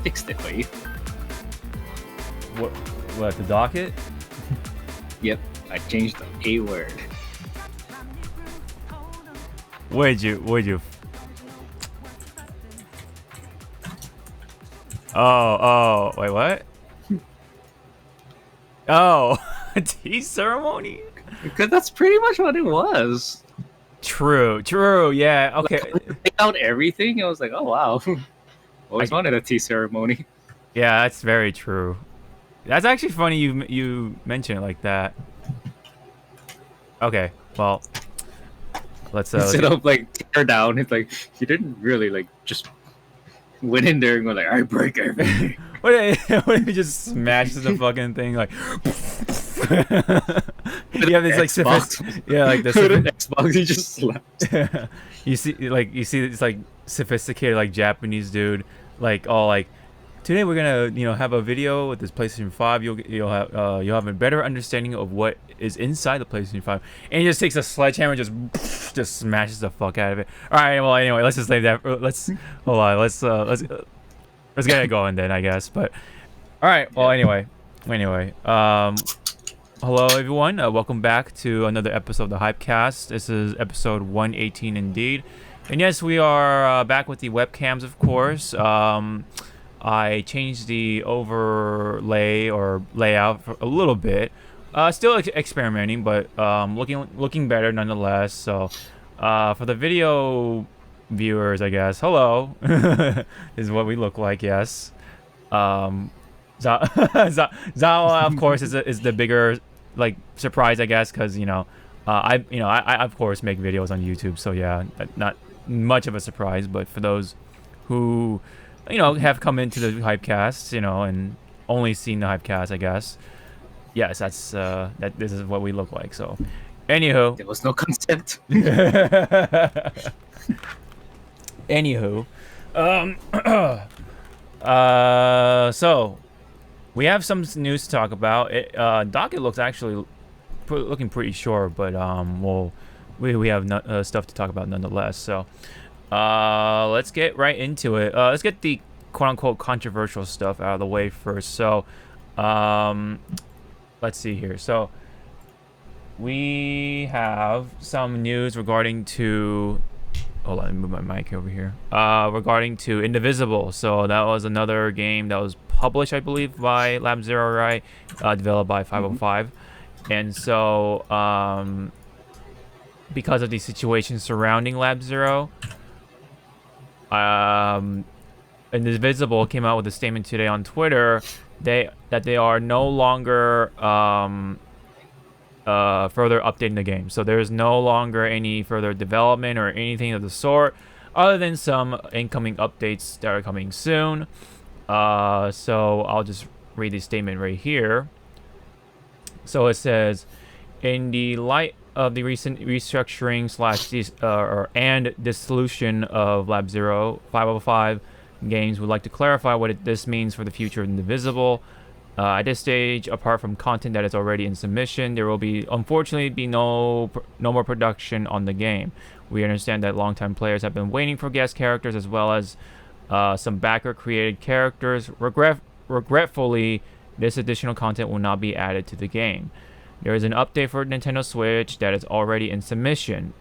fixed it for you. What the docket? Yep, I changed the A word. Would you? Oh, wait, what? Oh, tea ceremony? Because that's pretty much what it was. True, yeah, okay. Take out everything, I was like, oh wow. Always wanted a tea ceremony. Yeah, that's very true. That's actually funny you mention it like that. Okay, well, let's Instead of like Teardown, it's like you didn't really like just went in there and go like, I break everything. What if he just smashes the fucking thing like? You have this like like this Xbox. He just slapped. you see this like sophisticated like Japanese dude like all like, today we're gonna have a video with this PlayStation 5. You'll have a better understanding of what is inside the PlayStation 5, and he just takes a sledgehammer and just smashes the fuck out of it. All right, well anyway, let's just leave that. Let's hold on. Let's get it going then, I guess. But all right, well anyway, hello everyone. Welcome back to another episode of the Hypecast. This is episode 118 indeed, and yes, we are back with the webcams, of course. I changed the overlay or layout for a little bit. Still experimenting, but looking better nonetheless. So for the video viewers, I guess, hello. This is what we look like, yes. Zawa, of course, is the bigger like surprise, I guess, because I of course make videos on YouTube, so yeah, not much of a surprise. But for those who have come into the Hypecast, and only seen the Hypecast, I guess. Yes, that's that. This is what we look like. So, anywho, there was no consent. Anywho, so we have some news to talk about. Docket looks actually looking pretty short, but we have stuff to talk about nonetheless. So. Let's get right into it. Let's get the quote-unquote controversial stuff out of the way first. So, let's see here. So, we have some news regarding to... Hold on, let me move my mic over here. Regarding to Indivisible. So, that was another game that was published, I believe, by ZawarudoWrrryy, developed by 505. And so, because of the situation surrounding Lab Zero... Indivisible came out with a statement today on Twitter that they are no longer further updating the game. So there's no longer any further development or anything of the sort, other than some incoming updates that are coming soon. So I'll just read the statement right here. So it says, in the light of the recent restructuring and dissolution of Lab Zero, 505 Games would like to clarify what this means for the future of Indivisible. At this stage, apart from content that is already in submission, there will unfortunately be no more production on the game. We understand that longtime players have been waiting for guest characters as well as some backer-created characters. Regretfully, this additional content will not be added to the game. There is an update for Nintendo Switch that is already in submission.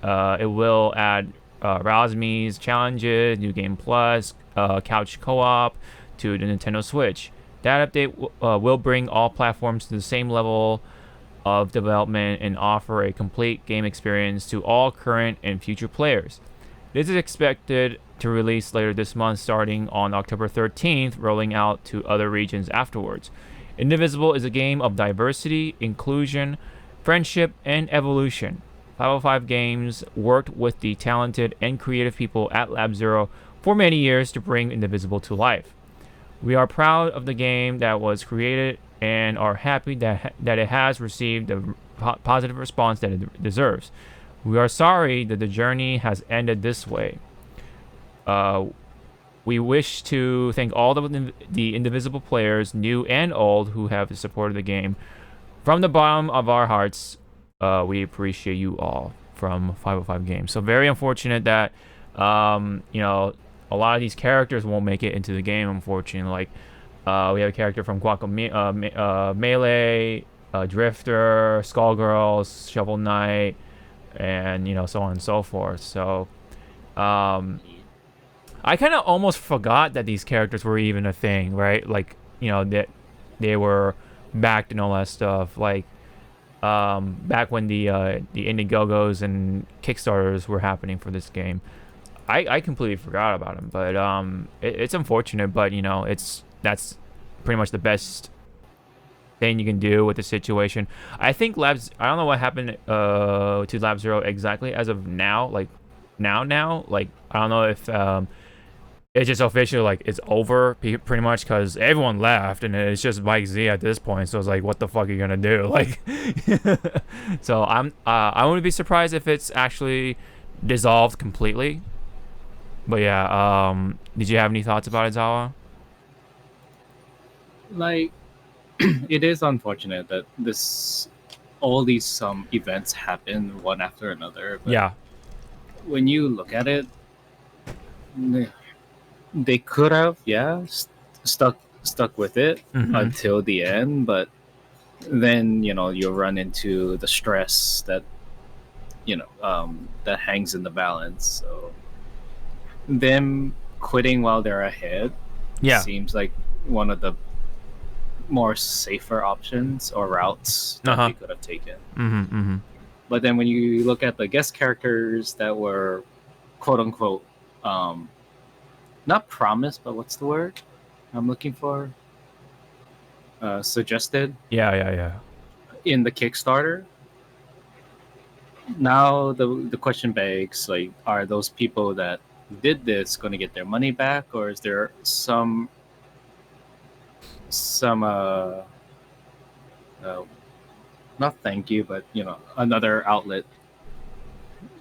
It will add Razmi's challenges, New Game Plus, couch co-op to the Nintendo Switch. That update will bring all platforms to the same level of development and offer a complete game experience to all current and future players. This is expected to release later this month, starting on October 13th, rolling out to other regions afterwards. Indivisible is a game of diversity, inclusion, friendship, and evolution. 505 Games worked with the talented and creative people at Lab Zero for many years to bring Indivisible to life. We are proud of the game that was created and are happy that it has received the positive response that it deserves. We are sorry that the journey has ended this way. We wish to thank all the Indivisible players, new and old, who have supported the game. From the bottom of our hearts, we appreciate you all, from 505 Games. So very unfortunate that, a lot of these characters won't make it into the game, unfortunately. Like, we have a character from Melee, Drifter, Skullgirls, Shovel Knight, and so on and so forth. So, I kind of almost forgot that these characters were even a thing, right? Like, that they were backed and all that stuff. Like, back when the Indiegogos and Kickstarters were happening for this game, I completely forgot about them. But it's unfortunate, but that's pretty much the best thing you can do with the situation. I think I don't know what happened to Lab Zero exactly as of now. Like now, like I don't know if it's just officially like it's over pretty much, because everyone left and it's just Mike Z at this point. So it's like, what the fuck are you gonna do? Like, so I wouldn't be surprised if it's actually dissolved completely. But yeah, did you have any thoughts about it, Zawa? Like, it is unfortunate that all these events happen one after another. But Yeah. when you look at it, they could have stuck with it until the end, but then you'll run into the stress that that hangs in the balance. So them quitting while they're ahead seems like one of the more safer options or routes that they could have taken. But then when you look at the guest characters that were quote unquote not promised, but what's the word I'm looking for? Suggested. Yeah. In the Kickstarter. Now the question begs, like, are those people that did this going to get their money back, or is there some not thank you, but another outlet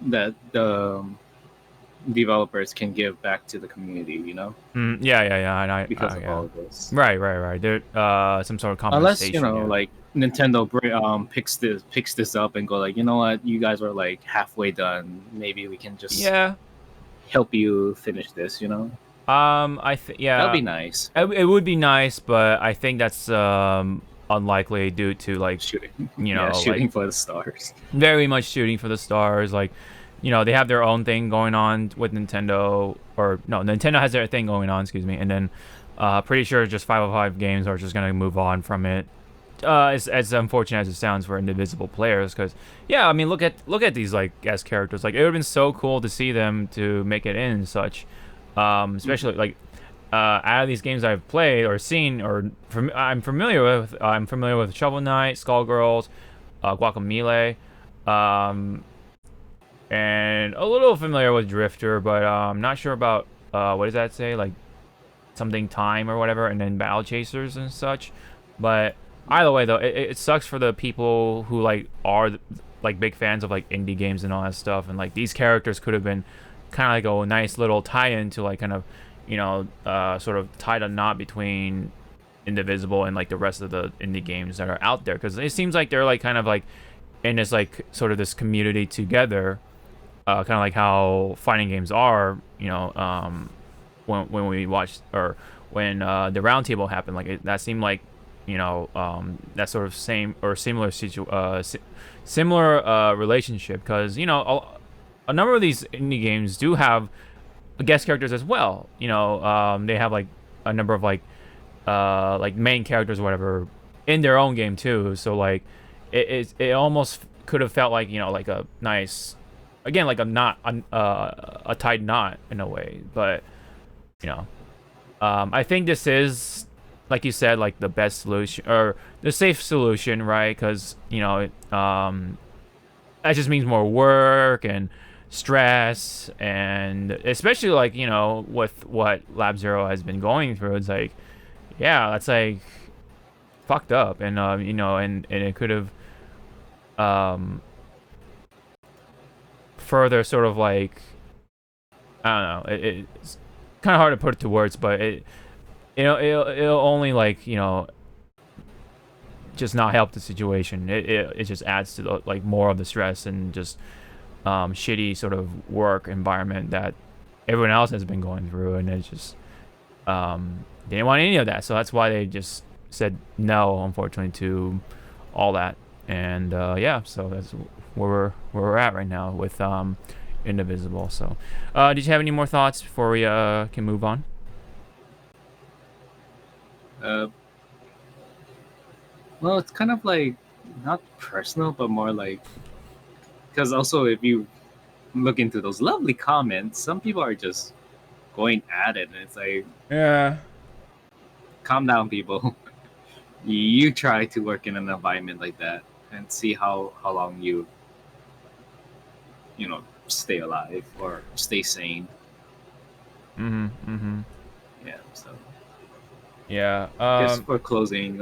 that the developers can give back to the community, Yeah, and I because of all of this. Right. There, some sort of compensation. Unless like Nintendo picks this up and go like, you know what, you guys are like halfway done. Maybe we can just help you finish this. That'd be nice. It would be nice, but I think that's unlikely due to like shooting. Shooting like, for the stars. Very much shooting for the stars. Like, they have their own thing going on with Nintendo, or no, Nintendo has their thing going on. Excuse me, and then pretty sure just 505 games are just gonna move on from it. As unfortunate as it sounds for Indivisible players, because I mean, look at these like guest characters. Like, it would have been so cool to see them to make it in and such. Especially like out of these games I've played or seen or I'm familiar with Shovel Knight, Skullgirls, Guacamelee, and a little familiar with Drifter, but I'm not sure about what does that say, like something time or whatever, and then Battle Chasers and such. But either way, though, it sucks for the people who like are like big fans of like indie games and all that stuff, and like these characters could have been kind of like a nice little tie-in to like kind of sort of tied a knot between Indivisible and like the rest of the indie games that are out there, because it seems like they're like kind of like in this like sort of this community together, kind of like how fighting games are, when we watched, or when the roundtable happened, like that seemed like that sort of same or similar similar relationship, because a number of these indie games do have guest characters as well. They have like a number of like main characters or whatever in their own game too. So like it almost could have felt like like a nice, again, like a tied knot in a way. But I think this is, like you said, like the best solution or the safe solution, right? Because that just means more work and stress, and especially like with what Lab Zero has been going through, it's like that's like fucked up, and and it could have further sort of like, I don't know, it's kind of hard to put it to words, but it'll only like just not help the situation. It just adds to the, like more of the stress and just shitty sort of work environment that everyone else has been going through, and it's just they didn't want any of that. So that's why they just said no, unfortunately, to all that. And yeah, so that's where we're at right now with Indivisible. So did you have any more thoughts before we can move on? Well, it's kind of like not personal, but more like, because also if you look into those lovely comments, some people are just going at it, and it's like, yeah, calm down, people. You try to work in an environment like that and see how long you stay alive or stay sane. Yeah. So yeah. just for closing,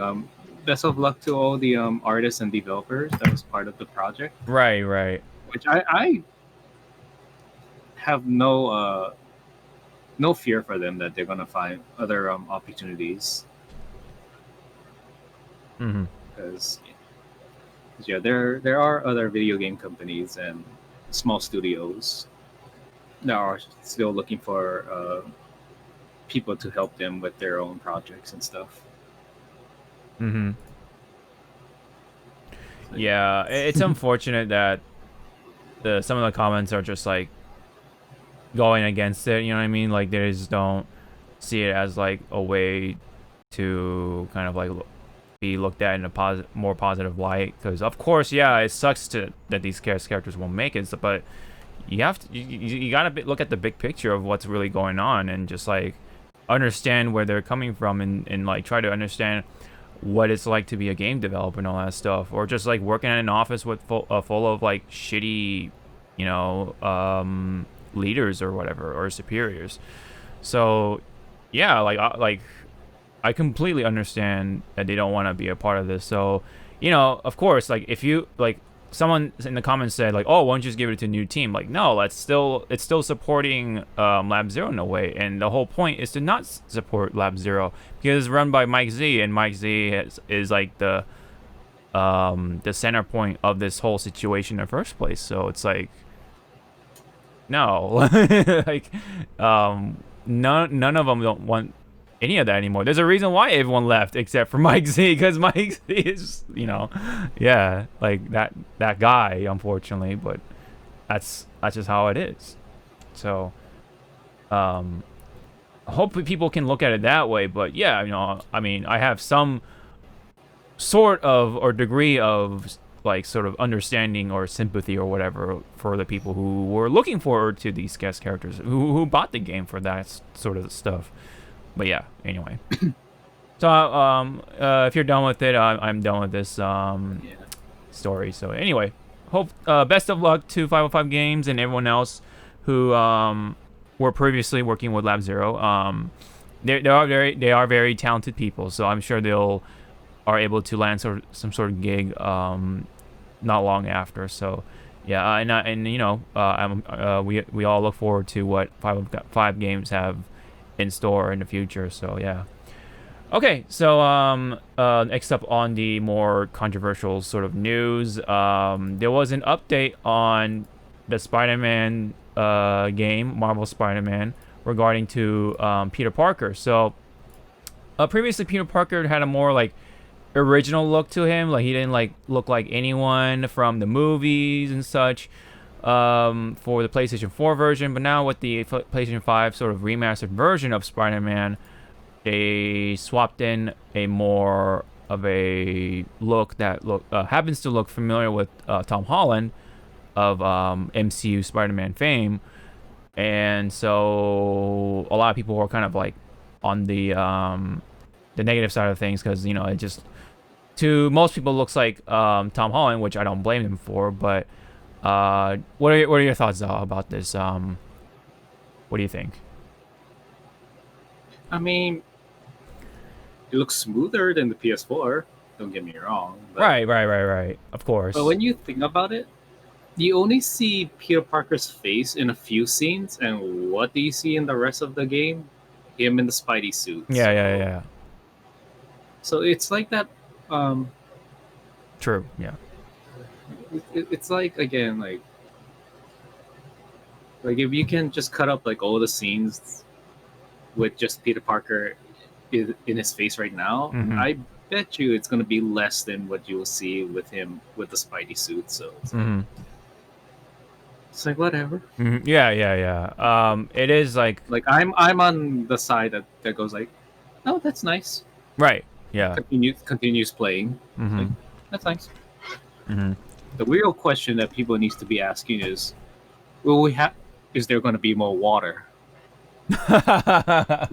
best of luck to all the artists and developers that was part of the project. Right. Which I have no fear for them that they're gonna find other opportunities. Because yeah, there are other video game companies and small studios that are still looking for people to help them with their own projects and stuff. Yeah, it's unfortunate that some of the comments are just like going against it. You know what I mean? Like they just don't see it as like a way to kind of like be looked at in a more positive light. Because of course, yeah, it sucks that these characters won't make it, but you have to you gotta look at the big picture of what's really going on and just like understand where they're coming from and like try to understand what it's like to be a game developer and all that stuff, or just like working in an office with full of like shitty, leaders or whatever, or superiors. So yeah, like I completely understand that they don't want to be a part of this. So of course, like if you like, someone in the comments said like, oh, why don't you just give it to a new team? Like, no, it's still supporting Lab Zero in a way, and the whole point is to not support Lab Zero because it's run by Mike Z, and Mike Z is like the center point of this whole situation in the first place. So it's like, no, like none of them don't want any of that anymore. There's a reason why everyone left except for Mike Z, because Mike Z is, yeah, like that guy, unfortunately, but that's just how it is. So hopefully people can look at it that way. But yeah, I mean, I have some sort of or degree of like sort of understanding or sympathy or whatever for the people who were looking forward to these guest characters, who bought the game for that sort of stuff. But yeah, anyway. So if you're done with it, I'm done with this story. So anyway, hope best of luck to 505 Games and everyone else who were previously working with Lab Zero. They are very talented people, so I'm sure they'll are able to land some sort of gig not long after. So yeah, we all look forward to what 505 Games have in store in the future. So yeah. Okay, so next up on the more controversial sort of news, there was an update on the Spider-Man game, Marvel Spider-Man, regarding to Peter Parker. So previously Peter Parker had a more like original look to him, like he didn't like look like anyone from the movies and such. For the PlayStation 4 version, but now with the PlayStation 5 sort of remastered version of Spider-Man, they swapped in a more of a look that happens to look familiar with Tom Holland of MCU Spider-Man fame, and so a lot of people were kind of like on the negative side of things because it just to most people looks like Tom Holland, which I don't blame them for, but. What are your thoughts about this? What do you think? I mean, it looks smoother than the PS4. Don't get me wrong. But, right. Of course. But when you think about it, you only see Peter Parker's face in a few scenes, and what do you see in the rest of the game? Him in the Spidey suit. Yeah. So it's like that. True. Yeah. It's like again, like Like if you can just cut up like all the scenes with just Peter Parker in his face right now, I bet you it's gonna be less than what you will see with him with the Spidey suit. So it's like whatever. Yeah. It is like I'm on the side that goes like, oh, that's nice. Right. Yeah. Continues playing. Like, that's nice. The real question that people needs to be asking is, is there going to be more water? Yeah,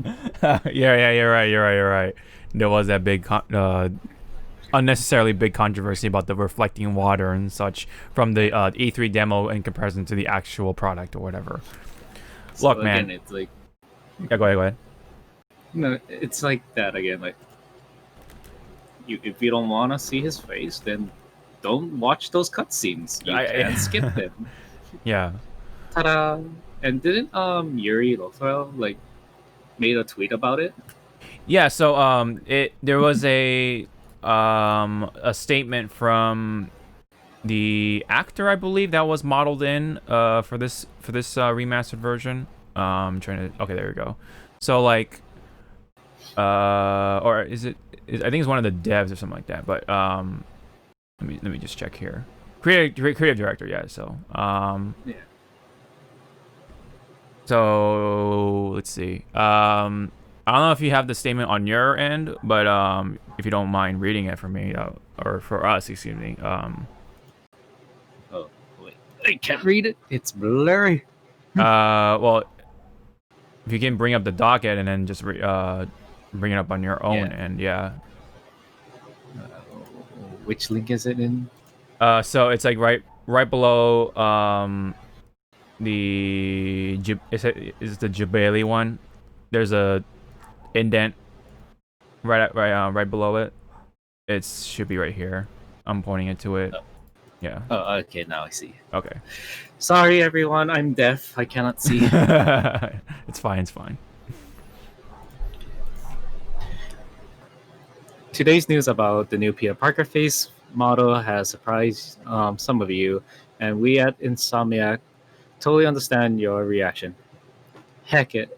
you're right. There was that big unnecessarily big controversy about the reflecting water and such from the E3 demo in comparison to the actual product or whatever. So Look, again, man. It's like, yeah, go ahead. No, it's like that again. Like, if you don't want to see his face, then don't watch those cutscenes. You can skip them. Yeah. Ta-da! And didn't Yuri Lothwell like made a tweet about it? Yeah. So there was a statement from the actor, I believe, that was modeled in for this remastered version. I'm trying to. Okay, there we go. So like, or is it? I think it's one of the devs or something like that. But let me just check here. Creative director, yeah. So yeah. So let's see. I don't know if you have the statement on your end, but if you don't mind reading it for me or for us, excuse me. Oh wait, I can't read it. It's blurry. Well, if you can bring up the docket and then just bring it up on your own end, yeah. Which link is it in? So it's like right below is it the Jabali one? There's a indent right below it. It should be right here. I'm pointing it to it. Yeah. Oh, okay. Now I see. Okay. Sorry, everyone. I'm deaf. I cannot see. It's fine. Today's news about the new Peter Parker face model has surprised some of you, and we at Insomniac totally understand your reaction. Heck, it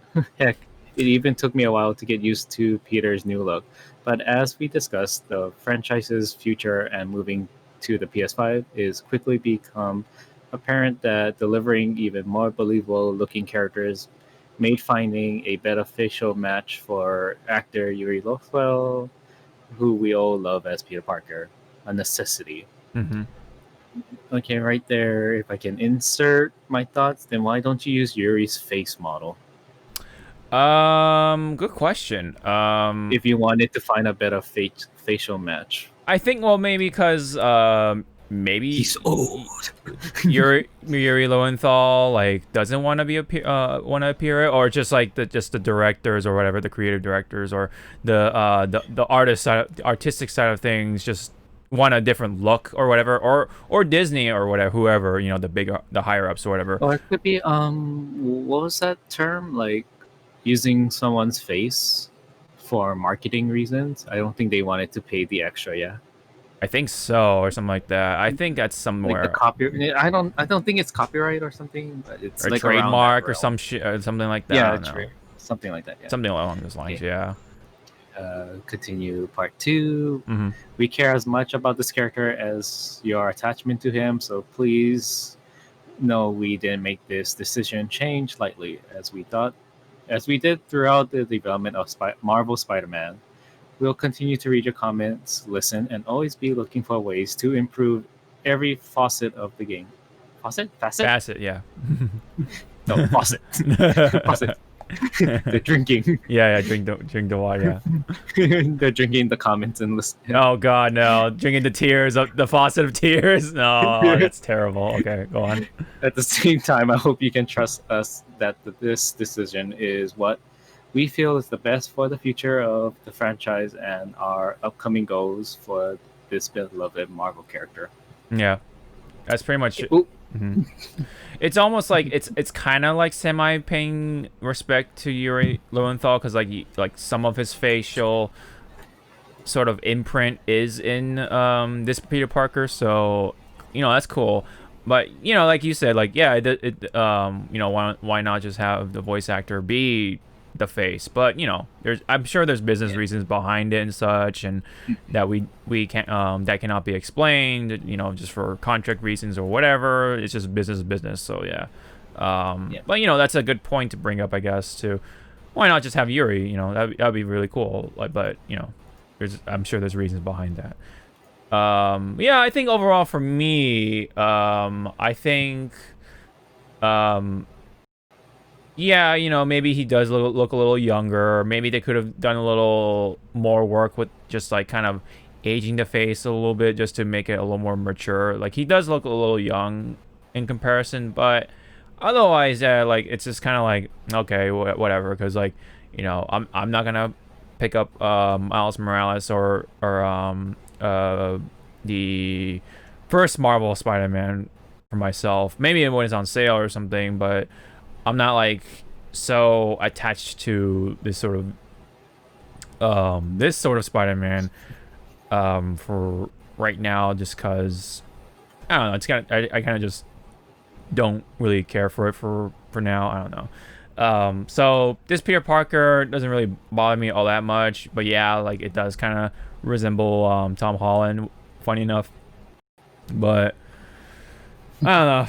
even took me a while to get used to Peter's new look. But as we discussed, the franchise's future and moving to the PS5 is quickly become apparent that delivering even more believable looking characters made finding a better facial match for actor Yuri Lothwell, who we all love as Peter Parker, a necessity. Okay, right there. If I can insert my thoughts, then why don't you use Yuri's face model? Good question. If you wanted to find a better facial match, I think maybe because maybe he's old. Yuri Lowenthal like doesn't want to appear, or just like the directors or whatever, the creative directors or the artistic side of things just want a different look or whatever, or Disney or whatever, whoever, the higher ups or whatever. Or it could be what was that term, like using someone's face for marketing reasons? I don't think they wanted to pay the extra. Yeah, I think so, or something like that. I think that's somewhere. Like the copy. I don't think it's copyright or something, but it's or like trademark or some shit, or something like that. Yeah, true. Something like that. Yeah. Something along those lines. Okay. Yeah. Continue part 2. We care as much about this character as your attachment to him, so please know we didn't make this decision change lightly, as we did throughout the development of Marvel Spider-Man. We'll continue to read your comments, listen, and always be looking for ways to improve every facet of the game. Facet, yeah. No, faucet. Faucet. They're drinking. Yeah, drink the water. Yeah. They're drinking the comments and listening. Oh God, no! Drinking the tears of the faucet of tears. No, that's terrible. Okay, go on. At the same time, I hope you can trust us that this decision is what we feel is the best for the future of the franchise and our upcoming goals for this beloved Marvel character. Yeah, that's pretty much it. It's almost like it's kind of like semi paying respect to Yuri Lowenthal, because like some of his facial sort of imprint is in this Peter Parker, so that's cool. But you know, like you said, like yeah, you know, why not just have the voice actor be the face? But you know, I'm sure there's business reasons behind it and such, and that we can't that cannot be explained. You know, just for contract reasons or whatever. It's just business. So yeah. But you know, that's a good point to bring up, I guess. To why not just have Yuri? You know, that'd be really cool. Like, but you know, I'm sure there's reasons behind that. Yeah, I think overall for me, I think, yeah, you know, maybe he does look a little younger. Or maybe they could have done a little more work with just like kind of aging the face a little bit just to make it a little more mature. Like he does look a little young in comparison, but otherwise, like it's just kind of like okay, whatever. Because like, you know, I'm not gonna pick up Miles Morales or the first Marvel Spider-Man for myself. Maybe when it's on sale or something, but I'm not like so attached to this sort of Spider-Man for right now, just because I don't know. It's kind of I kind of just don't really care for it for now. I don't know. So this Peter Parker doesn't really bother me all that much, but yeah, like it does kind of resemble Tom Holland, funny enough, but I don't know.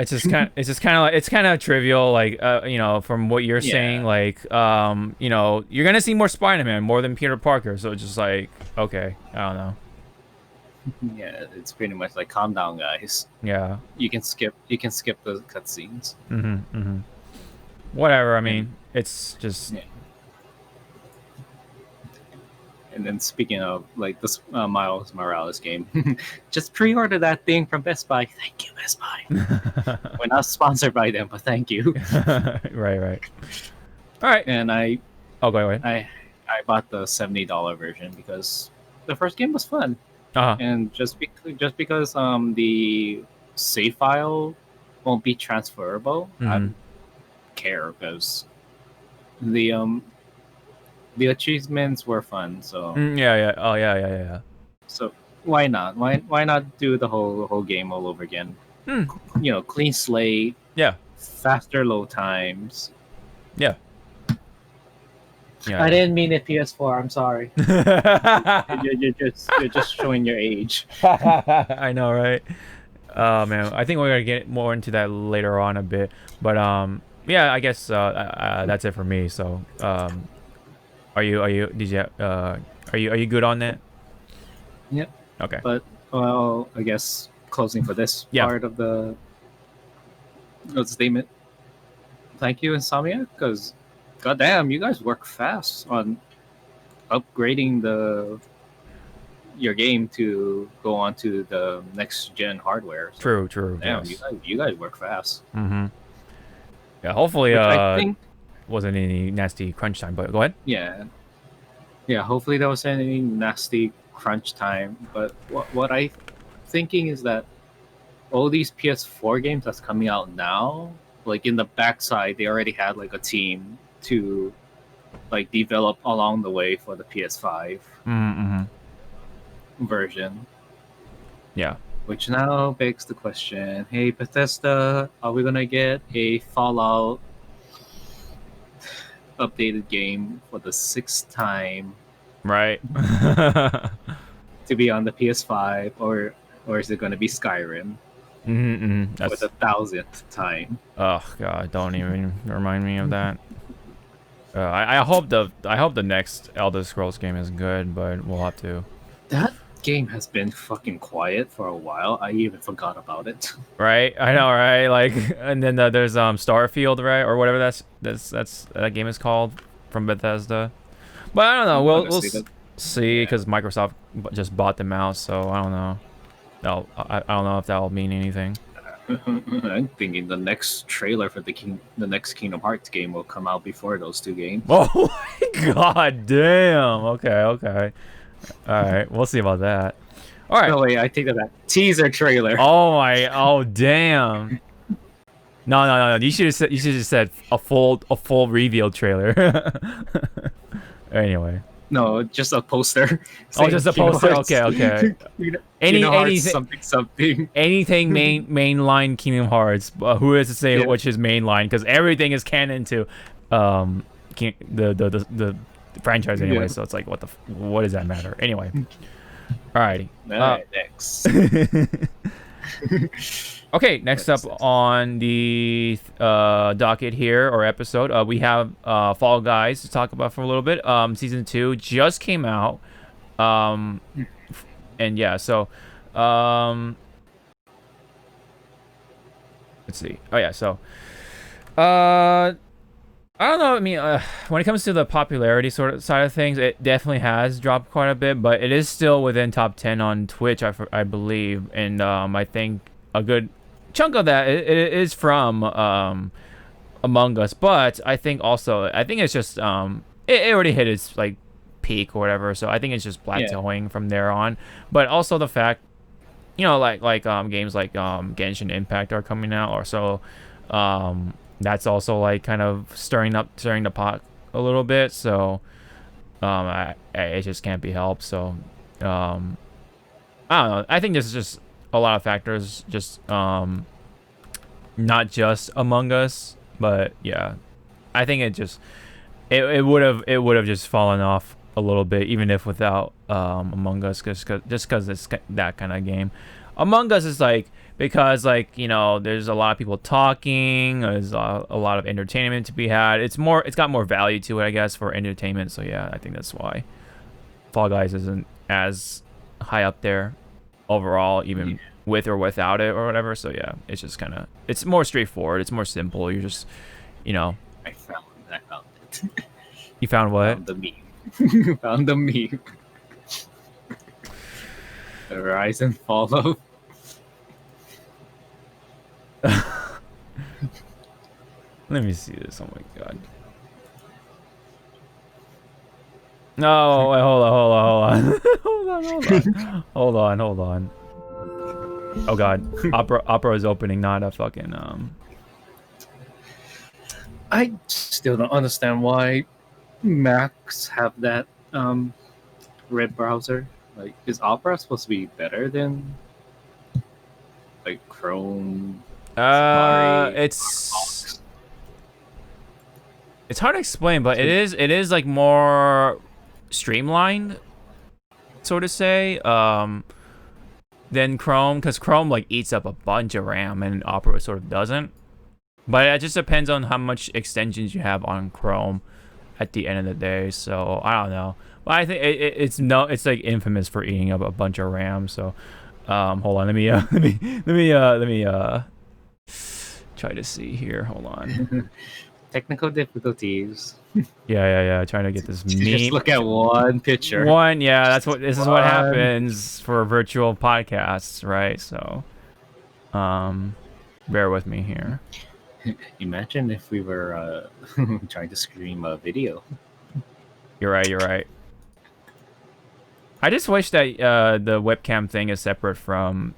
It's kind of trivial, like you know, from what you're saying, like you know, you're gonna see more Spider-Man more than Peter Parker, so it's just like okay, I don't know. Yeah, it's pretty much like calm down, guys. Yeah, you can skip the cutscenes. Whatever. I mean, it's just. Yeah. And then speaking of like this Miles Morales game, just pre-order that thing from Best Buy. Thank you, Best Buy. We're not sponsored by them, but thank you. Right. All right. And go ahead. I bought the $70 version because the first game was fun. Uh-huh. And just because the save file won't be transferable, I don't care because the achievements were fun, so yeah. So why not? Why not do the whole game all over again? You know, clean slate. Yeah. Faster load times. Yeah. I didn't mean it PS4. I'm sorry. you're just showing your age. I know, right? Man, I think we're gonna get more into that later on a bit, but yeah, I guess that's it for me. So are you good on that? Yep. Okay. But well, I guess closing for this part of the statement. Thank you, Insomnia, because goddamn, you guys work fast on upgrading your game to go on to the next gen hardware. So, True. Damn, Yes. you guys work fast. Yeah, hopefully I think wasn't any nasty crunch time, but go ahead. Yeah, hopefully there wasn't any nasty crunch time. But what I thinking is that all these PS4 games that's coming out now, like in the backside, they already had like a team to like develop along the way for the PS5 version. Yeah. Which now begs the question, hey Bethesda, are we gonna get a Fallout updated game for the 6th time? Right. To be on the PS5, or is it gonna be Skyrim? That's For the 1,000th time. Oh god, don't even remind me of that. I hope the next Elder Scrolls game is good, but we'll have to. That game has been fucking quiet for a while. I even forgot about it. Right, I know, right? Like, and then there's Starfield, right, or whatever that game is called from Bethesda. But I don't know. We'll see because Microsoft just bought them out, so I don't know. I don't know if that'll mean anything. I'm thinking the next trailer for the next Kingdom Hearts game will come out before those two games. Oh my god, damn. Okay. All right, we'll see about that. All right. No, wait, I take that back. Teaser trailer. Oh damn. No. You should have said a full reveal trailer. Anyway, No, just a poster. Oh, just a poster. Okay, okay. Something. Anything mainline Kingdom Hearts. Who is to say which is mainline? Because everything is canon to the franchise anyway. Yeah. So it's like, what does that matter? Anyway. Alrighty. Next. Okay, next up on the docket here, or episode, we have Fall Guys to talk about for a little bit. Season 2 just came out. And yeah, so let's see. Oh yeah, so I don't know. I mean, when it comes to the popularity sort of side of things, it definitely has dropped quite a bit, but it is still within top 10 on Twitch, I believe, and I think a good chunk of that it is from Among Us, but I think it's just it already hit its like peak or whatever, so I think it's just plateauing from there on. But also the fact, like games like Genshin Impact are coming out, or so that's also like kind of stirring the pot a little bit, so it just can't be helped. So I don't know, I think this is just a lot of factors, just not just Among Us, but yeah, I think it would have just fallen off a little bit even if without Among Us, just because it's that kind of game. Among Us is like, because there's a lot of people talking, there's a lot of entertainment to be had. It's got more value to it, I guess, for entertainment. So yeah, I think that's why Fall Guys isn't as high up there overall, even with or without it or whatever. So yeah, it's just it's more straightforward, it's more simple. You're just I found it. You found what? Found the meme. Found the meme. The rise and fall of let me see this. Oh my god. No, wait, hold on. hold on. Oh god. Opera is opening, not a fucking I still don't understand why Macs have that red browser. Like, is Opera supposed to be better than like Chrome? It's hard to explain, but it is like more streamlined, so to say, than Chrome, because Chrome like eats up a bunch of RAM and Opera sort of doesn't. But it just depends on how much extensions you have on Chrome at the end of the day. So I don't know, but I think it's like infamous for eating up a bunch of RAM. So hold on, let me try to see here. Hold on. Technical difficulties. Yeah. Trying to get this meme. Just look at one picture. Yeah, this is what happens for virtual podcasts, right? So, bear with me here. Imagine if we were trying to stream a video. You're right. I just wish that the webcam thing is separate from,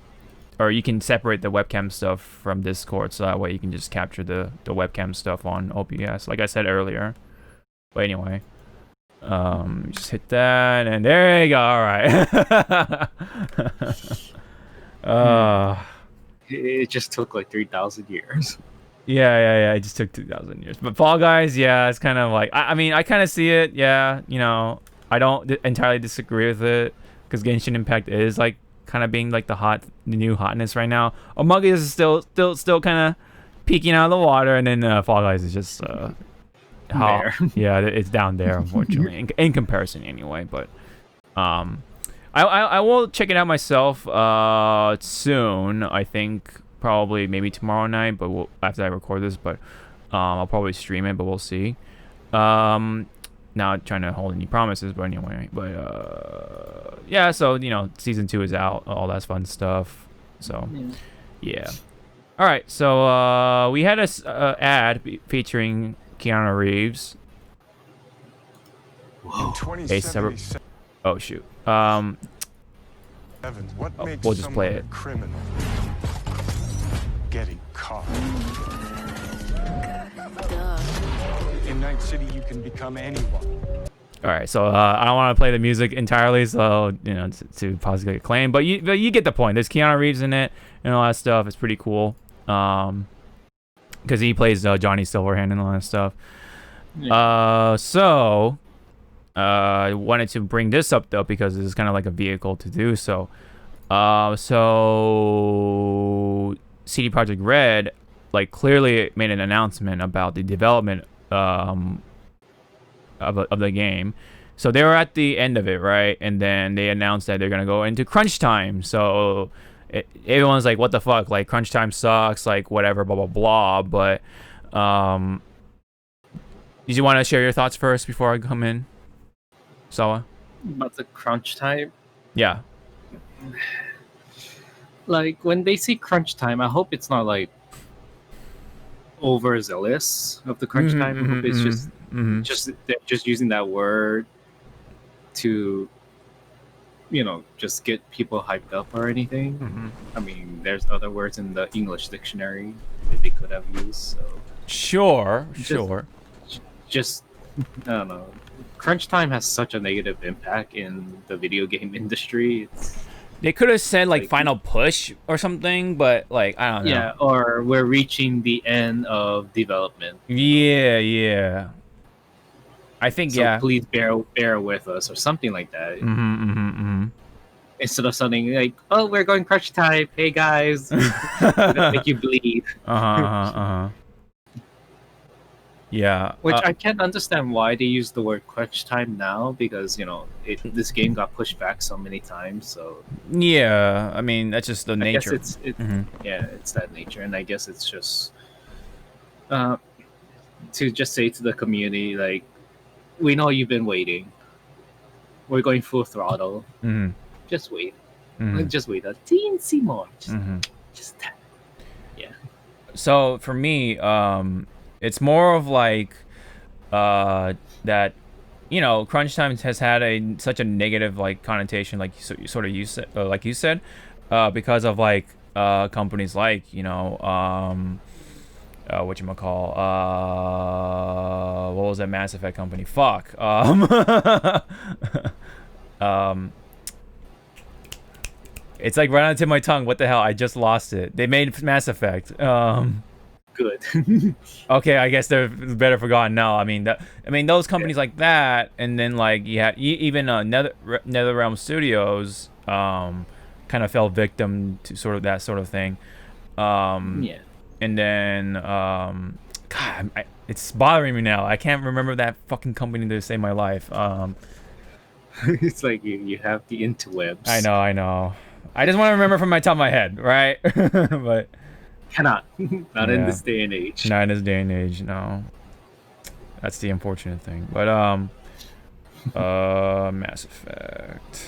or you can separate the webcam stuff from Discord, so that way you can just capture the webcam stuff on OBS, like I said earlier. But anyway, just hit that, and there you go. All right. It just took like 3,000 years. Yeah. It just took 2,000 years. But Fall Guys, yeah, it's kind of like, I mean, I kind of see it. Yeah, I don't entirely disagree with it, because Genshin Impact is like kind of being like the new hotness right now. Among Us is still kind of peeking out of the water, and then Fall Guys is just there. Yeah, it's down there, unfortunately, in comparison anyway. But I will check it out myself soon. I think probably maybe tomorrow night, but after I record this. But I'll probably stream it, but we'll see. Not trying to hold any promises, but anyway. But yeah, so season 2 is out, all that fun stuff. So yeah. All right, so we had a ad featuring Keanu Reeves. Whoa. Oh shoot. We'll just play it. Criminal getting caught. In Night City, you can become anyone. All right, so I don't want to play the music entirely, so to possibly get acclaimed, but you get the point. There's Keanu Reeves in it and all that stuff. It's pretty cool, because he plays Johnny Silverhand and all that stuff. Yeah. I wanted to bring this up though because this is kind of like a vehicle to do so. So CD Projekt Red like clearly made an announcement about the development of the game. So they were at the end of it, right? And then they announced that they're gonna go into crunch time. So everyone's like, "What the fuck? Like crunch time sucks. Like whatever, blah blah blah." But did you want to share your thoughts first before I come in, Sawa? About the crunch time? Yeah. Like when they say crunch time, I hope it's not like overzealous of the crunch time. I hope it's just they're just using that word to just get people hyped up or anything. I mean, there's other words in the English dictionary that they could have used. So sure. Just I don't know. Crunch time has such a negative impact in the video game industry. They could have said like final push or something, but like I don't know. Yeah, or we're reaching the end of development. Yeah. I think so please bear with us or something like that. Instead of something like, "Oh, we're going crunch time. Hey guys," gonna make you bleed. Yeah. Which I can't understand why they use the word crunch time now because this game got pushed back so many times. So yeah, I mean that's just the nature. I guess it's that nature, and I guess it's just to just say to the community like, we know you've been waiting. We're going full throttle. Just wait. Just wait a teensy more. Just yeah. So for me, it's more of like that, crunch time has had such a negative like connotation, like you said, because of like companies like whatchamacall, what was that Mass Effect company? Fuck. It's like right on the tip of my tongue. What the hell? I just lost it. They made Mass Effect. Good. Okay, I guess they're better forgotten now. I mean, those companies like that, and then like you had even NetherRealm Studios, kind of fell victim to sort of that sort of thing. Yeah. And then, God, it's bothering me now. I can't remember that fucking company to save my life. It's like you have the interwebs. I know. I just want to remember from my top of my head, right? But. Cannot. Not in this day and age. Not in this day and age, no. That's the unfortunate thing. But Mass Effect.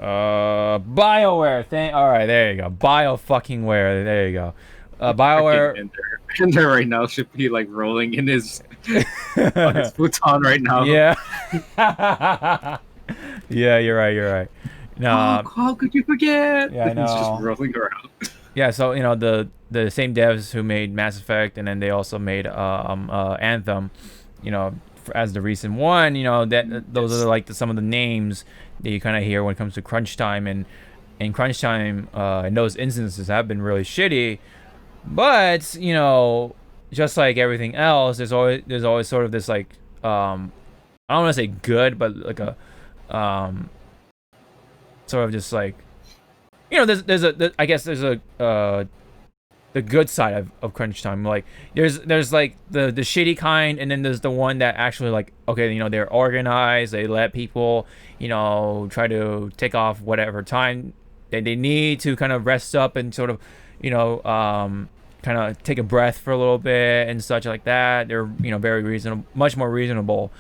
BioWare. Alright, there you go. Bio-fucking-ware. There you go. BioWare. Ender right now should be like rolling in his on his futon right now. Yeah. Yeah, you're right. No. How could you forget? Yeah, I know. It's just rolling around. Yeah, so the same devs who made Mass Effect, and then they also made Anthem, as the recent one. Those are like some of the names that you kind of hear when it comes to crunch time, and crunch time in those instances have been really shitty. But just like everything else, there's always sort of this like I don't want to say good, but like a sort of just like. I guess there's a the good side of crunch time. Like there's like the shitty kind, and then there's the one that actually like, okay, they're organized, they let people try to take off whatever time that they need to kind of rest up and sort of kind of take a breath for a little bit and such like that. They're very reasonable, much more reasonable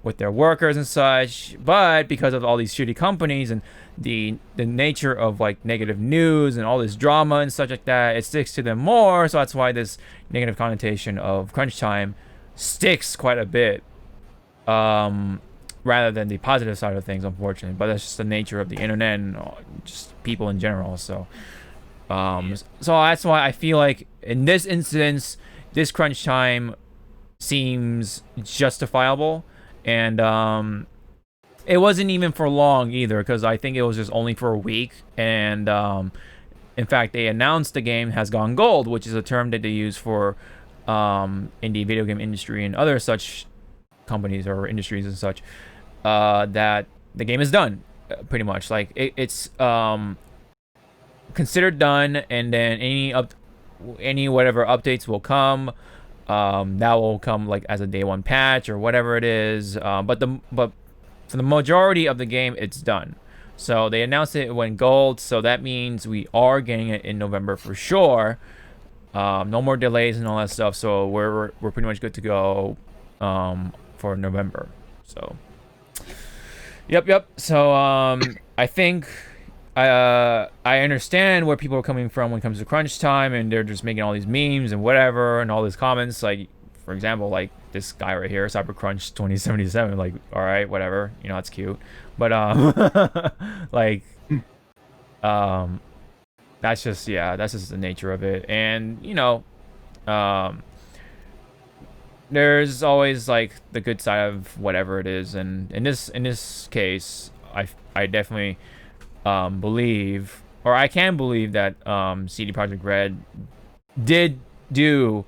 with their workers and such. But because of all these shitty companies and the nature of like negative news and all this drama and such like that, it sticks to them more. So that's why this negative connotation of crunch time sticks quite a bit, rather than the positive side of things, unfortunately. But that's just the nature of the internet and just people in general. So so that's why I feel like in this instance, this crunch time seems justifiable. And it wasn't even for long either, because I think it was just only for a week. And in fact, they announced the game has gone gold, which is a term that they use for in the video game industry and other such companies or industries and such, that the game is done, pretty much. Like it's considered done, and then any whatever updates will come. That will come like as a day one patch or whatever it is. But for the majority of the game, it's done. So they announced it went gold, so that means we are getting it in November for sure. No more delays and all that stuff. So we're pretty much good to go for November. So yep. So I think I understand where people are coming from when it comes to crunch time, and they're just making all these memes and whatever and all these comments. Like, for example, like this guy right here, Cybercrunch 2077. Like, all right, whatever, you know, that's cute. But like that's just the nature of it. And you know, there's always like the good side of whatever it is. And in this case, I definitely believe, or I can believe that CD Projekt Red did do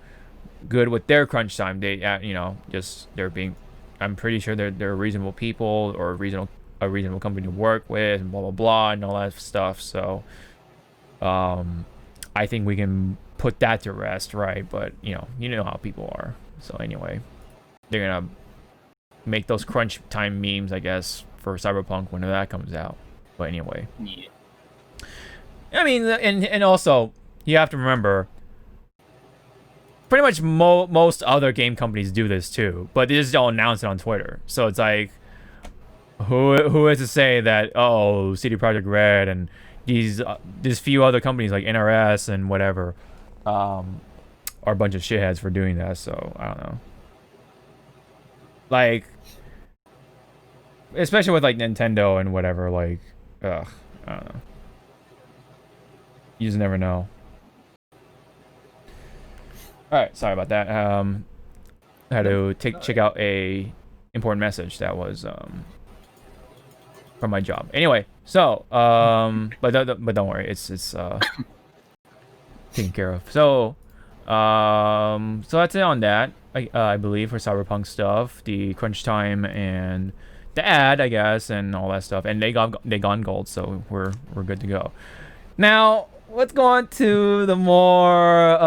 good with their crunch time. They, you know, just they're being, I'm pretty sure they're reasonable people, or a reasonable company to work with, and blah blah blah and all that stuff. So I think we can put that to rest, right? But you know how people are. So anyway, they're gonna make those crunch time memes, I guess, for Cyberpunk when that comes out. But anyway, yeah. I mean, and also you have to remember, pretty much most other game companies do this too, but they just don't announce it on Twitter. So it's like, who is to say that CD Projekt Red and these few other companies like NRS and whatever are a bunch of shitheads for doing that? So I don't know. Like, especially with like Nintendo and whatever, like, I don't know. You just never know. All right, sorry about that. I had to check out a important message that was from my job. Anyway, so but don't worry, it's taken care of. So so that's it on that. I believe for Cyberpunk stuff, the crunch time and the ad, I guess, and all that stuff, and they gone gold, so we're good to go. Now let's go on to the more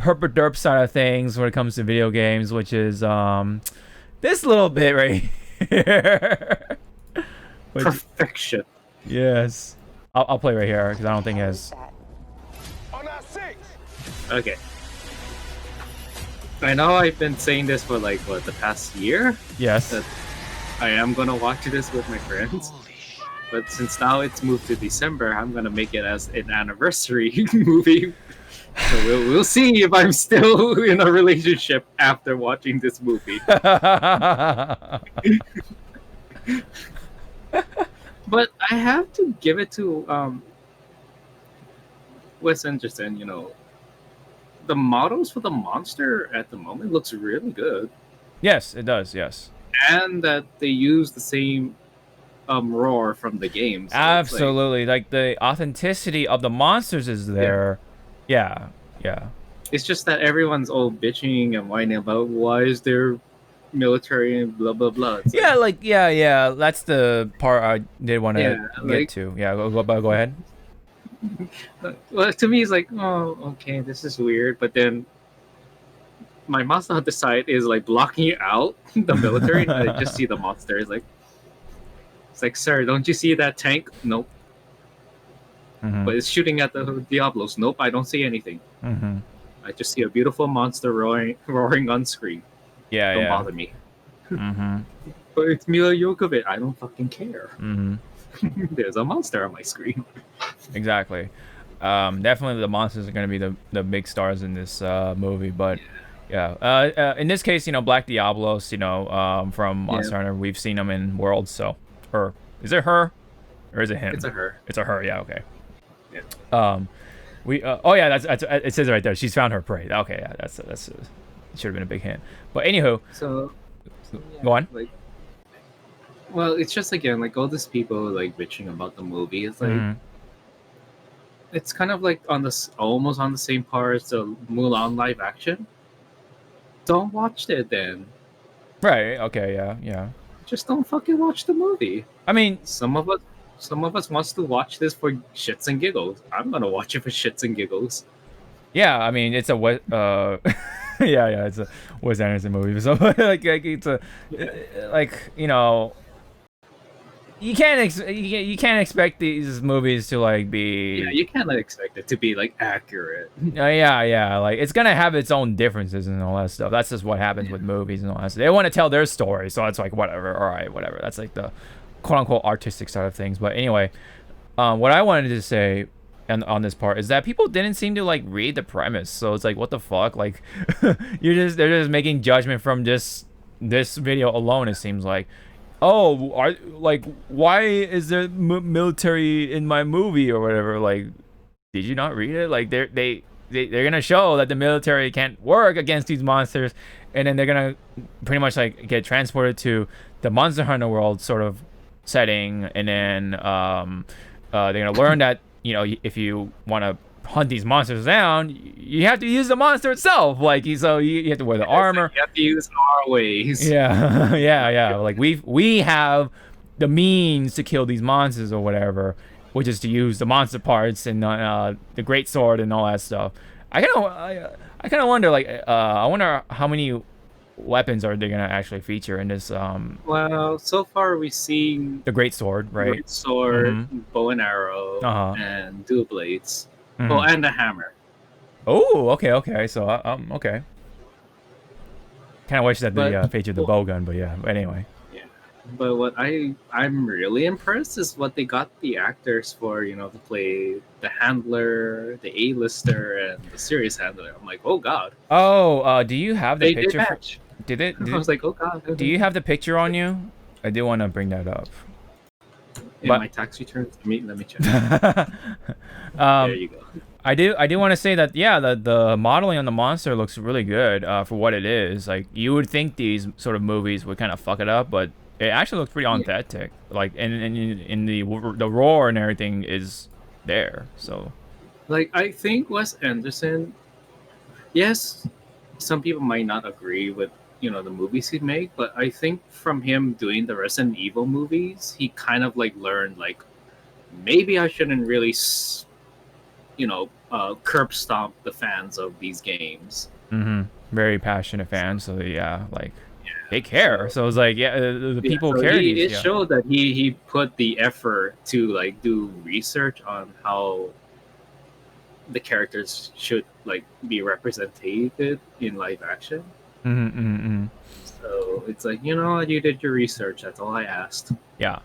herp-a-derp side of things when it comes to video games, which is this little bit right here. Perfection. Yes, I'll play right here because I don't think it has. Okay. I know I've been saying this for like the past year. Yes. That I am gonna watch this with my friends. But since now it's moved to December, I'm gonna make it as an anniversary movie. So we'll see if I'm still in a relationship after watching this movie. But I have to give it to Wes Anderson. You know, the models for the monster at the moment looks really good. Yes, it does. Yes. And that they use the same roar from the game. So absolutely, like the authenticity of the monsters is there. Yeah. It's just that everyone's all bitching and whining about why is there military and blah blah blah. It's yeah. That's the part I did want to get to. Yeah, go ahead. Well, to me, it's like, oh, okay, this is weird. But then my Monster Hunter side is like blocking out the military, and I just see the monster. It's like, sir, don't you see that tank? Nope. Mm-hmm. But it's shooting at the Diablos. Nope, I don't see anything. Mm-hmm. I just see a beautiful monster roaring on screen. Don't bother me. Mm-hmm. But it's Mila Jovovich. I don't fucking care. Mm-hmm. There's a monster on my screen. Exactly. Definitely the monsters are going to be the big stars in this movie. But yeah, in this case, Black Diablos, from Monster Hunter, we've seen them in Worlds. So, or is it her, or is it him? It's a her. It's a her. Yeah. Okay. Yeah. That's it says it right there. She's found her prey. Okay. Yeah. That's it should have been a big hint. But anywho, so go on. Like, Well, it's just again like all these people like bitching about the movie. It's like it's kind of like on this almost on the same par as the Mulan live action. Don't watch it then. Right. Okay. Yeah. Yeah. Just don't fucking watch the movie. I mean, some of us wants to watch this for shits and giggles. I'm gonna watch it for shits and giggles. Yeah. I mean, it's a what? Yeah. It's a Wes Anderson movie. So like it's a like you can't expect these movies to like be. Yeah, you can't expect it to be like accurate. Yeah. Like it's gonna have its own differences and all that stuff. That's just what happens with movies and all that stuff. They want to tell their story, so it's like whatever. All right, whatever. That's like the quote unquote artistic side of things. But anyway, what I wanted to say on this part is that people didn't seem to like read the premise. So it's like, what the fuck? Like, they're just making judgment from this video alone. It seems like. Oh, why is there military in my movie or whatever? Like, did you not read it? Like, they're gonna show that the military can't work against these monsters, and then they're gonna pretty much like get transported to the Monster Hunter world sort of setting, and then they're gonna learn that if you want to hunt these monsters down, you have to use the monster itself. Like, so you have to wear the armor. You have to use our ways. Yeah, yeah. Like we have the means to kill these monsters or whatever, which is to use the monster parts and the great sword and all that stuff. I kind of wonder, like, I wonder how many weapons are they gonna actually feature in this. Well, so far we've seen the great sword, right? Great sword, bow and arrow, and dual blades. Oh, and a hammer. Oh, okay. So, okay. Kind of wish that they featured the bow gun, but yeah. But anyway. Yeah, but what I'm really impressed is what they got the actors for. To play the handler, the A-lister, and the serious handler. I'm like, oh god. Oh, do you have the picture? Did it? I was like, oh god. Do you have the picture on you? I do want to bring that up. In my tax returns, let me check. There you go. I do want to say that the modeling on the monster looks really good for what it is. Like, you would think these sort of movies would kind of fuck it up, but it actually looks pretty authentic. Like, and in the roar and everything is there. So, like, I think Wes Anderson. Yes, some people might not agree with the movies he make, but I think from him doing the Resident Evil movies, he kind of like learned like maybe I shouldn't really curb stomp the fans of these games. Very passionate fans, so they care. So it's like the people care. It showed that he put the effort to like do research on how the characters should like be represented in live action. So it's like, you did your research. That's all I asked. Yeah.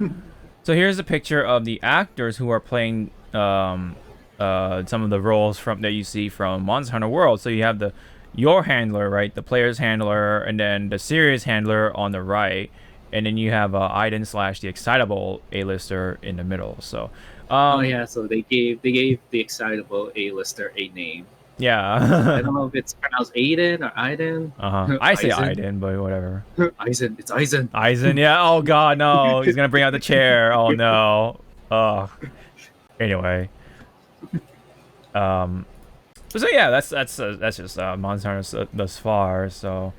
So here's a picture of the actors who are playing some of the roles that you see from Monster Hunter World. So you have your handler, right? The player's handler, and then the serious handler on the right, and then you have Aiden / the excitable A-lister in the middle. So. So they gave the excitable A-lister a name. Yeah. I don't know if it's pronounced Aiden or Aiden. I say Aiden, but whatever. Eisen. It's Eisen. Eisen, yeah. Oh god, no. He's gonna bring out the chair. Oh no. Anyway. So yeah, that's just Monster Hunter thus far. So,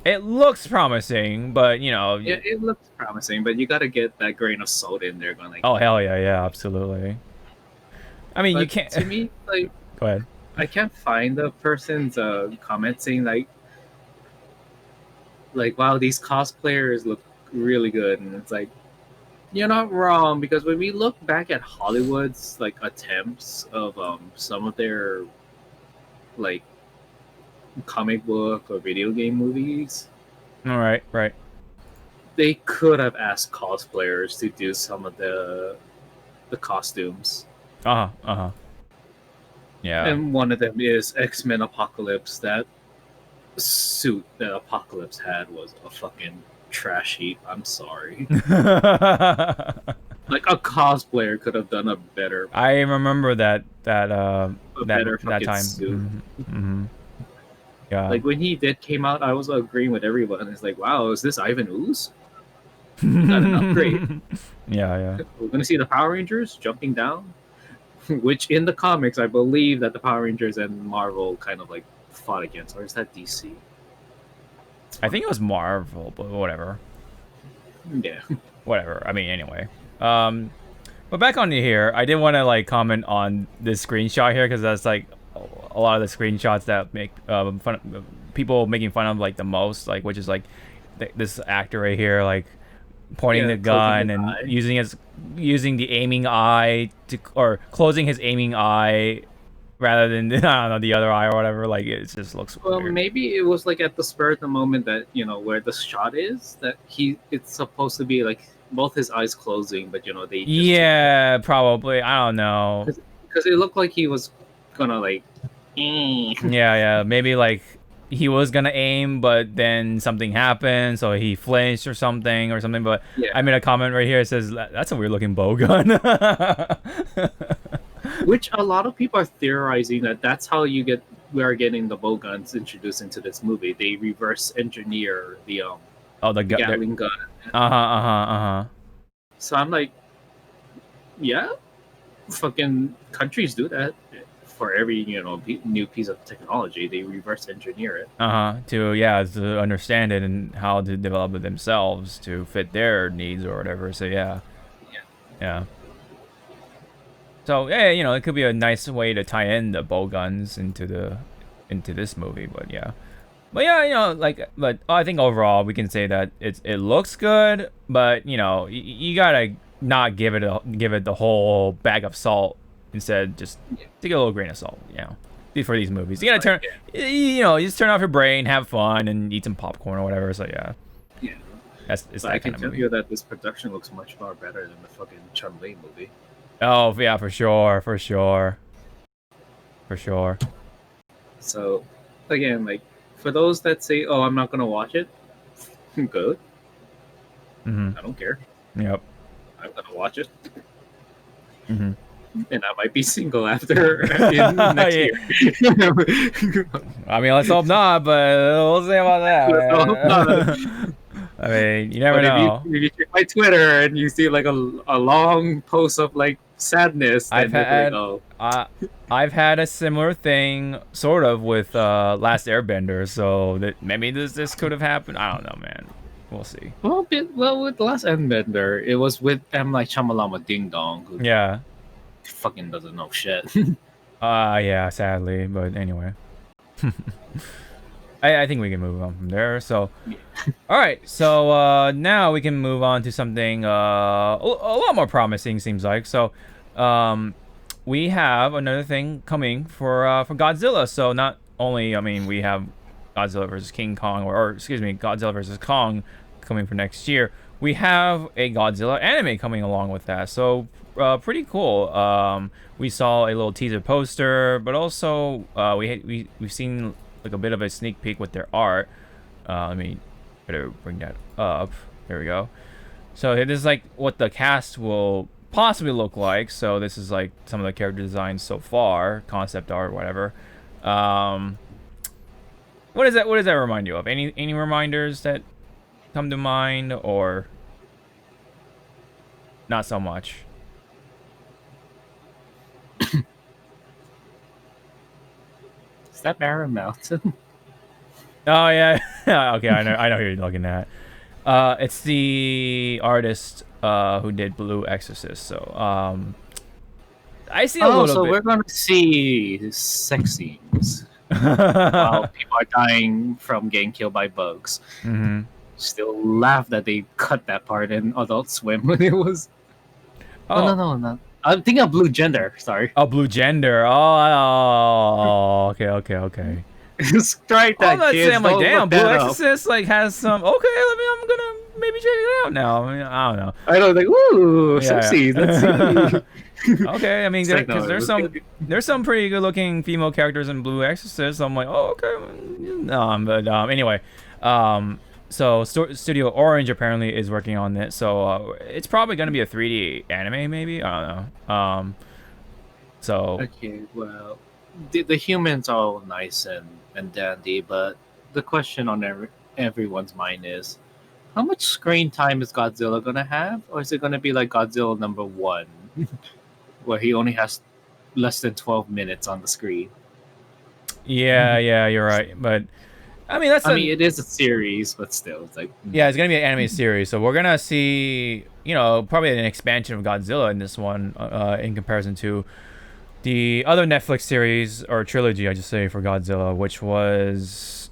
it looks promising, but yeah, it looks promising, but you gotta get that grain of salt in there. Going like, oh hell yeah, absolutely. I mean, you can't. To me, like, go ahead. I can't find the person's comment saying like, wow, these cosplayers look really good, and it's like, you're not wrong, because when we look back at Hollywood's like attempts of some of their like comic book or video game movies, all right, they could have asked cosplayers to do some of the costumes. Yeah. And one of them is X-Men Apocalypse. That suit that Apocalypse had was a fucking trash heap. I'm sorry. Like, a cosplayer could have done a better. I remember that time. Suit. Yeah. Like, when he came out, I was agreeing with everyone. It's like, wow, is this Ivan Ooze? You got an upgrade. Yeah. We're gonna see the Power Rangers jumping down, which in the comics I believe that the Power Rangers and Marvel kind of like fought against, or is that DC? I think it was Marvel, but whatever. Yeah. Whatever. I mean, anyway. But back on here, I did want to like comment on this screenshot here because that's like a lot of the screenshots that make fun people making fun of like the most, like which is like this actor right here, like pointing the gun and using the aiming eye to or closing his aiming eye rather than I don't know the other eye or whatever. Like it just looks weird. Maybe it was like at the spur of the moment that where the shot is that it's supposed to be like both his eyes closing, but they just probably I don't know because it looked like he was gonna like yeah maybe like he was gonna aim but then something happened so he flinched or something but I made a comment right here. It says that's a weird looking bow gun. Which a lot of people are theorizing that's how we are getting the bow guns introduced into this movie. They reverse engineer the Gatling gun. So I'm like, yeah, fucking countries do that for every new piece of technology. They reverse engineer it. To understand it and how to develop it themselves to fit their needs or whatever. So yeah. So yeah, it could be a nice way to tie in the bow guns into this movie, but yeah, but I think overall we can say that it looks good, but you gotta not give it the whole bag of salt. Instead, just take a little grain of salt, for these movies. You gotta you just turn off your brain, have fun, and eat some popcorn or whatever. So yeah. It's that I can tell you that this production looks much far better than the fucking Chun-Li movie. Oh yeah, for sure. So, again, like for those that say, "Oh, I'm not gonna watch it," good. I don't care. Yep. I'm gonna watch it. And I might be single after next year. I mean, let's hope not, but we'll see about that. I mean, you never know. If you check my Twitter and you see like a long post of like sadness, I've had a similar thing sort of with Last Airbender, so that maybe this could have happened. I don't know, man. We'll see. Well, with Last Airbender, it was with M. Night Shyamalan Ding Dong, who fucking doesn't know shit. Yeah, sadly, but anyway. I think we can move on from there. So, all right. So now we can move on to something a lot more promising. Seems like so. We have another thing coming for Godzilla. So not only we have Godzilla versus King Kong, or excuse me, Godzilla versus Kong coming for next year. We have a Godzilla anime coming along with that. So pretty cool. We saw a little teaser poster, but also we've seen like a bit of a sneak peek with their art. Let me better bring that up. There we go. So this is like what the cast will possibly look like. So this is like some of the character designs so far, concept art, whatever. What does that remind you of? Any reminders that come to mind, or not so much? Is that Barren Mountain? Oh yeah. Okay, I know who you're looking at. It's the artist who did Blue Exorcist. So I see a little bit. So we're gonna see sex scenes while people are dying from getting killed by bugs. Still laugh that they cut that part in Adult Swim when it was. Oh no. I'm thinking of Blue Gender. Sorry. Oh, Blue Gender. Oh, okay. Strike that. I'm not saying I'm like, damn, Blue Exorcist like has some. Okay, I'm gonna maybe check it out now. I mean, I don't know. I don't like, ooh, sexy. Let's see. Okay, I mean, there's some pretty good looking female characters in Blue Exorcist. So I'm like, oh, okay. But anyway, so Studio Orange apparently is working on it. So it's probably gonna be a 3D anime, maybe. I don't know. So. Okay, well, the humans are all nice and dandy, but the question on everyone's mind is, how much screen time is Godzilla gonna have, or is it gonna be like Godzilla #1, where he only has less than 12 minutes on the screen? Yeah, you're right. But I mean, it is a series, but still, it's like yeah, it's gonna be an anime series, so we're gonna see, probably an expansion of Godzilla in this one, in comparison to the other Netflix series or trilogy, I just say, for Godzilla, which was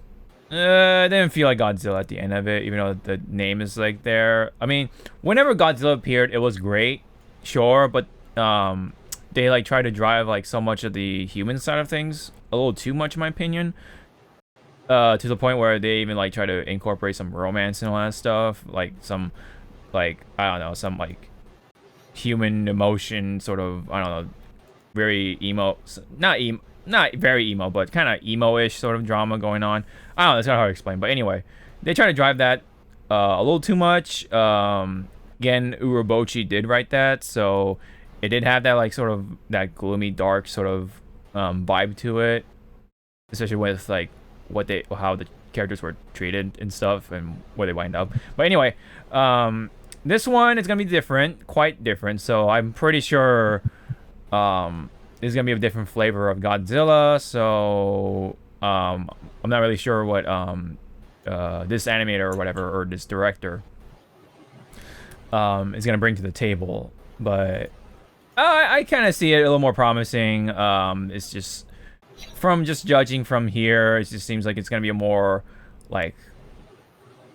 it didn't feel like Godzilla at the end of it, even though the name is like there. I mean, whenever Godzilla appeared, it was great, sure, but they like try to drive like so much of the human side of things, a little too much in my opinion. To the point where they even like try to incorporate some romance and all that stuff, like some, like I don't know, some like human emotion sort of, I don't know, very emo, not very emo, but kind of emo-ish sort of drama going on. I don't know, it's kind of hard to explain, but anyway, they try to drive that a little too much. Again, Urobuchi did write that, so it did have that like sort of that gloomy, dark sort of vibe to it, especially with like how the characters were treated and stuff and where they wind up. But anyway, this one is gonna be different, quite different. So I'm pretty sure it's gonna be a different flavor of Godzilla. So I'm not really sure what this animator or whatever, or this director is gonna bring to the table. But I kind of see it a little more promising. It's just, from just judging from here, it just seems like it's gonna be a more like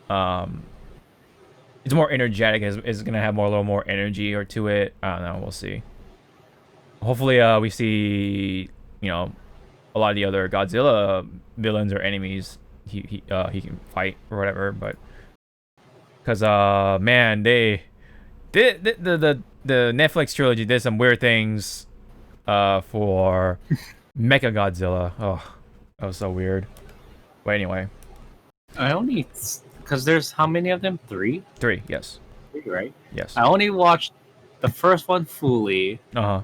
it's more energetic. It's gonna have a little more energy or to it. I don't know, we'll see. Hopefully we see a lot of the other Godzilla villains or enemies he can fight or whatever. But because man, the Netflix trilogy did some weird things for Mecha Godzilla. Oh, that was so weird. But anyway, I only, because there's how many of them? Three, yes. 3, right? Yes. I only watched the first one fully. The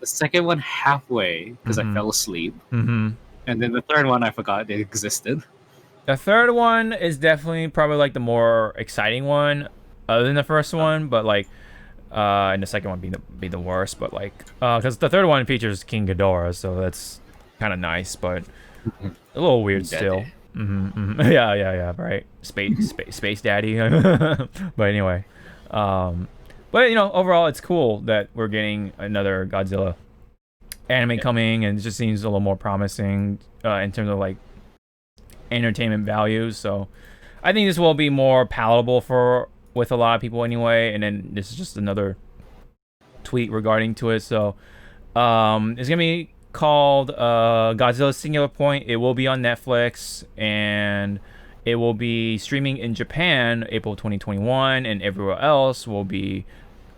second one halfway because I fell asleep. And then the third one I forgot it existed. The third one is definitely probably like the more exciting one, other than the first one, but like and the second one be the worst, but like because the third one features King Ghidorah, so that's kind of nice, but a little weird still. Yeah, right. Space Daddy. But anyway, but overall it's cool that we're getting another Godzilla anime coming, and it just seems a little more promising in terms of like entertainment values. So I think this will be more palatable with a lot of people anyway. And then this is just another tweet regarding to it. So it's gonna be called Godzilla Singular Point. It will be on Netflix, and it will be streaming in Japan April 2021, and everywhere else will be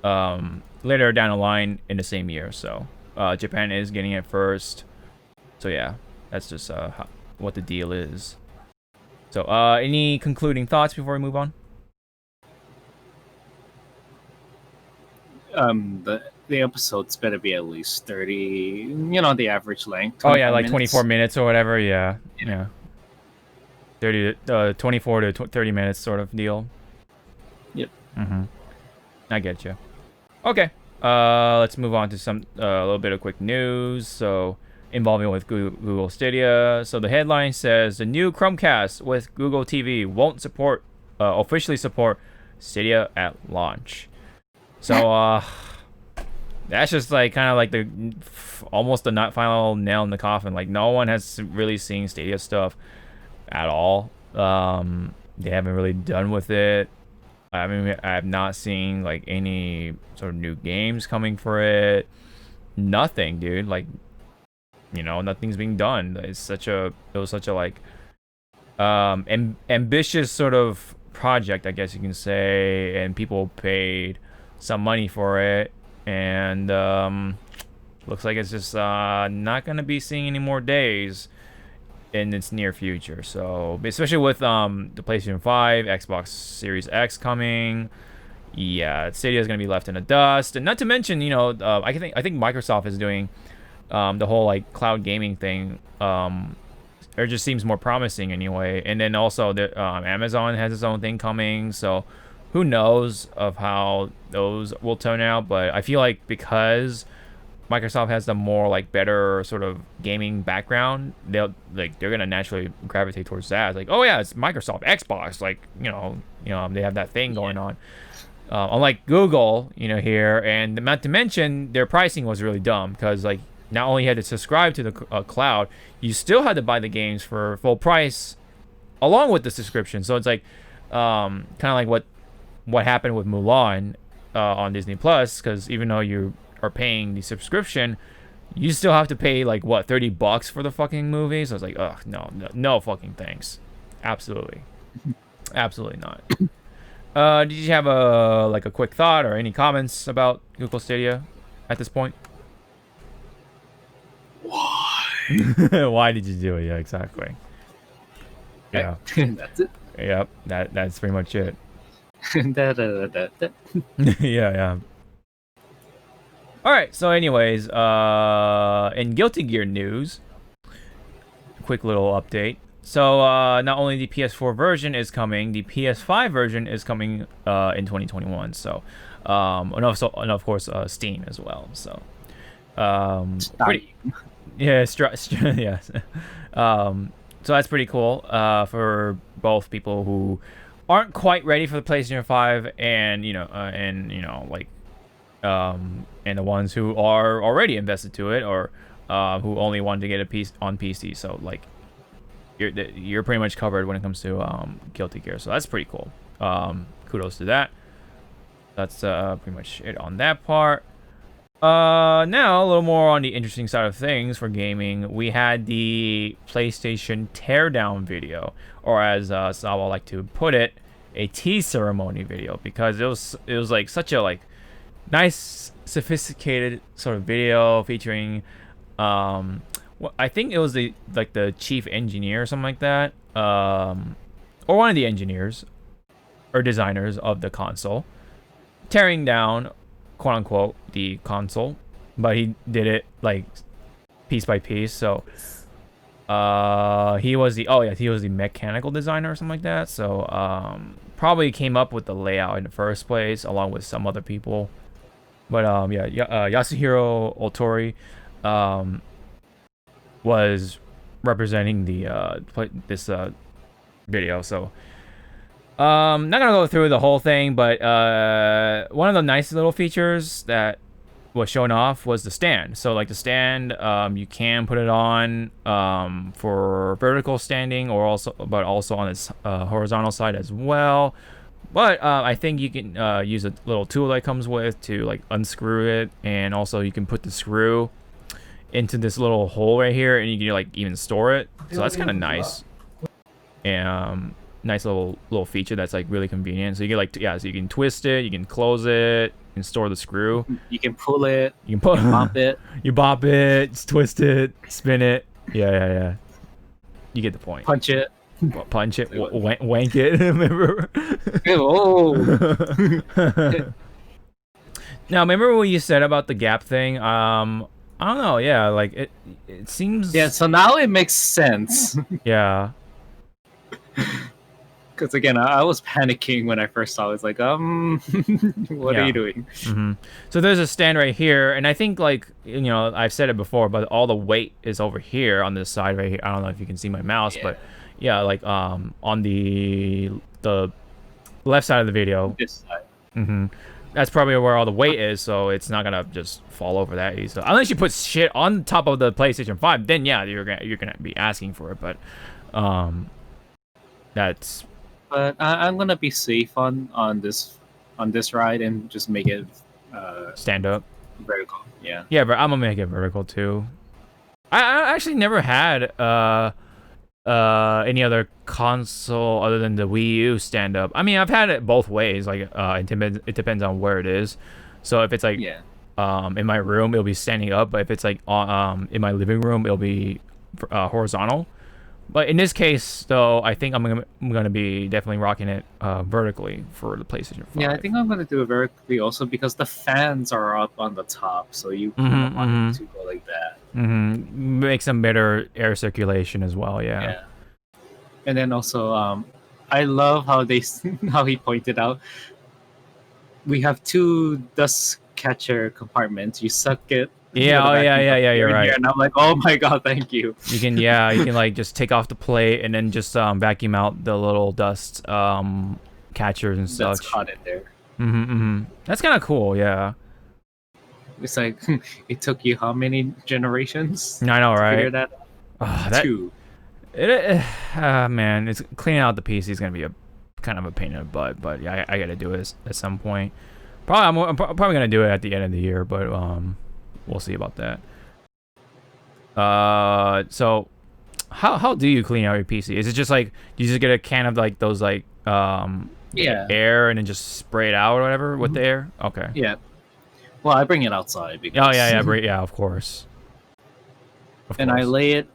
later down the line in the same year. So Japan is getting it first. So yeah, that's just what the deal is. So any concluding thoughts before we move on? The episodes better be at least 30, the average length. Oh yeah, like 24 minutes or whatever. Yeah. 24 to 30 minutes sort of deal. Yep. I get you. Okay. Let's move on to some a little bit of quick news. So involving with Google Stadia. So the headline says the new Chromecast with Google TV won't officially support Stadia at launch. So that's just like kind of like almost the not final nail in the coffin. Like no one has really seen Stadia stuff at all. They haven't really done with it. I mean, I have not seen like any sort of new games coming for it. Nothing, dude. Like, nothing's being done. It was such a like ambitious sort of project, I guess you can say, and people paid some money for it, and looks like it's just not gonna be seeing any more days in its near future. So especially with the PlayStation 5, Xbox Series X coming, yeah, Stadia is gonna be left in the dust. And not to mention, I think Microsoft is doing the whole like cloud gaming thing. it just seems more promising anyway. And then also the Amazon has its own thing coming, so who knows of how those will turn out. But I feel like because Microsoft has the more like better sort of gaming background, they're gonna naturally gravitate towards that. It's like, oh yeah, it's Microsoft Xbox, like you know they have that thing going on. Unlike Google, here, and not to mention their pricing was really dumb because like not only you had to subscribe to the cloud, you still had to buy the games for full price along with the subscription. So it's like kind of like what happened with Mulan on Disney Plus, because even though you are paying the subscription, you still have to pay like what, $30 for the fucking movie. So it's like, ugh, no fucking thanks. Absolutely not. Did you have a quick thought or any comments about Google Stadia at this point? Why? Why did you do it? Yeah, exactly. Yeah. That's it. Yep. That's pretty much it. Da. Yeah. All right. So, anyways, in Guilty Gear news, quick little update. So, not only the PS4 version is coming, the PS5 version is coming in 2021. So, and of course, Steam as well. So, pretty, yeah, yes. So that's pretty cool for both people who aren't quite ready for the PlayStation 5 and and the ones who are already invested to it, or who only wanted to get a piece on PC. So like you're pretty much covered when it comes to Guilty Gear. So that's pretty cool. Kudos to that. That's pretty much it on that part. Now a little more on the interesting side of things for gaming. We had the PlayStation Teardown video, or as Zawa like to put it, a tea ceremony video, because it was like such a like nice, sophisticated sort of video featuring I think it was the chief engineer or something like that, or one of the engineers or designers of the console tearing down, quote unquote, the console, but he did it like piece by piece. So he was the mechanical designer or something like that. So probably came up with the layout in the first place along with some other people. But Yasuhiro Otori was representing the this video. So not gonna go through the whole thing, but one of the nice little features that was shown off was the stand. So like the stand, you can put it on for vertical standing, but also on its horizontal side as well. But I think you can use a little tool that comes with to like unscrew it, and also you can put the screw into this little hole right here, and you can like even store it. So that's kind of nice. And nice little feature that's like really convenient. So you can so you can twist it, you can close it, you can store the screw, you can pull it, you can bop it, you bop it, twist it, spin it. Yeah. You get the point. Punch it, wank it. Remember? Oh. Now, remember what you said about the gap thing? I don't know. Yeah, like it seems. Yeah. So now it makes sense. Yeah. Because again, I was panicking when I first saw it. It's like, what are you doing? Mm-hmm. So there's a stand right here, and I think like I've said it before, but all the weight is over here on this side right here. I don't know if you can see my mouse, but yeah, like on the left side of the video. This side. Mm-hmm. That's probably where all the weight is, so it's not gonna just fall over that easily. Unless you put shit on top of the PlayStation 5, then yeah, you're gonna be asking for it. But that's. But I'm gonna be safe on this ride and just make it stand up vertical. Yeah. Yeah, but I'm gonna make it vertical too. I actually never had any other console other than the Wii U stand up. I mean, I've had it both ways. Like it depends on where it is. So if it's like in my room, it'll be standing up. But if it's like in my living room, it'll be horizontal. But in this case, though, I think I'm gonna be definitely rocking it vertically for the PlayStation 5. Yeah, I think I'm gonna do it vertically also because the fans are up on the top, so you kind of want it to go like that. Make some better air circulation as well. Yeah. And then also, I love how how he pointed out we have 2 dust catcher compartments. You suck it. Yeah, you're right. And I'm like, oh my god, thank you. You can like just take off the plate and then just vacuum out the little dust catchers and such. That's caught in there. That's kind of cool, yeah. It's like it took you how many generations? I know, right? Figure that out? 2. Man, it's cleaning out the PC is gonna be a kind of a pain in the butt, but yeah, I gotta do it at some point. I'm probably gonna do it at the end of the year, but we'll see about that. So how do you clean out your PC? Is it just like you just get a can of like those like air and then just spray it out or whatever with the air? Okay. Yeah. Well, I bring it outside because yeah, of course. And I lay it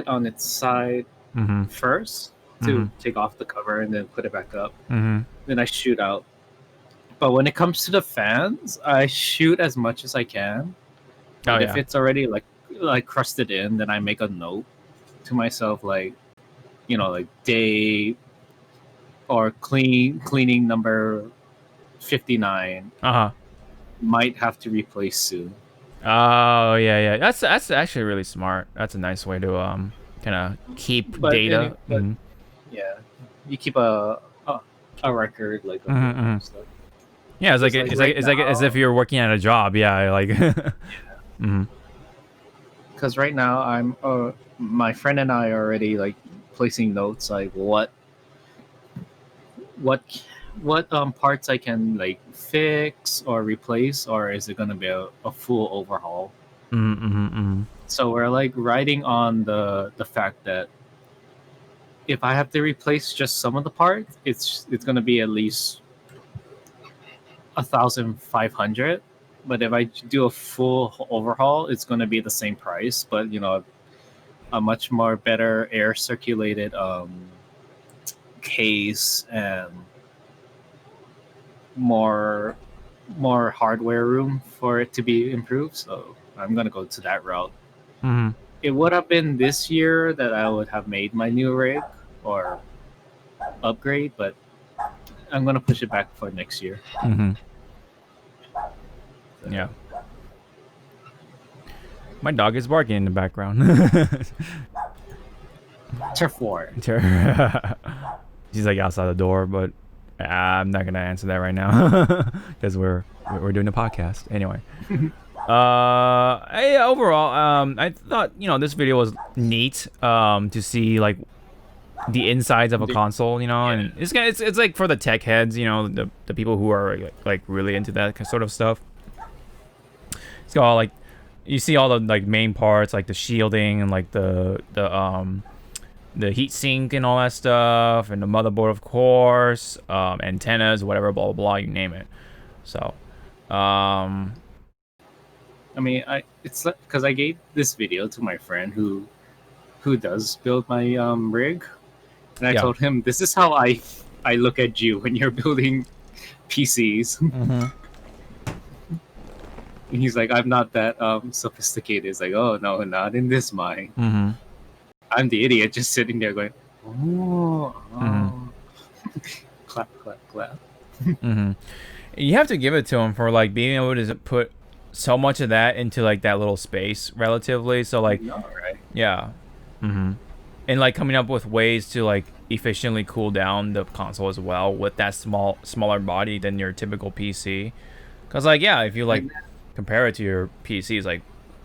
on its side first to take off the cover and then put it back up. Then I shoot out. But when it comes to the fans, I shoot as much as I can. But if it's already like crusted in, then I make a note to myself, like, like day or cleaning number 59. Might have to replace soon. Oh yeah. That's actually really smart. That's a nice way to kind of keep data. Yeah, you keep a record like of stuff. Yeah, it's like as if you're working at a job. Yeah, like. Because right now I'm my friend and I are already like placing notes like what parts I can like fix or replace, or is it gonna be a full overhaul? So we're like riding on the fact that if I have to replace just some of the parts, it's gonna be at least 1,500. But if I do a full overhaul, it's gonna be the same price, but a much more better air circulated case and more hardware room for it to be improved. So I'm gonna go to that route. It would have been this year that I would have made my new rig or upgrade, but I'm gonna push it back for next year. Yeah. My dog is barking in the background. Turf war. She's like outside the door, but I'm not gonna answer that right now because we're doing a podcast anyway. Overall, I thought this video was neat to see like the insides of a console, and it's like for the tech heads, the people who are like really into that sort of stuff. It's got all like you see all the like main parts, like the shielding and like the heat sink and all that stuff, and the motherboard, of course, antennas, whatever, blah blah blah, you name it. So, I mean, it's because I gave this video to my friend who does build my rig, and I told him this is how I look at you when you're building PCs. And he's like, I'm not that sophisticated. It's like, oh no, not in this mind. I'm the idiot just sitting there going, oh. Clap, clap, clap. You have to give it to him for like being able to put so much of that into like that little space relatively. So like, right? Yeah. And like coming up with ways to like efficiently cool down the console as well with that smaller body than your typical PC. Because like, yeah, if you like compare it to your PC, it's like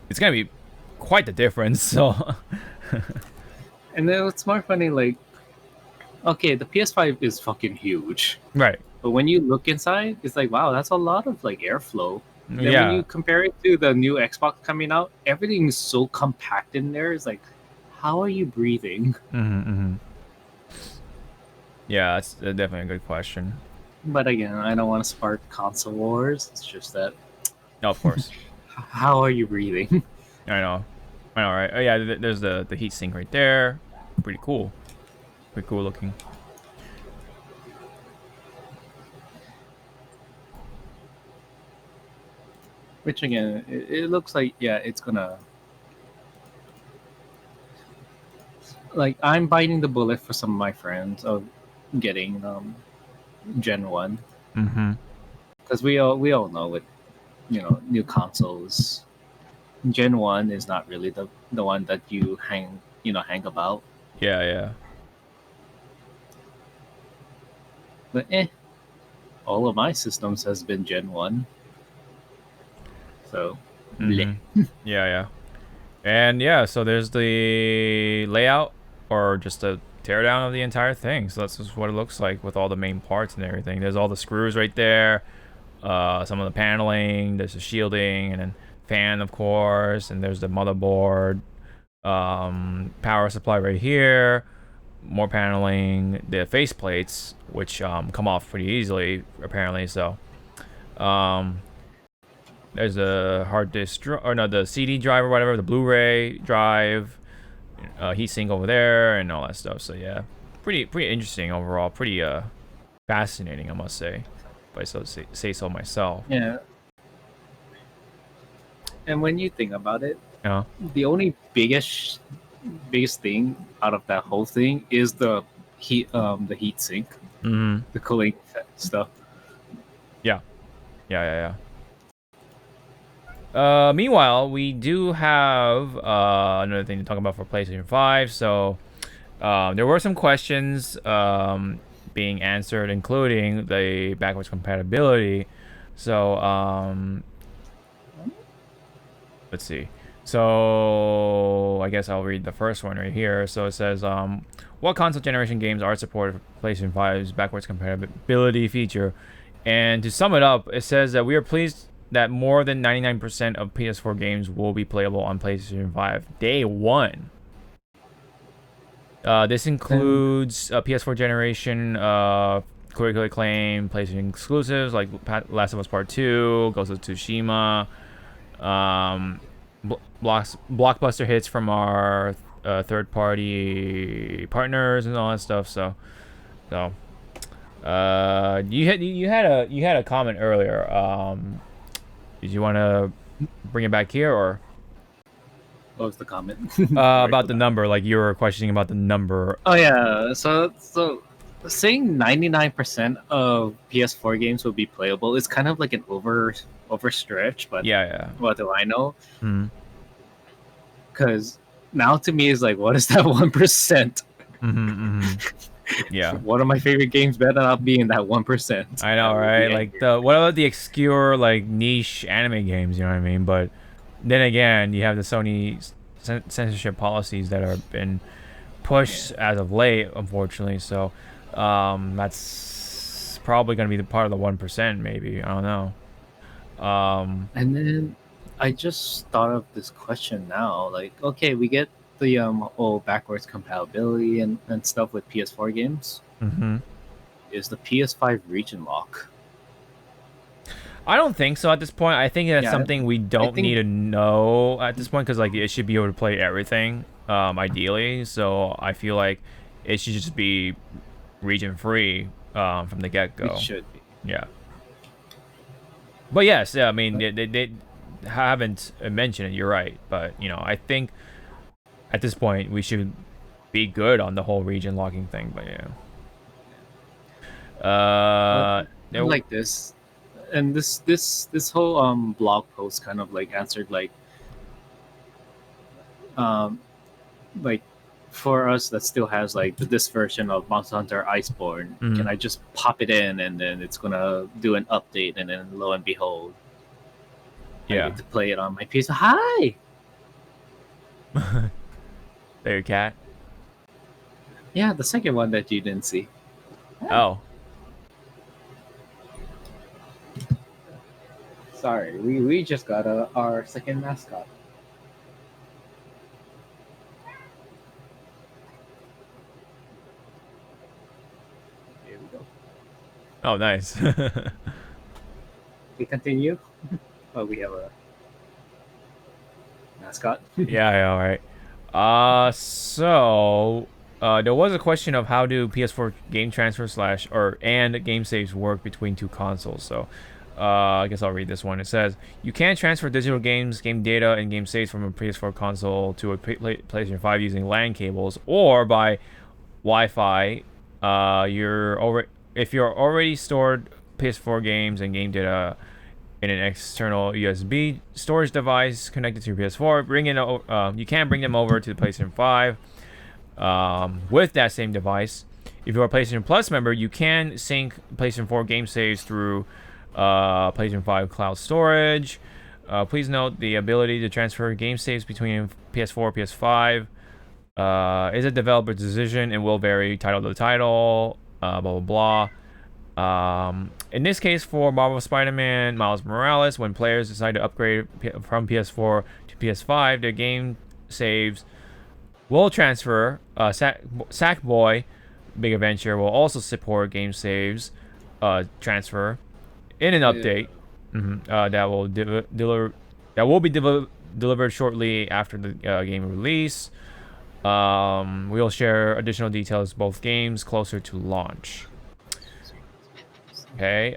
it's gonna be quite the difference. So. And then it's more funny, like, okay, the PS5 is fucking huge, right? But when you look inside, it's like, wow, that's a lot of like airflow. Then when you compare it to the new Xbox coming out, everything is so compact in there. It's like, how are you breathing? Yeah, that's definitely a good question. But again, I don't want to spark console wars. It's just that. No, of course. How are you breathing? I know, right? Oh yeah, there's the heat sink right there. pretty cool. Pretty cool looking. Which again, it looks like, yeah, it's gonna, like, I'm biting the bullet for some of my friends of getting Gen 1. Mm-hmm. Because we all know with, new consoles, Gen 1 is not really the one that you hang about. Yeah, yeah. But all of my systems has been Gen 1. So, bleh. Yeah, yeah. And yeah, so there's the layout or just a teardown of the entire thing. So that's just what it looks like with all the main parts and everything. There's all the screws right there. Some of the paneling. There's the shielding and then fan, of course. And there's the motherboard. Power supply right here. More paneling. The face plates, which come off pretty easily, apparently. So, there's a hard disk, or no, the CD drive or whatever, the Blu-ray drive, heatsink over there, and all that stuff. So yeah, pretty interesting overall. Pretty fascinating, I must say, if I say so myself. Yeah. And when you think about it, Yeah. the only biggest thing out of that whole thing is the heat sink, the cooling stuff. Yeah. Meanwhile, we do have another thing to talk about for PlayStation 5. So there were some questions being answered, including the backwards compatibility. So let's see. So I guess I'll read the first one right here. So it says, what console generation games are supported for PlayStation 5's backwards compatibility feature? And to sum it up, it says that we are pleased that more than 99% of PS4 games will be playable on PlayStation 5 day one. This includes PS4 generation, critically acclaimed PlayStation exclusives like Last of Us Part 2, Ghost of Tsushima, blockbuster hits from our third-party partners and all that stuff. So, you had a comment earlier. Did you want to bring it back here, or what was the comment? about the number? Like you were questioning about the number. Oh yeah, so saying 99% of PS4 games will be playable is kind of like an overstretch, but yeah. What do I know? Because now to me is like, what is that 1%? Yeah. One of my favorite games better not be in that 1%. I know, right? Like what about the obscure, like niche anime games? You know what I mean? But then again, you have the Sony censorship policies that have been pushed as of late, unfortunately. So that's probably going to be the part of the 1%, maybe. I don't know. And then I just thought of this question now. Like, okay, we get the backwards compatibility and stuff with PS4 games. Is the PS5 region lock? I don't think so at this point. I think that's something we don't need to know at this point, because like it should be able to play everything, ideally. So I feel like it should just be region free from the get go. It should be. Yeah. But yes, I mean they haven't mentioned it. You're right, but I think at this point we should be good on the whole region locking thing. But yeah. Like this. And this whole blog post kind of like answered like for us that still has like this version of Monster Hunter Iceborne, can I just pop it in and then it's gonna do an update, and then lo and behold, I get to play it on my PC. Hi. There, cat. Yeah, the second one that you didn't see. Oh. Sorry, we just got our second mascot. Here we go. Oh, nice. We continue. Oh, we have a mascot. Yeah, all right. So There was a question of how do PS4 game transfer and game saves work between two consoles. So, I guess I'll read this one. It says you can transfer digital games, game data, and game saves from a PS4 console to a PlayStation 5 using LAN cables or by Wi-Fi. If you're already stored PS4 games and game data in an external USB storage device connected to your PS4, you can bring them over to the PlayStation 5. With that same device. If you're a PlayStation Plus member, you can sync PlayStation 4 game saves through PlayStation 5 cloud storage. Please note the ability to transfer game saves between PS4 and PS5 is a developer decision and will vary title to title, blah, blah, blah. In this case, for Marvel Spider-Man Miles Morales, when players decide to upgrade from PS4 to PS5, their game saves will transfer. Sackboy Big Adventure will also support game saves transfer in an update that will be delivered shortly after the game release. We'll share additional details of both games closer to launch. Okay.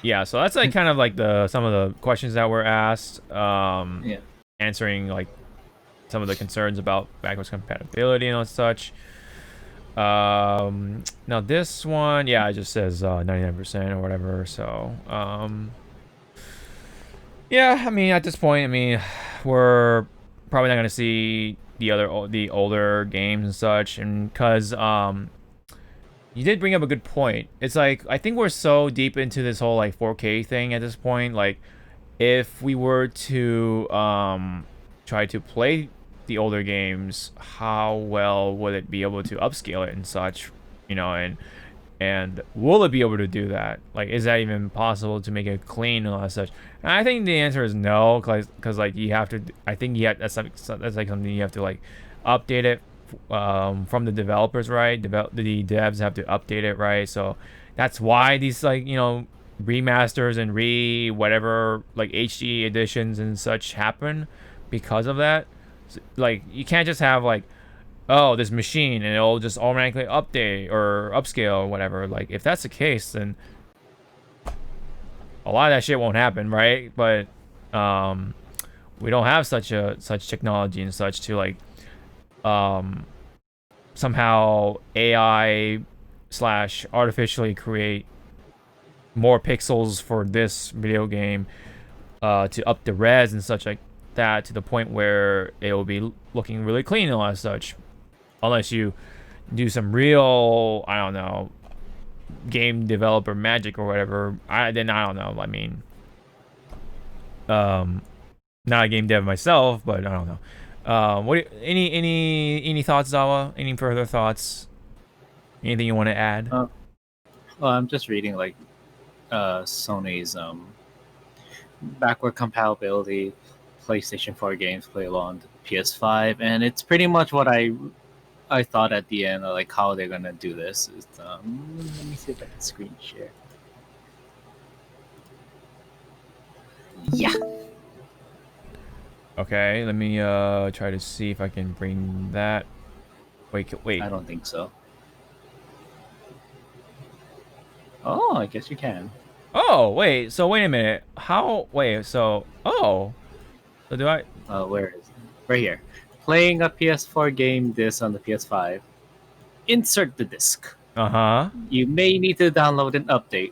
Yeah, so that's like kind of like some of the questions that were asked. Answering like some of the concerns about backwards compatibility and such. Now this one, yeah, it just says 99% or whatever. So yeah, I mean at this point, I mean we're probably not gonna see the older games and such, and because you did bring up a good point. It's like I think we're so deep into this whole like 4K thing at this point, like. If we were to try to play the older games, how well would it be able to upscale it and such, you know, and will it be able to do that? Like, is that even possible to make it clean and all that such? And I think the answer is no, because like you have to. I think that's like something you have to like update it from the developers, right? The devs have to update it, right? So that's why these like remasters and whatever like HD editions and such happen because of that. Like you can't just have like this machine and it'll just automatically update or upscale or whatever. Like if that's the case, then a lot of that shit won't happen, right? But we don't have such technology and such to like somehow AI / artificially create more pixels for this video game to up the res and such like that to the point where it will be looking really clean and all that such, unless you do some real, I don't know, game developer magic or whatever. I don't know. I mean, not a game dev myself, but I don't know. Any thoughts, Zawa? Any further thoughts? Anything you want to add? Well, I'm just reading like Sony's backward compatibility PlayStation 4 games play on PS5, and it's pretty much what I thought at the end, like how they're gonna do this. Is, let me see if I can screen share. Yeah. Okay, let me try to see if I can bring that. Wait. I don't think so. Oh, I guess you can. Oh, wait. So wait a minute. How? Wait. So so do I? Where is it? Right here. Playing a PS4 game disc on the PS5. Insert the disc. You may need to download an update.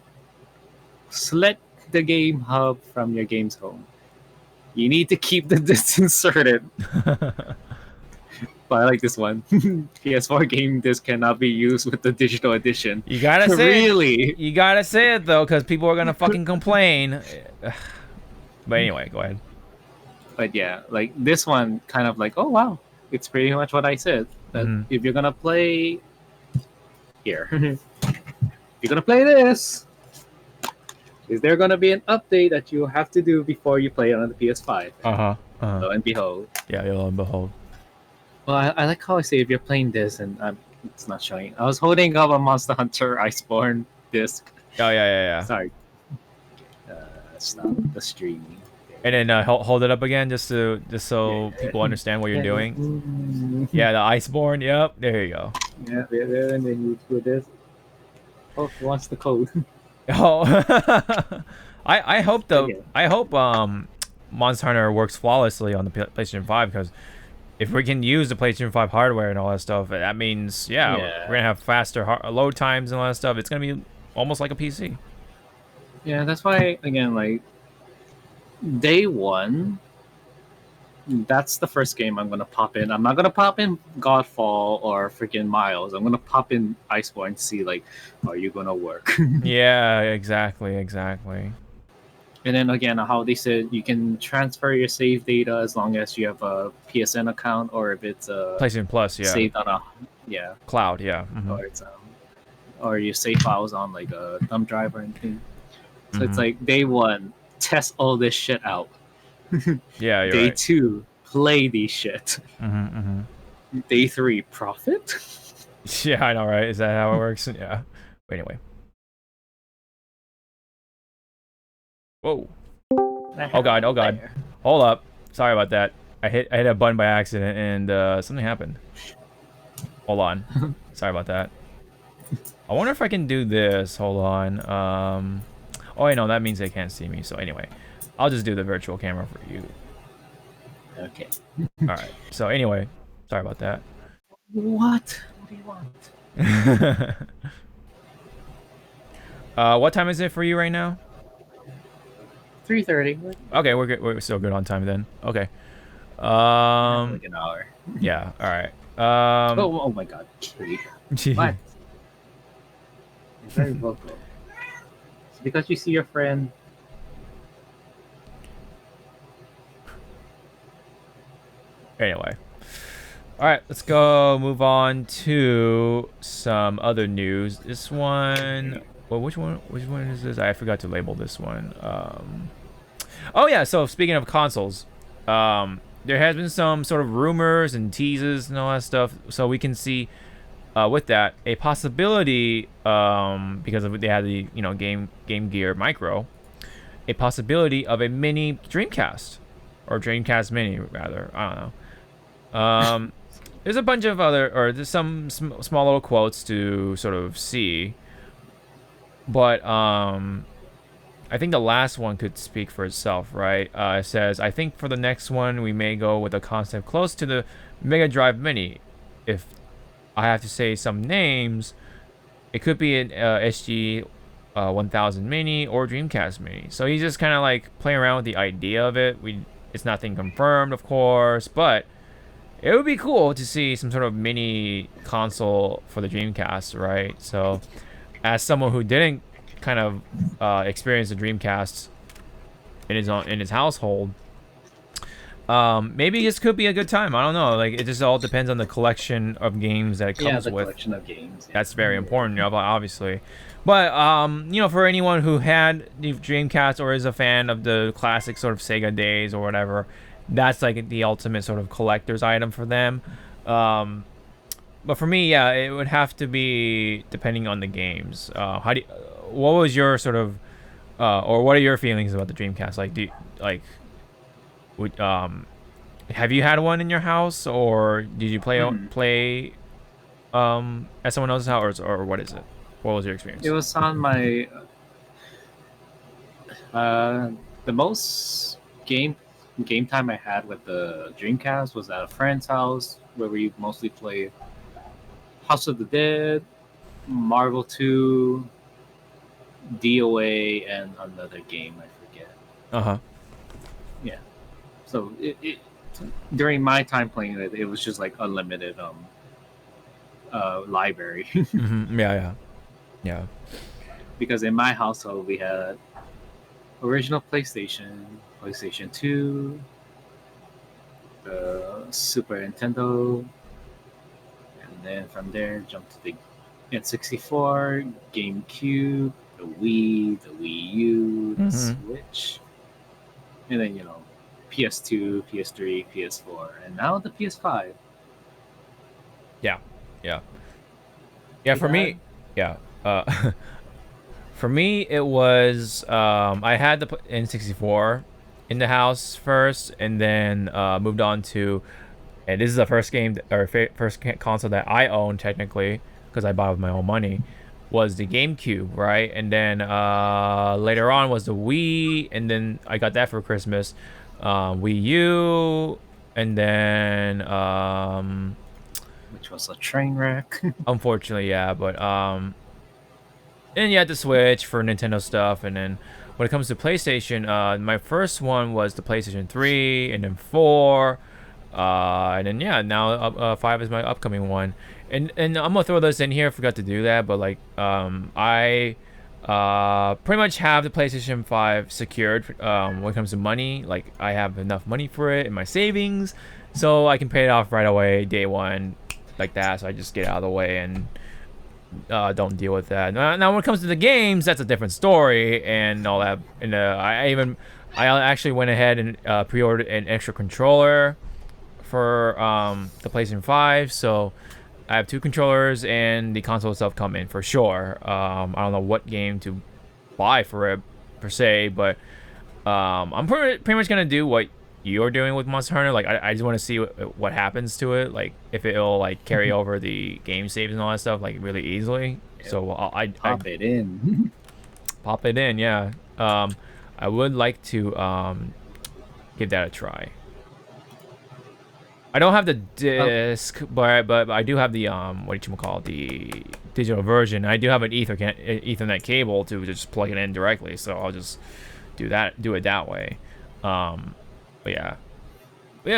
Select the game hub from your game's home. You need to keep the disc inserted. But I like this one. PS4 game disc cannot be used with the digital edition. You gotta say really? You gotta say it though, because people are gonna fucking complain. But anyway, go ahead. But yeah, like this one, kind of like, oh wow, it's pretty much what I said. That if you're gonna play here, if you're gonna play this, is there gonna be an update that you have to do before you play it on the PS5? Lo and behold. Yeah, lo and behold. Well, I like how I say if you're playing this and it's not showing. I was holding up a Monster Hunter Iceborne disc. Oh yeah. Sorry. Stop the streaming. There And then hold it up again, just so people understand what you're doing. Yeah, the Iceborne. Yep, there you go. Yeah, and then you do this. Oh, he wants the code. Oh, I hope Monster Hunter works flawlessly on the PlayStation 5, because if we can use the PlayStation 5 hardware and all that stuff, that means we're gonna have faster load times and all that stuff. It's gonna be almost like a PC. Yeah, that's why again, like day one, that's the first game I'm gonna pop in. I'm not gonna pop in Godfall or freaking Miles. I'm gonna pop in Iceborne to see like, are you gonna work? Yeah, exactly. And then again, how they said you can transfer your save data as long as you have a PSN account, or if it's PlayStation Plus, saved on a cloud, yeah, or it's or your save files on like a thumb drive or anything. So it's like day one, test all this shit out. Yeah, you're day right. 2, play these shit. Day 3, profit. Yeah, I know, right? Is that how it works? Yeah. But anyway. Whoa. Oh god. Hold up. Sorry about that. I hit a button by accident and something happened. Hold on. Sorry about that. I wonder if I can do this. Hold on. Oh, wait, no, that means they can't see me. So anyway, I'll just do the virtual camera for you. Okay. All right. So anyway, sorry about that. What do you want? What time is it for you right now? 3:30. Okay, we're good. We're still good on time then. Okay. Like an hour. Yeah. All right. Oh my god. What? You're very vocal. It's because you see your friend. Anyway. All right, let's go move on to some other news. This one, well, which one is this? I forgot to label this one. Oh yeah, so speaking of consoles, there has been some sort of rumors and teases and all that stuff. So we can see with that a possibility, because they had the Game Gear Micro, a possibility of a mini Dreamcast, or Dreamcast Mini rather. I don't know. There's a bunch of other, or there's some small little quotes to sort of see, but I think the last one could speak for itself, right? It says, I think for the next one we may go with a concept close to the Mega Drive Mini. If I have to say some names, it could be an SG 1000 Mini or Dreamcast Mini. So he's just kind of like playing around with the idea of it. It's nothing confirmed, of course, but it would be cool to see some sort of mini console for the Dreamcast, right? So, as someone who didn't kind of experience the Dreamcast in his household, maybe this could be a good time. I don't know. Like, it just all depends on the collection of games that it comes with. Collection of games. Yeah. That's very important, obviously. But for anyone who had the Dreamcast or is a fan of the classic sort of Sega days or whatever, that's like the ultimate sort of collector's item for them. But for me, yeah, it would have to be depending on the games. What was your sort of, or what are your feelings about the Dreamcast? Like, have you had one in your house, or did you play at someone else's house, or what is it? What was your experience? It was on my the most game time I had with the Dreamcast was at a friend's house where we mostly played House of the Dead, Marvel 2, DOA, and another game I forget. Yeah. So it during my time playing it was just like unlimited library. Yeah. Because in my household we had original PlayStation 2, the Super Nintendo, and then from there jump to the N64, GameCube, the Wii, the Wii U, the Switch, and then PS2, PS3, PS4, and now the PS5. Yeah, for me, yeah. For me, it was I had the N64, in the house first, and then moved on to, and this is the first game or first console that I own technically because I bought it with my own money, was the GameCube, right? And then later on was the Wii, and then I got that for Christmas. Wii U, and then which was a train wreck. unfortunately, yeah, but and you had the Switch for Nintendo stuff, and then when it comes to PlayStation, my first one was the PlayStation 3, and then 4, and then yeah, now 5 is my upcoming one. And I'm gonna throw this in here. I forgot to do that, but like I pretty much have the PlayStation 5 secured when it comes to money. Like I have enough money for it in my savings, so I can pay it off right away, day one, like that. So I just get out of the way and don't deal with that. Now when it comes to the games, that's a different story and all that. And I actually went ahead and pre-ordered an extra controller for the PlayStation 5. So I have 2 controllers and the console itself come in for sure. I don't know what game to buy for it per se, but I'm pretty much gonna do what you're doing with Monster Hunter. Like I just want to see what happens to it, like if it'll like carry over the game saves and all that stuff like really easily. Yep. So I pop it in. Pop it in, yeah. I would like to give that a try. I don't have the disc, but I do have the what do you call it, the digital version. I do have an Ethernet cable to just plug it in directly, so I'll just do it that way. But yeah,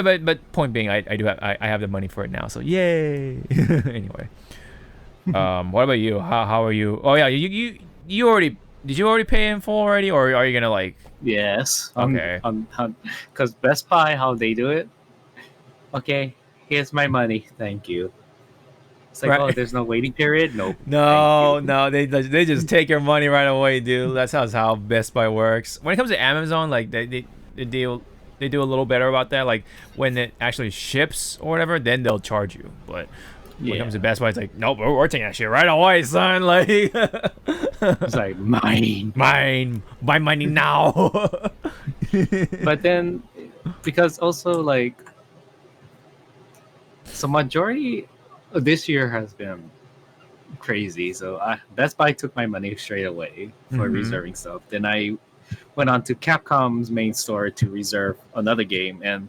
but point being, I have the money for it now, so yay. Anyway, what about you? How are you? Oh yeah, you already, did you already pay in full already, or are you gonna like? Yes. Okay. Because Best Buy, how they do it. Okay, here's my money. Thank you. It's like, right. Oh, there's no waiting period? Nope. No, they just take your money right away, dude. That's how Best Buy works. When it comes to Amazon, like they do a little better about that. Like when it actually ships or whatever, then they'll charge you. But when it comes to Best Buy, it's like, nope, we're taking that shit right away, son. Like it's like mine, my money now. But then, because also like, so majority of this year has been crazy. So Best Buy took my money straight away for reserving stuff. Then I went on to Capcom's main store to reserve another game, and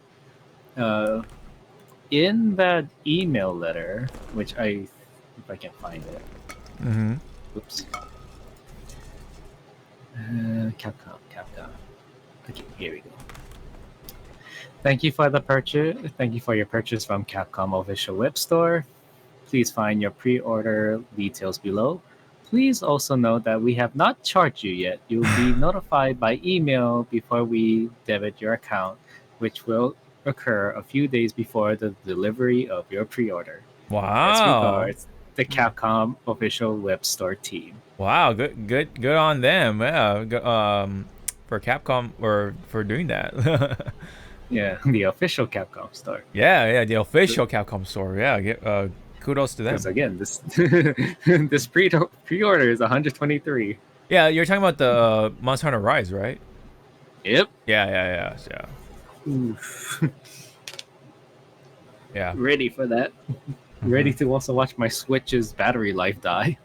in that email letter, which if I can find it. Oops. Capcom. Okay, here we go. Thank you for the purchase. Thank you for your purchase from Capcom official web store. Please find your pre-order details below. Please also note that we have not charged you yet. You'll be notified by email before we debit your account, which will occur a few days before the delivery of your pre-order. Wow. Best regards, the Capcom official web store team. Wow, good on them. Yeah, for Capcom or for doing that. Yeah, the official Capcom store. Yeah, the official Capcom store. Yeah, kudos to them. Because again, this pre-order is 123. Yeah, you're talking about the Monster Hunter Rise, right? Yep. Yeah. Oof. Yeah. Ready for that. Ready to also watch my Switch's battery life die.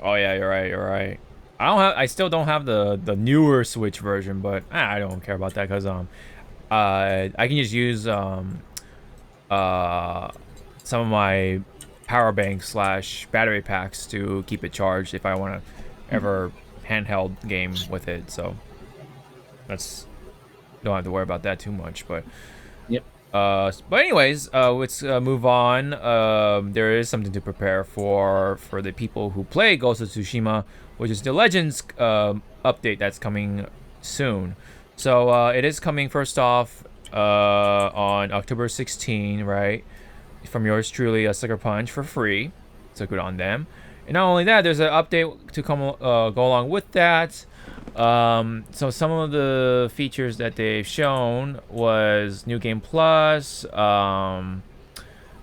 Oh yeah, you're right. I still don't have the newer Switch version, but I don't care about that because I can just use some of my power bank / battery packs to keep it charged if I want to ever handheld game with it. So don't have to worry about that too much. But yep. But anyways, let's move on. There is something to prepare for the people who play Ghost of Tsushima, which is the Legends update that's coming soon. So it is coming first off on October 16, right? From yours truly, a Sucker Punch for free. So good on them. And not only that, there's an update to come go along with that. So some of the features that they've shown was New Game Plus, some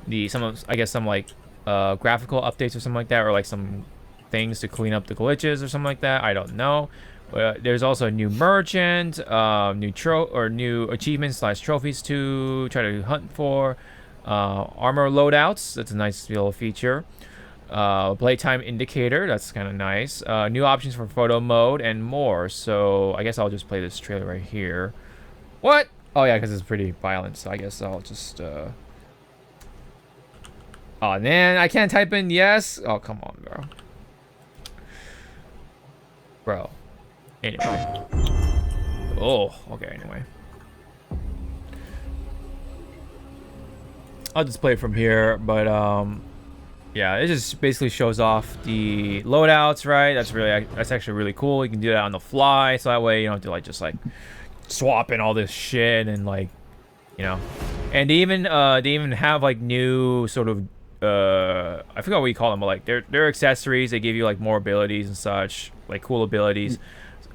like graphical updates or something like that, or like some things to clean up the glitches or something like that. I don't know. There's also a new merchant, new achievements / trophies to try to hunt for, armor loadouts. That's a nice little feature. Playtime indicator. That's kind of nice. New options for photo mode and more. So I guess I'll just play this trailer right here. What? Oh yeah, because it's pretty violent. So I guess I'll just. Oh man, I can't type in yes. Oh come on, bro. Bro. Anyway. Oh, okay, anyway. I'll just play it from here, but yeah, it just basically shows off the loadouts, right? That's actually really cool. You can do that on the fly, so that way you don't have to like just like swapping all this shit and like, you know. And they even have like new sort of I forgot what you call them, but like they're accessories. They give you like more abilities and such, like cool abilities.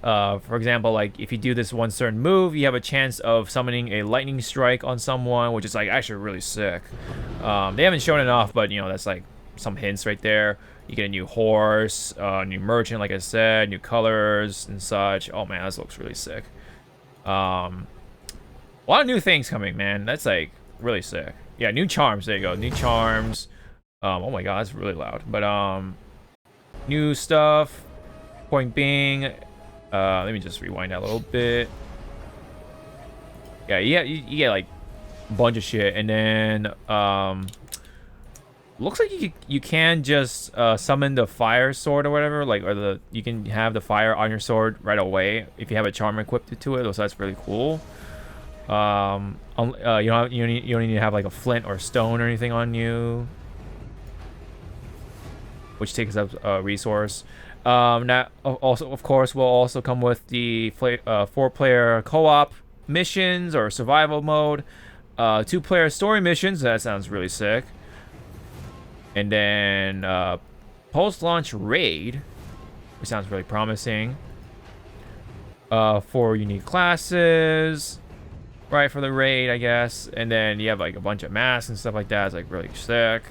For example, like if you do this one certain move, you have a chance of summoning a lightning strike on someone, which is like actually really sick. They haven't shown it off, but you know, that's like some hints right there. You get a new horse, new merchant, like I said, new colors and such. Oh man, this looks really sick. A lot of new things coming, man. That's like really sick. Yeah, new charms. There you go, new charms. Oh my god, that's really loud. But new stuff. Point being, let me just rewind that a little bit. Yeah, you get like a bunch of shit, and then looks like you can just summon the fire sword or whatever, like, or you can have the fire on your sword right away if you have a charm equipped to it. So that's really cool. You don't need to have like a flint or stone or anything on you, which takes up a resource. Now, also, of course, will also come with the 4-player co-op missions or survival mode, 2-player story missions. That sounds really sick. And then post-launch raid, which sounds really promising. 4 unique classes, right, for the raid, I guess. And then you have like a bunch of masks and stuff like that. It's like really sick.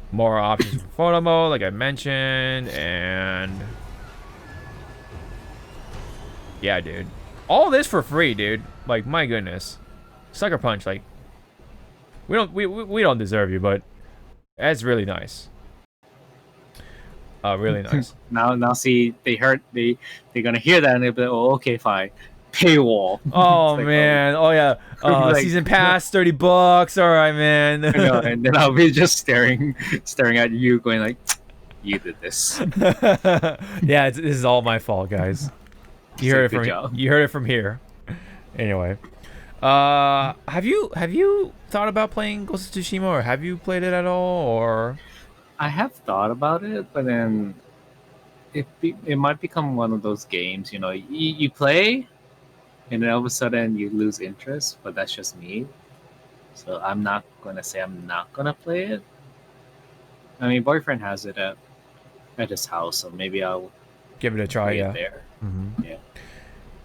More options for photo mode, like I mentioned, and yeah, dude, all this for free, dude. Like, my goodness, Sucker Punch. Like, we don't deserve you, but that's really nice. Really nice. Now, see, they're gonna hear that and they'll be like, oh, okay, fine. Paywall. Oh like, man, oh yeah, like, season pass, $30. All right, man. I know, and then I'll be just staring at you, going like, "You did this." Yeah, this is all my fault, guys. You heard it from here. Anyway, have you thought about playing Ghost of Tsushima, or have you played it at all, or? I have thought about it, but then it might become one of those games, you know, you play. And then all of a sudden you lose interest, but that's just me. So I'm not gonna say I'm not gonna play it. I mean, boyfriend has it at his house, so maybe I'll give it a try. Yeah, there. Yeah,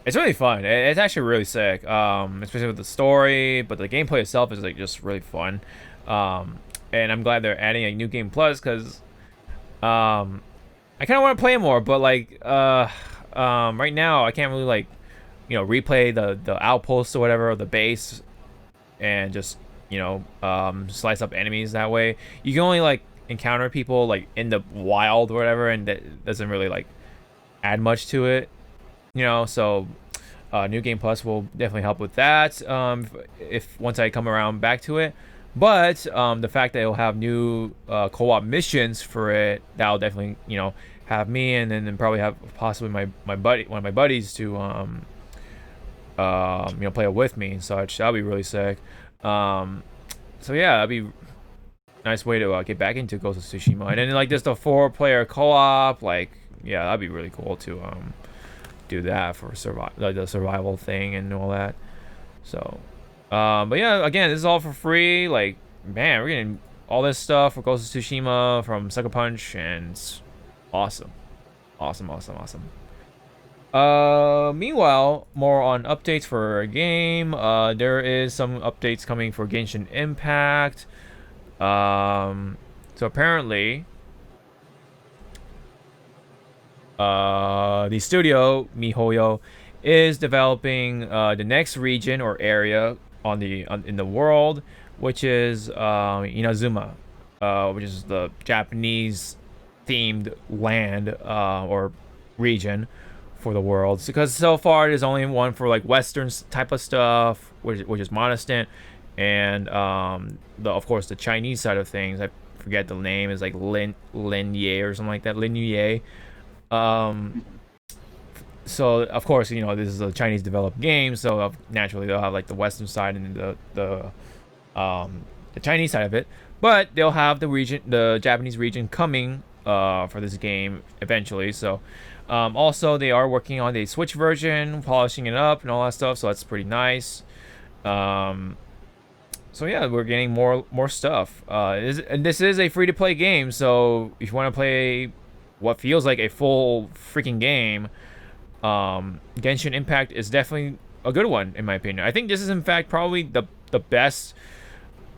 it's really fun. It's actually really sick, especially with the story. But the gameplay itself is like just really fun. And I'm glad they're adding a new game plus, because I kind of want to play more, but like right now I can't really like, you know, replay the outposts or whatever, or the base, and just, you know, slice up enemies that way. You can only like encounter people like in the wild or whatever, and that doesn't really like add much to it, you know. So New Game Plus will definitely help with that, if once I come around back to it. But the fact that it'll have new co-op missions for it, that'll definitely, you know, have me, and then probably have possibly one of my buddies to you know, play it with me and such. That'll be really sick. So yeah, that'd be a nice way to get back into Ghost of Tsushima. And then like just a 4-player co-op, like, yeah, that'd be really cool to do that for the survival thing and all that. So but yeah, again, this is all for free. Like, man, we're getting all this stuff for Ghost of Tsushima from Sucker Punch, and it's awesome. Meanwhile, more on updates for a game. There is some updates coming for Genshin Impact. So apparently, the studio MiHoYo is developing the next region or area in the world, which is Inazuma, which is the Japanese themed land or region for the world. Because so far there's only one for like Western type of stuff, which is Monostant, and of course the Chinese side of things. I forget the name, is like Linye or something like that. Linye. So of course, this is a Chinese developed game, so naturally they'll have like the Western side and the Chinese side of it, but they'll have the Japanese region coming for this game eventually. So also they are working on the Switch version, polishing it up and all that stuff, so that's pretty nice. So yeah, we're getting more stuff. And this is a free-to-play game, so if you want to play what feels like a full freaking game, Genshin Impact is definitely a good one in my opinion. I think this is in fact probably the best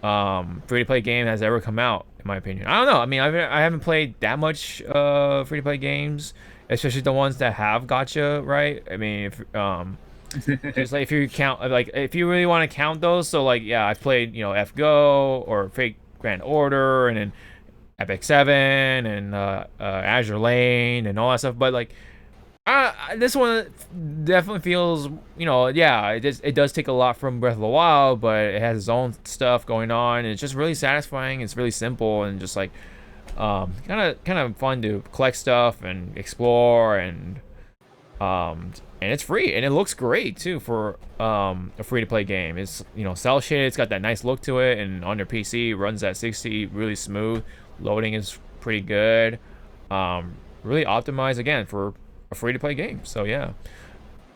free-to-play game that has ever come out in my opinion. I don't know. I mean, I haven't played that much free-to-play games, especially the ones that have gotcha, right? I mean, just like if you count, like if you really want to count those, so like yeah, I've played FGO or Fate Grand Order and then Epic 7 and Azure Lane and all that stuff, but like this one definitely feels, yeah, it does take a lot from Breath of the Wild, but it has its own stuff going on, and it's just really satisfying. It's really simple and just like kind of fun to collect stuff and explore, and it's free and it looks great too for a free-to-play game. It's cell shaded, it's got that nice look to it, and on your PC it runs at 60 really smooth. Loading is pretty good. Really optimized again for a free-to-play game. So yeah.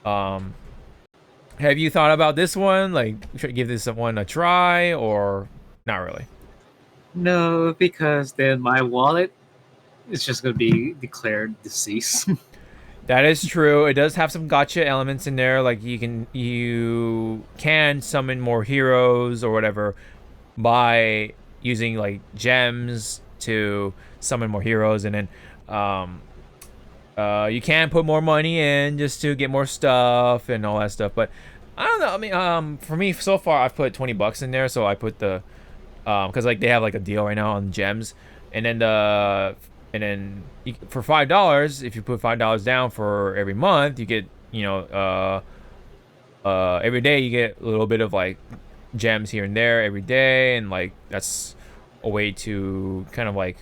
Have you thought about this one? Like, should I give this one a try or not really? No, because then my wallet is just gonna be declared deceased. That is true. It does have some gotcha elements in there. Like you can summon more heroes or whatever by using like gems to summon more heroes, and then you can put more money in just to get more stuff and all that stuff. But I don't know. I mean, for me so far, I've put $20 in there, so I put the because like they have like a deal right now on gems, and then for $5, if you put $5 down for every month, you get every day you get a little bit of like gems here and there every day, and like that's a way to kind of like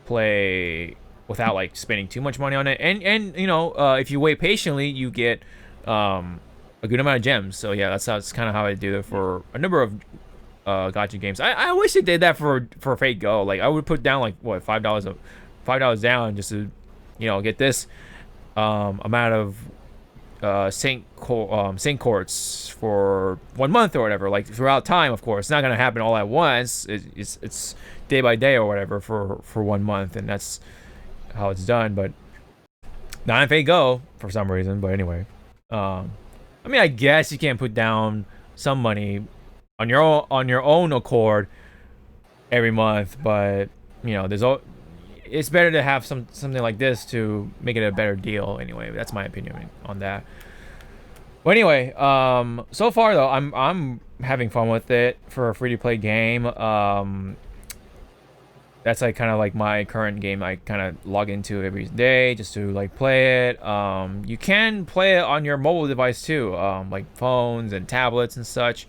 play without like spending too much money on it, and if you wait patiently, you get a good amount of gems. So yeah, that's kind of how I do it for a number of gotcha games. I wish they did that for Fate Go. Like I would put down like what $5 down just to get this amount of Saint Courts for 1 month or whatever, like throughout time. Of course, it's not gonna happen all at once. It's day by day or whatever for 1 month, and that's how it's done. But not in Fate Go for some reason. But anyway, I mean, I guess you can put down some money on your own accord every month, but it's better to have something like this to make it a better deal. Anyway, that's my opinion on that. But anyway, so far though, I'm having fun with it for a free-to-play game. That's like kind of like my current game. I kind of log into every day just to like play it. You can play it on your mobile device too, like phones and tablets and such.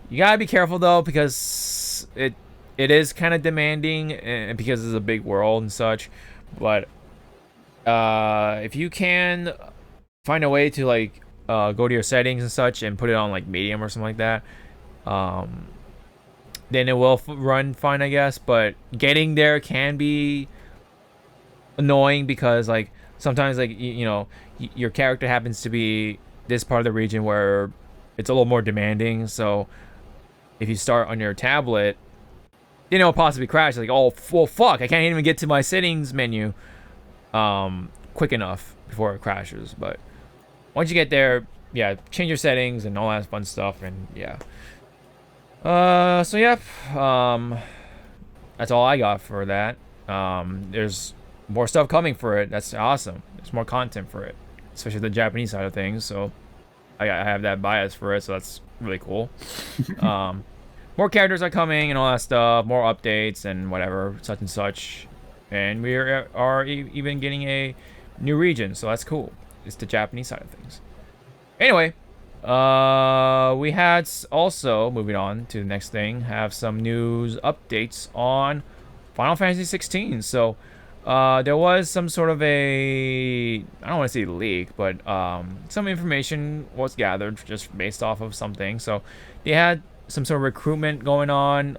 You gotta be careful though, because it is kind of demanding, and because it's a big world and such. But if you can find a way to like go to your settings and such and put it on like medium or something like that, then it will run fine, I guess. But getting there can be annoying, because like sometimes like your character happens to be this part of the region where it's a little more demanding. So if you start on your tablet, then it'll possibly crash. Like, oh, well, fuck, I can't even get to my settings menu quick enough before it crashes. But once you get there, yeah, change your settings and all that fun stuff, and yeah. So yeah, that's all I got for that. There's more stuff coming for it. That's awesome. There's more content for it, especially the Japanese side of things. So I have that bias for it, so that's really cool. More characters are coming and all that stuff, more updates and whatever, such and such. And we are even getting a new region, so that's cool. It's the Japanese side of things. Anyway, we had also, moving on to the next thing, have some news updates on Final Fantasy 16. So there was some sort of I don't want to say leak, but some information was gathered just based off of something. So they had some sort of recruitment going on,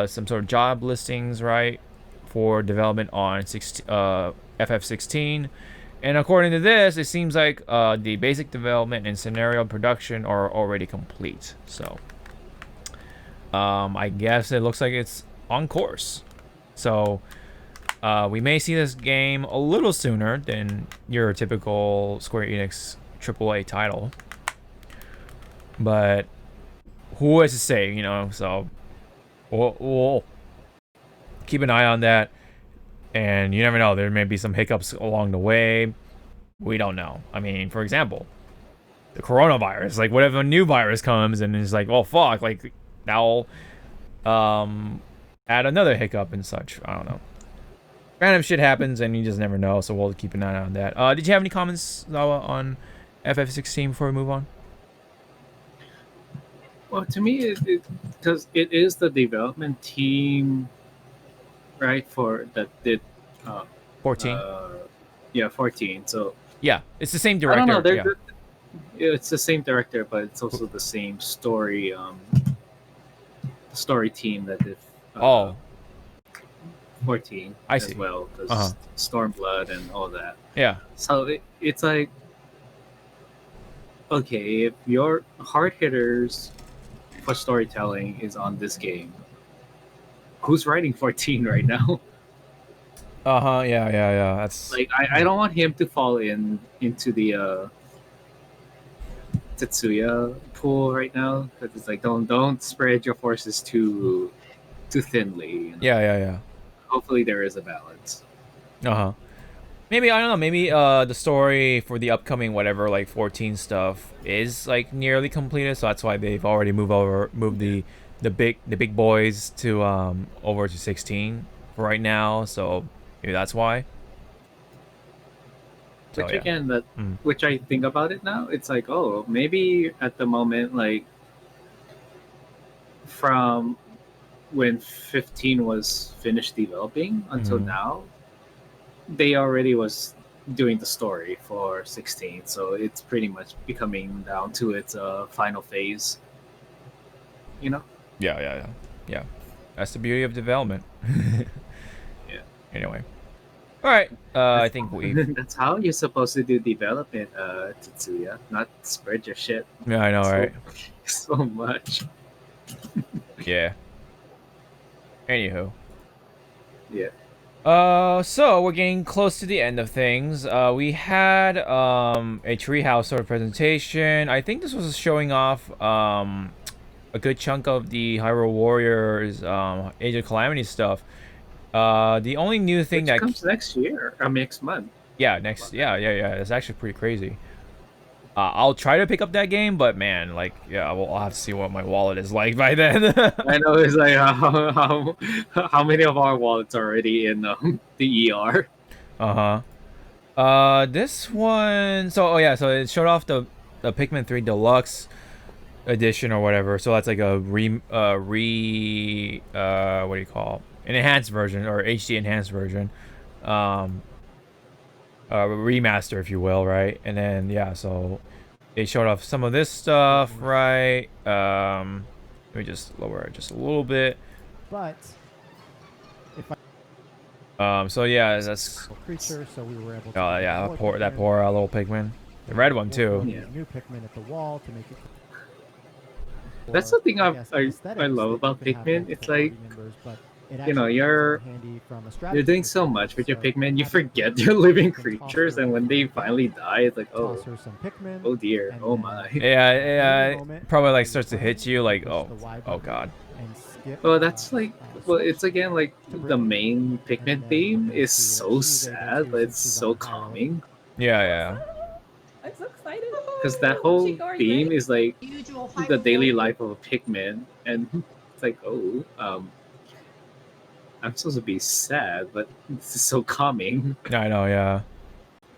some sort of job listings, right, for development on FF16. And according to this, it seems like the basic development and scenario production are already complete. So I guess it looks like it's on course. So we may see this game a little sooner than your typical Square Enix AAA title. But who is to say, you know? So we'll keep an eye on that. And you never know, there may be some hiccups along the way. We don't know. I mean, for example, the coronavirus. Like, what if a new virus comes and it's like, well, fuck, like, that'll add another hiccup and such. I don't know. Random shit happens and you just never know, so we'll keep an eye on that. Did you have any comments, Zawa, on FF16 before we move on? Well, to me, because it is the development team, right, for that did 14. Yeah, 14. So yeah, it's the same director. I don't know. Yeah. It's the same director, but it's also the same story team that did 14 I as see. well, because Stormblood and all that. Yeah. So it's like, okay, if your hard hitters for storytelling is on this game, who's writing 14 right now? Yeah. That's like I don't want him to fall into the Tetsuya pool right now, because it's like don't spread your forces too thinly. You know? Yeah. Hopefully there is a balance. Maybe, I don't know, maybe the story for the upcoming whatever, like 14 stuff is like nearly completed, so that's why they've already moved the big boys to over to 16 for right now, so maybe that's why. Which again, which I think about it now, it's like, oh, maybe at the moment, like from when 15 was finished developing until now, they already was doing the story for 16, so it's pretty much becoming down to its final phase. You know? Yeah. That's the beauty of development. Yeah. Anyway. All right. I think that's how you're supposed to do development, Tetsuya. Not spread your shit. Yeah, I know, right? So much. Yeah. Anywho. Yeah. So we're getting close to the end of things. We had a treehouse sort of presentation. I think this was showing off a good chunk of the Hyrule Warriors Age of Calamity stuff. The only new thing that comes next year, or next month. Yeah, it's actually pretty crazy. I'll try to pick up that game, but man, like, yeah, I'll have to see what my wallet is like by then. I know, it's like how many of our wallets are already in the ER. This one, so it showed off the Pikmin 3 Deluxe edition or whatever. So that's like a what do you call, an enhanced version, or HD enhanced version, remaster, if you will, right? And then so they showed off some of this stuff, right? Let me just lower it just a little bit. But if so yeah, that's creature, so we were able to that poor little Pikmin, the red one too. New Pikmin at the wall to make it. That's the thing I love about Pikmin. It's like, you know, you're doing so much with your Pikmin, you forget they're living creatures, and when they finally die, it's like, oh dear, oh my. Yeah, probably like starts to hit you like, oh god. and skip. Well, that's like, well, switch it's again like to the Brittany. main And Pikmin then theme we're gonna is see so what she's able sad, to but since it's she's so on Hyrule. calming. Yeah. I'm so excited. Because that whole Chico, are you theme ready? is like Usual the Hyrule daily Warriors. life of a Pikmin, and it's like, oh, I'm supposed to be sad, but this is so calming. I know, yeah.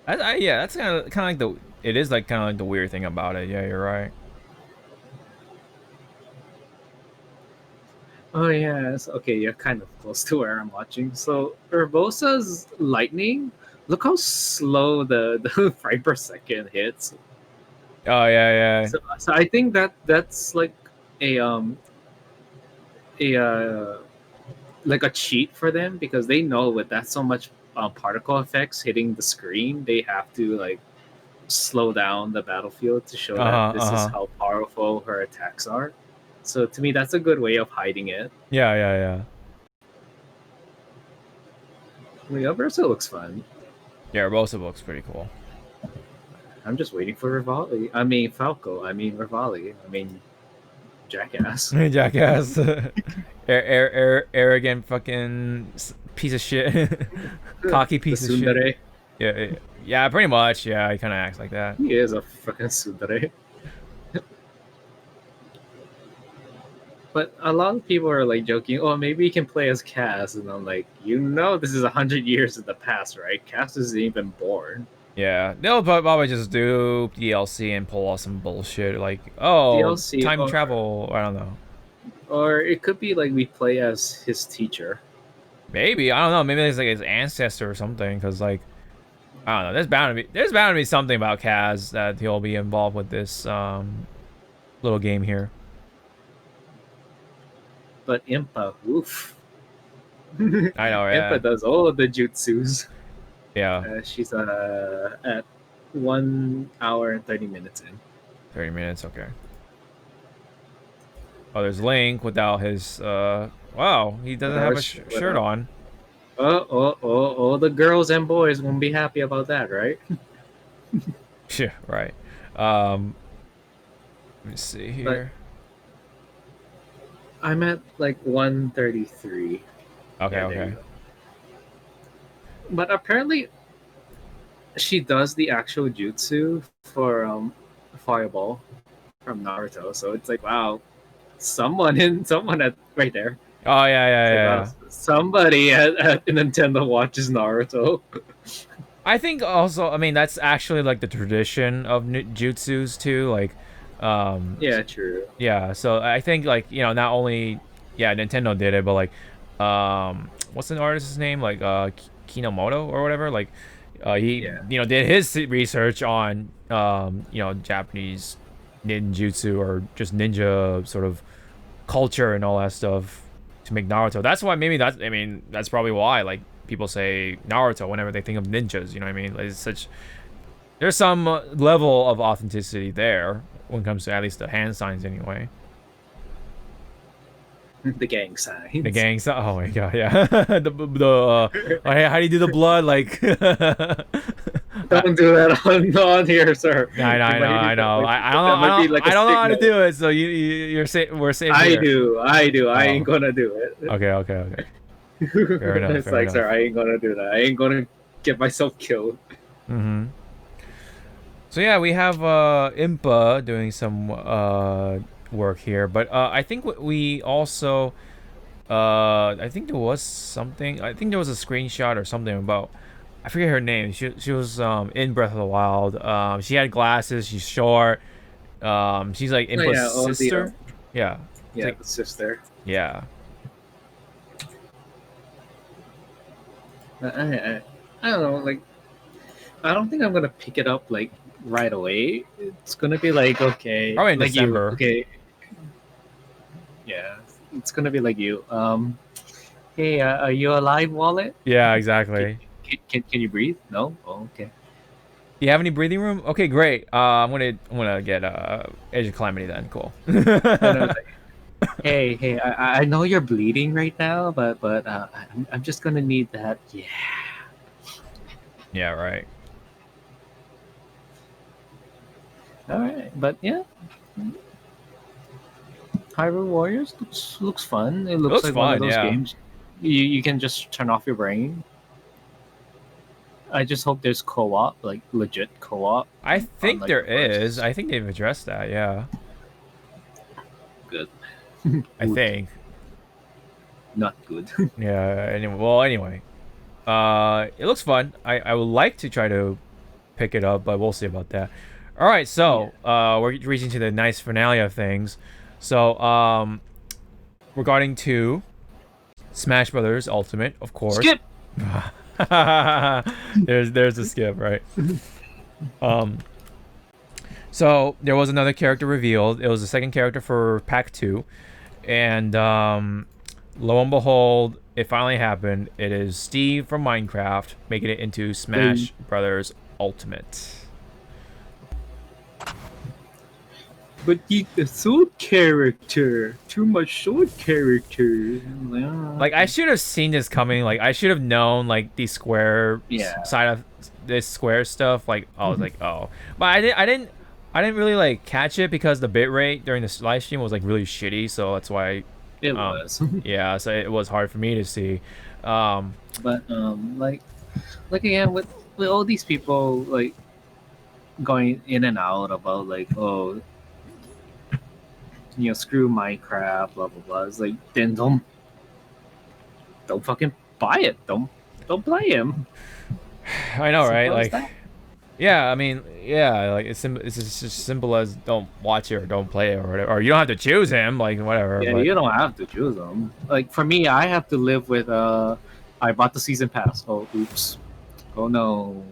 Yeah, that's kind of like the. It is like kind of like the weird thing about it. Yeah, you're right. Oh yes, okay, you're kind of close to where I'm watching. So Urbosa's lightning, look how slow the frame per second hits. Oh yeah. So I think that's like a a like a cheat for them because they know with that so much particle effects hitting the screen, they have to like slow down the battlefield to show that this is how powerful her attacks are. So to me, that's a good way of hiding it. Yeah. The Urbosa looks fun. Yeah, Urbosa looks pretty cool. I'm just waiting for Rivali. I mean Falco. I mean Rivali. I mean Jackass. Jackass. Arrogant fucking piece of shit. Cocky piece of shit. Yeah, pretty much. Yeah, he kind of acts like that. He is a fucking tsundere. But a lot of people are like joking, oh, maybe he can play as Cass. And I'm like, this is 100 years in the past, right? Cass isn't even born. Yeah, they'll probably just do DLC and pull off some bullshit like, oh, DLC, time travel. I don't know. Or it could be like we play as his teacher. Maybe, I don't know. Maybe it's like his ancestor or something. Because like, I don't know. There's bound to be something about Kaz that he'll be involved with this little game here. But Impa, oof. I know, right? Impa does all of the jutsus. Yeah. She's at 1 hour and 30 minutes in. 30 minutes, okay. Oh, there's Link without his wow, he doesn't have a shirt on. Oh, the girls and boys won't be happy about that, right? Yeah, right. Let me see here. I'm at like 133. Okay. But apparently, she does the actual jutsu for Fireball from Naruto. So it's like, wow, someone at right there. Oh yeah. Wow, somebody at Nintendo watches Naruto. I think also, I mean, that's actually like the tradition of jutsus too. Like, yeah, true. Yeah, so I think like not only Nintendo did it, but like what's the artist's name, like Kinomoto or whatever, like he did his research on Japanese ninjutsu or just ninja sort of culture and all that stuff to make Naruto. That's why that's probably why like people say Naruto whenever they think of ninjas. You know what I mean? Like, there's some level of authenticity there when it comes to at least the hand signs anyway. The gang signs. The gang signs. Oh my god, yeah. How do you do the blood? Like, don't do that on here, sir. I know. I don't know how to do it. So we're safe. I do. I ain't gonna do it. Okay. Fair enough. It's like, sir, I ain't gonna do that. I ain't gonna get myself killed. Mm-hmm. So yeah, we have Impa doing some work here, but I think we also I think there was something. I think there was a screenshot or something about, I forget her name. She was in Breath of the Wild. She had glasses. She's short. She's like Impa's sister. Yeah, like, the sister. Yeah. I don't know. Like, I don't think I'm gonna pick it up like right away. It's gonna be like, okay, probably in like December. Okay. Yeah, it's gonna be like you. Hey, are you alive, wallet? Yeah, exactly. Can you breathe? No. Oh, okay. Do you have any breathing room? Okay, great. I'm gonna get Edge of Calamity then. Cool. Hey, I know you're bleeding right now, but I'm just gonna need that. Yeah. Yeah. Right. All right, but yeah. Hyrule Warriors looks fun. It looks like fun, one of those yeah. games you can just turn off your brain. I just hope there's co-op, like legit co-op. I think like, there is. I think they've addressed that. Yeah. Good. I think. Not good. Yeah. Anyway. It looks fun. I would like to try to pick it up, but we'll see about that. All right, so we're reaching to the nice finale of things. So regarding to Smash Brothers Ultimate, of course. Skip. there's a skip, right? So there was another character revealed. It was the second character for Pack 2, and lo and behold, it finally happened. It is Steve from Minecraft making it into Smash Brothers Ultimate. But the sword character, too much sword character. Like, I should have seen this coming. Like, I should have known, like, the square side of this square stuff. Like, I was like, oh, but I didn't really like catch it because the bitrate during the live stream was like really shitty. So that's why it was. Yeah, so it was hard for me to see. But like again with all these people like going in and out about like, oh, you know, screw Minecraft, blah blah blah. It's like, then don't fucking buy it. Don't play him. I know, right? Like, that. yeah, I mean, yeah, like it's just simple as don't watch it or don't play it or whatever. Or you don't have to choose him, like whatever. Yeah, but... you don't have to choose him. Like for me, I have to live with I bought the season pass. Oh, oops. Oh no.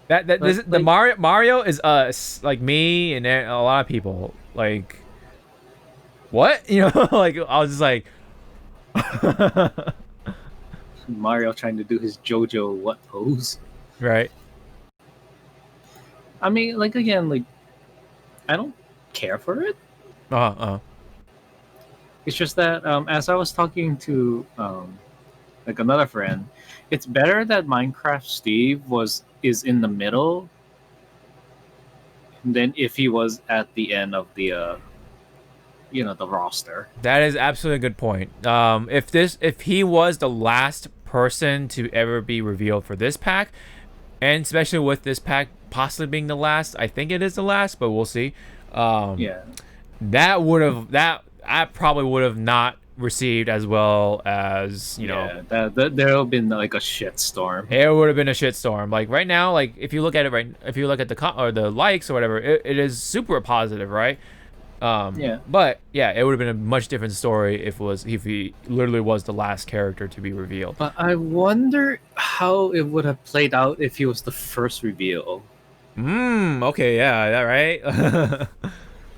The Mario is us, like me and a lot of people. Like, what? You know, like I was just like, Mario trying to do his JoJo what pose? Right. I mean, like again, like I don't care for it. It's just that as I was talking to like another friend, it's better that Minecraft Steve is in the middle than if he was at the end of the you know, the roster. That is absolutely a good point. If he was the last person to ever be revealed for this pack, and especially with this pack possibly being the last, I think it is the last, but we'll see. Yeah, that probably would have not received as well as, you know. There would have been like a shitstorm. It would have been a shitstorm. Like right now, like if you look at the likes or whatever, it is super positive, right? But yeah, it would have been a much different story if he literally was the last character to be revealed. But I wonder how it would have played out if he was the first reveal. Okay, yeah, that right.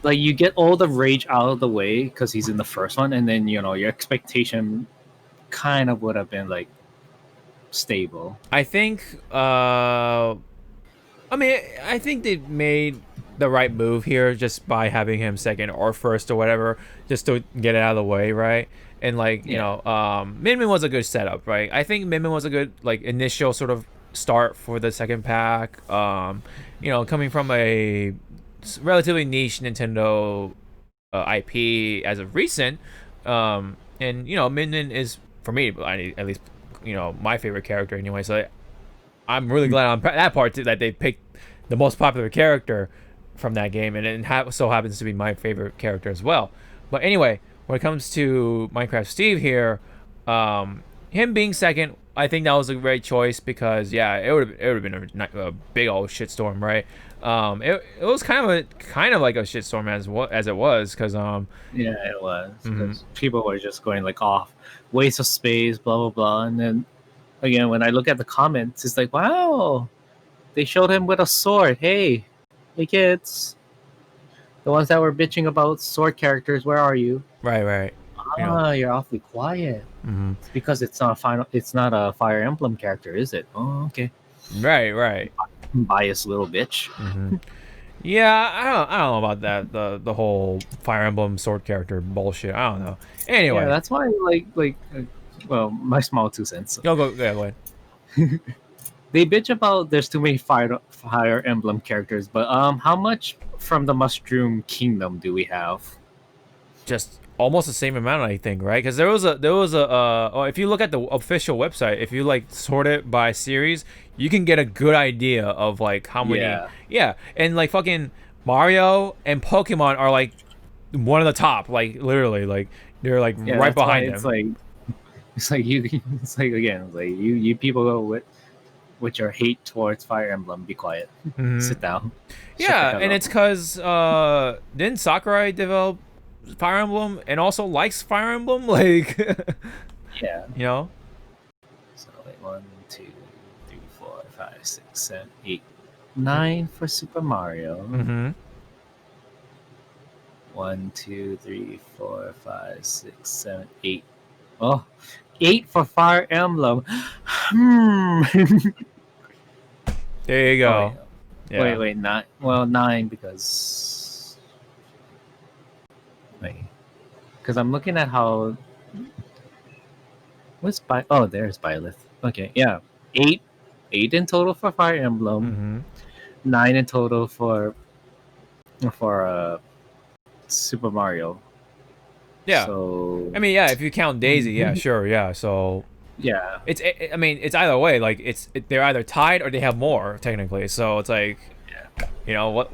Like you get all the rage out of the way because he's in the first one, and then you know your expectation kind of would have been like stable. I think. I think they made the right move here just by having him second or first or whatever, just to get it out of the way, right? And like you know, Min Min was a good setup, right? I think Min Min was a good like initial sort of start for the second pack. You know, coming from a relatively niche Nintendo IP as of recent, and you know, Min Min is for me at least, you know, my favorite character anyway. So I'm really glad on that part too, that they picked the most popular character from that game, and it so happens to be my favorite character as well. But anyway, when it comes to Minecraft Steve here, him being second, I think that was a great choice because yeah, it would have been a big old shitstorm, right? It was kind of like a shitstorm as it was because yeah, it was because people were just going like off, waste of space, blah blah blah, and then again when I look at the comments, it's like, wow, they showed him with a sword. Hey kids, the ones that were bitching about sword characters, where are you? Right. You're awfully quiet. It's because it's not a Fire Emblem character, is it? Oh, okay. Right. Biased little bitch. Yeah, I don't know about that. The whole Fire Emblem sword character bullshit. I don't know. Anyway, yeah, that's why well, my small 2 cents. Go ahead. they bitch about there's too many Fire Emblem characters, but how much from the Mushroom Kingdom do we have? Just almost the same amount, I think, right? Because there was a oh, if you look at the official website, if you like sort it by series, you can get a good idea of like how many. Yeah, and like fucking Mario and Pokemon are like one of the top, like literally, like they're like right behind them. It's like you people go with your hate towards Fire Emblem. Be quiet. Sit down. Yeah, and it's because didn't Sakurai develop Fire Emblem and also likes Fire Emblem? Like, yeah, you know. So like 1, 2, 3, 4, 5, 6, 7, 8, 9 for Super Mario. 1, 2, 3, 4, 5, 6, 7, 8. Oh, 8 for Fire Emblem. There you go. Oh, yeah. Wait, 9. Well, 9 because because I'm looking at how. What's Oh, there's Byleth. Okay, yeah, 8 in total for Fire Emblem. 9 in total for Super Mario. Yeah. So I mean, yeah, if you count Daisy, yeah, sure, yeah. So yeah, I mean, it's either way. Like, they're either tied or they have more technically. So it's like, you know, what?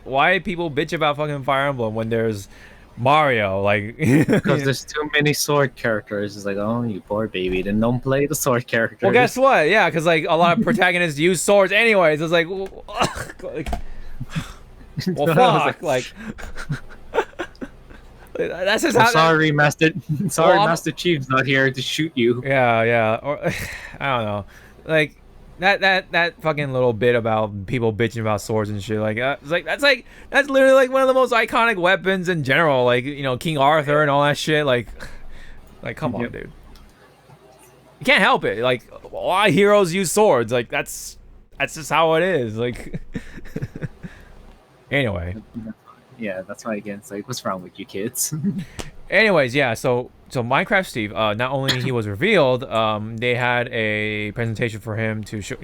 Why people bitch about fucking Fire Emblem when there's Mario? Like, because there's too many sword characters. It's like, oh, you poor baby, then don't play the sword characters. Well, guess what? Yeah, because like a lot of protagonists use swords anyways. It's like, well, fuck, like. That's just how. Sorry, Master Chief's not here to shoot you. Yeah, or I don't know, like that fucking little bit about people bitching about swords and shit. Like, it's like that's literally like one of the most iconic weapons in general. Like, you know, King Arthur and all that shit. Like come on, dude. You can't help it. Like, why heroes use swords? Like, that's just how it is. Like, anyway. Yeah, that's why again, it's like, what's wrong with you kids? Anyways, yeah, so Minecraft Steve, not only he was revealed, they had a presentation for him to show,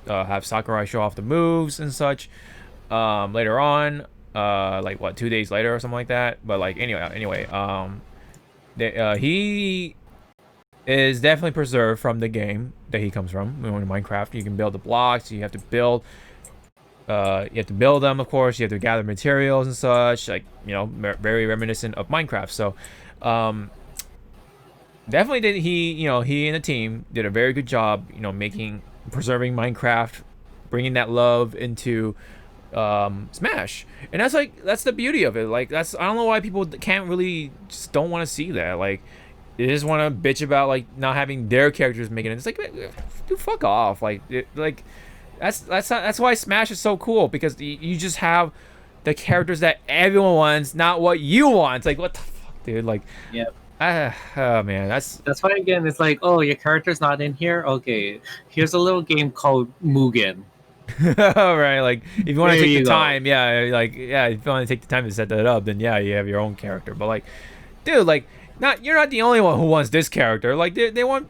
have Sakurai show off the moves and such. Later on, like what, 2 days later or something like that. But like anyway, he is definitely preserved from the game that he comes from. You know, in Minecraft, you can build the blocks. You have to build. You have to build them, of course. You have to gather materials and such, like, you know, very reminiscent of Minecraft. So, definitely he and the team did a very good job, you know, preserving Minecraft, bringing that love into Smash. And that's the beauty of it. Like, I don't know why people can't really just don't want to see that. Like, they just want to bitch about like not having their characters making it. It's like, dude, fuck off. That's why Smash is so cool, because you just have the characters that everyone wants, not what you want. It's like, what the fuck, dude? Like, yep. Oh man, that's why again it's like, oh, your character's not in here. Okay, here's a little game called Mugen. Right, like if you want to take the time, if you want to take the time to set that up, then yeah, you have your own character. But like, dude, like, you're not the only one who wants this character. Like,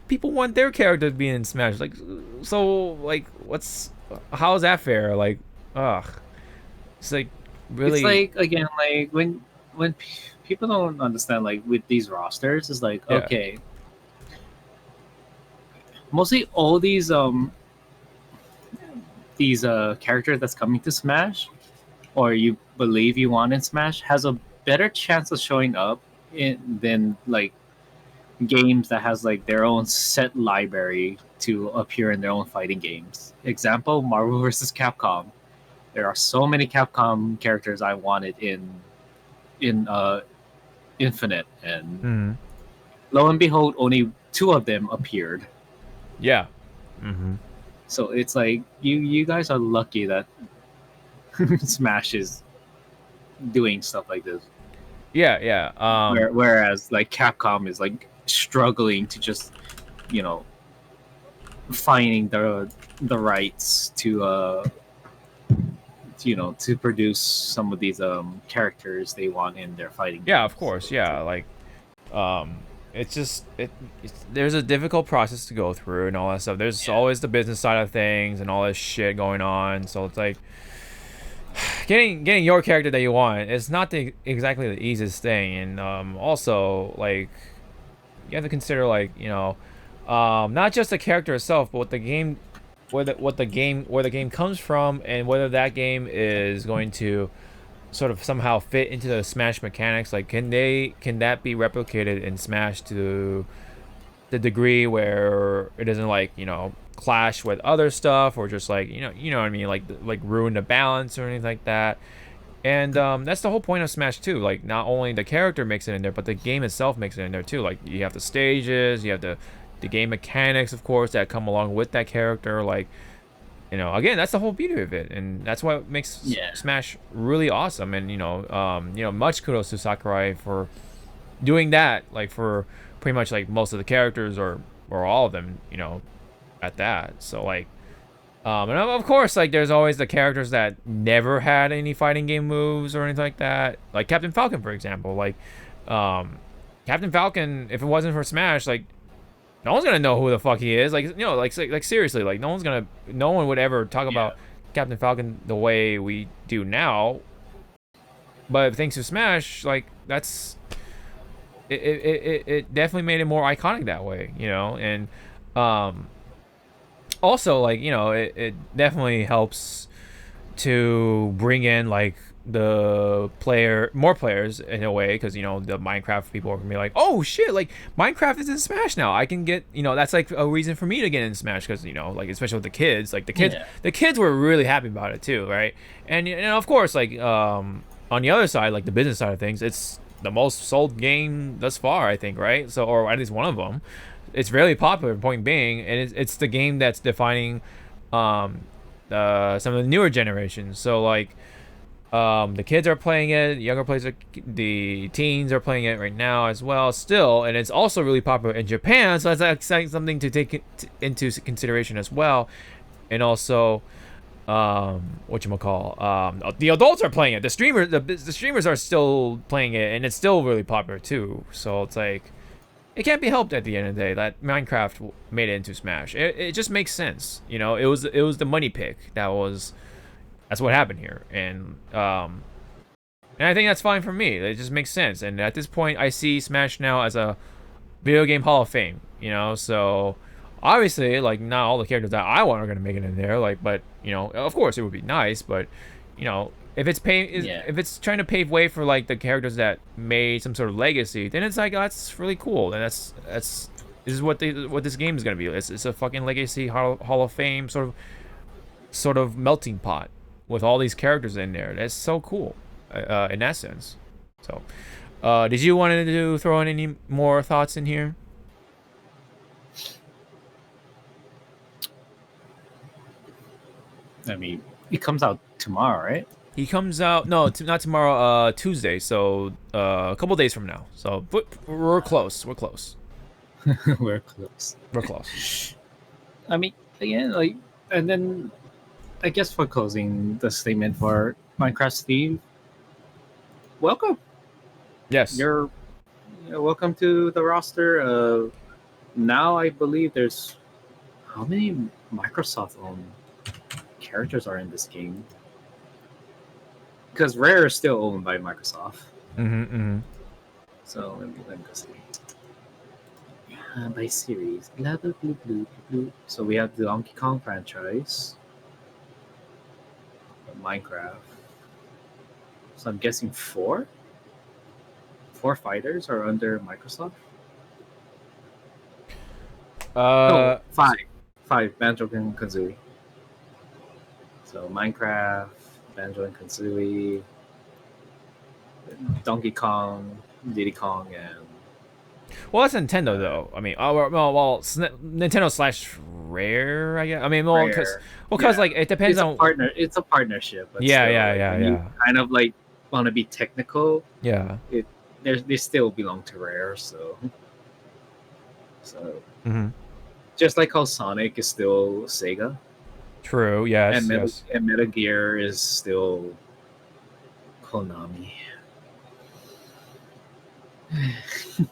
people want their character to be in Smash. Like, so like, how is that fair? Like, ugh. It's like, really. It's like, again, like when people don't understand, like with these rosters, it's like, okay, mostly all these characters that's coming to Smash, or you believe you want in Smash, has a better chance of showing up than like games that has like their own set library to appear in their own fighting games. Example, Marvel vs. Capcom. There are so many Capcom characters I wanted in Infinite, and lo and behold, only 2 of them appeared. Yeah. So it's like you guys are lucky that Smash is doing stuff like this. Yeah. Whereas like Capcom is like struggling to just, you know, finding the rights to to produce some of these characters they want in their fighting games. Yeah, of course. Yeah, like it's just there's a difficult process to go through and all that stuff. There's always the business side of things and all this shit going on. So it's like getting your character that you want. It's not exactly the easiest thing, and also like you have to consider like not just the character itself, but what the game, where the game comes from, and whether that game is going to sort of somehow fit into the Smash mechanics. Like, can that be replicated in Smash to the degree where it doesn't like clash with other stuff, or just like you know what I mean, like ruin the balance or anything like that. And that's the whole point of Smash 2. Like, not only the character makes it in there, but the game itself makes it in there too. Like, you have the stages, you have the game mechanics, of course, that come along with that character. Like, again, that's the whole beauty of it, and that's what makes Smash really awesome. And much kudos to Sakurai for doing that. Like, for pretty much like most of the characters, or all of them, at that. So like, and of course, like, there's always the characters that never had any fighting game moves or anything like that. Like Captain Falcon, for example. Like, Captain Falcon, if it wasn't for Smash, like, no one's gonna know who the fuck he is. Like, like seriously, like, no one would ever talk about Captain Falcon the way we do now. But thanks to Smash, like, that's it definitely made it more iconic that way, and also, like, it definitely helps to bring in like more players in a way, because the Minecraft people are gonna be like, oh shit, like, Minecraft is in Smash now. I can get, that's like a reason for me to get in Smash, because like, especially with the kids, like, the kids were really happy about it too, right? And of course, like, on the other side, like the business side of things, it's the most sold game thus far, I think, right? So, or at least one of them. It's really popular, point being, and it's the game that's defining some of the newer generations. So like, the kids are playing it, the younger players, the teens are playing it right now as well still, and it's also really popular in Japan, so that's something to take into consideration as well. And also, the adults are playing it, the streamers are still playing it, and it's still really popular too. So it's like, it can't be helped at the end of the day that Minecraft made it into Smash. It just makes sense, it was the money pick. That's what happened here, and I think that's fine for me. It just makes sense. And at this point, I see Smash now as a video game Hall of Fame. So obviously, like, not all the characters that I want are gonna make it in there. Like, but of course, it would be nice. But if it's trying to pave way for like the characters that made some sort of legacy, then it's like, oh, that's really cool. And this is what this game is gonna be. It's a fucking legacy Hall of Fame sort of melting pot with all these characters in there. That's so cool, in that sense. So, did you want to throw in any more thoughts in here? I mean, it comes out tomorrow, right? He comes out, no, not tomorrow, Tuesday, so a couple days from now. So, but we're close. We're close. We're close. I mean, again, like, and then I guess for closing the statement for Minecraft Steve, welcome. Yes. You're welcome to the roster. Now I believe there's, how many Microsoft-owned characters are in this game? Because Rare is still owned by Microsoft. So let me go see. By series. Blah, blah, blah, blah, blah. So we have the Donkey Kong franchise. Minecraft. So I'm guessing four fighters are under Microsoft. No, five Banjo and Kazooie. So Minecraft, Banjo and Kazooie, Donkey Kong, Diddy Kong, and well, that's Nintendo though. I mean, Nintendo / Rare, I guess. I mean, well, because like, it depends on partner. It's a partnership. But yeah. You kind of like want to be technical. Yeah. They still belong to Rare, so. Mm-hmm. Just like how Sonic is still Sega. True. Yes. And Metal Gear is still Konami.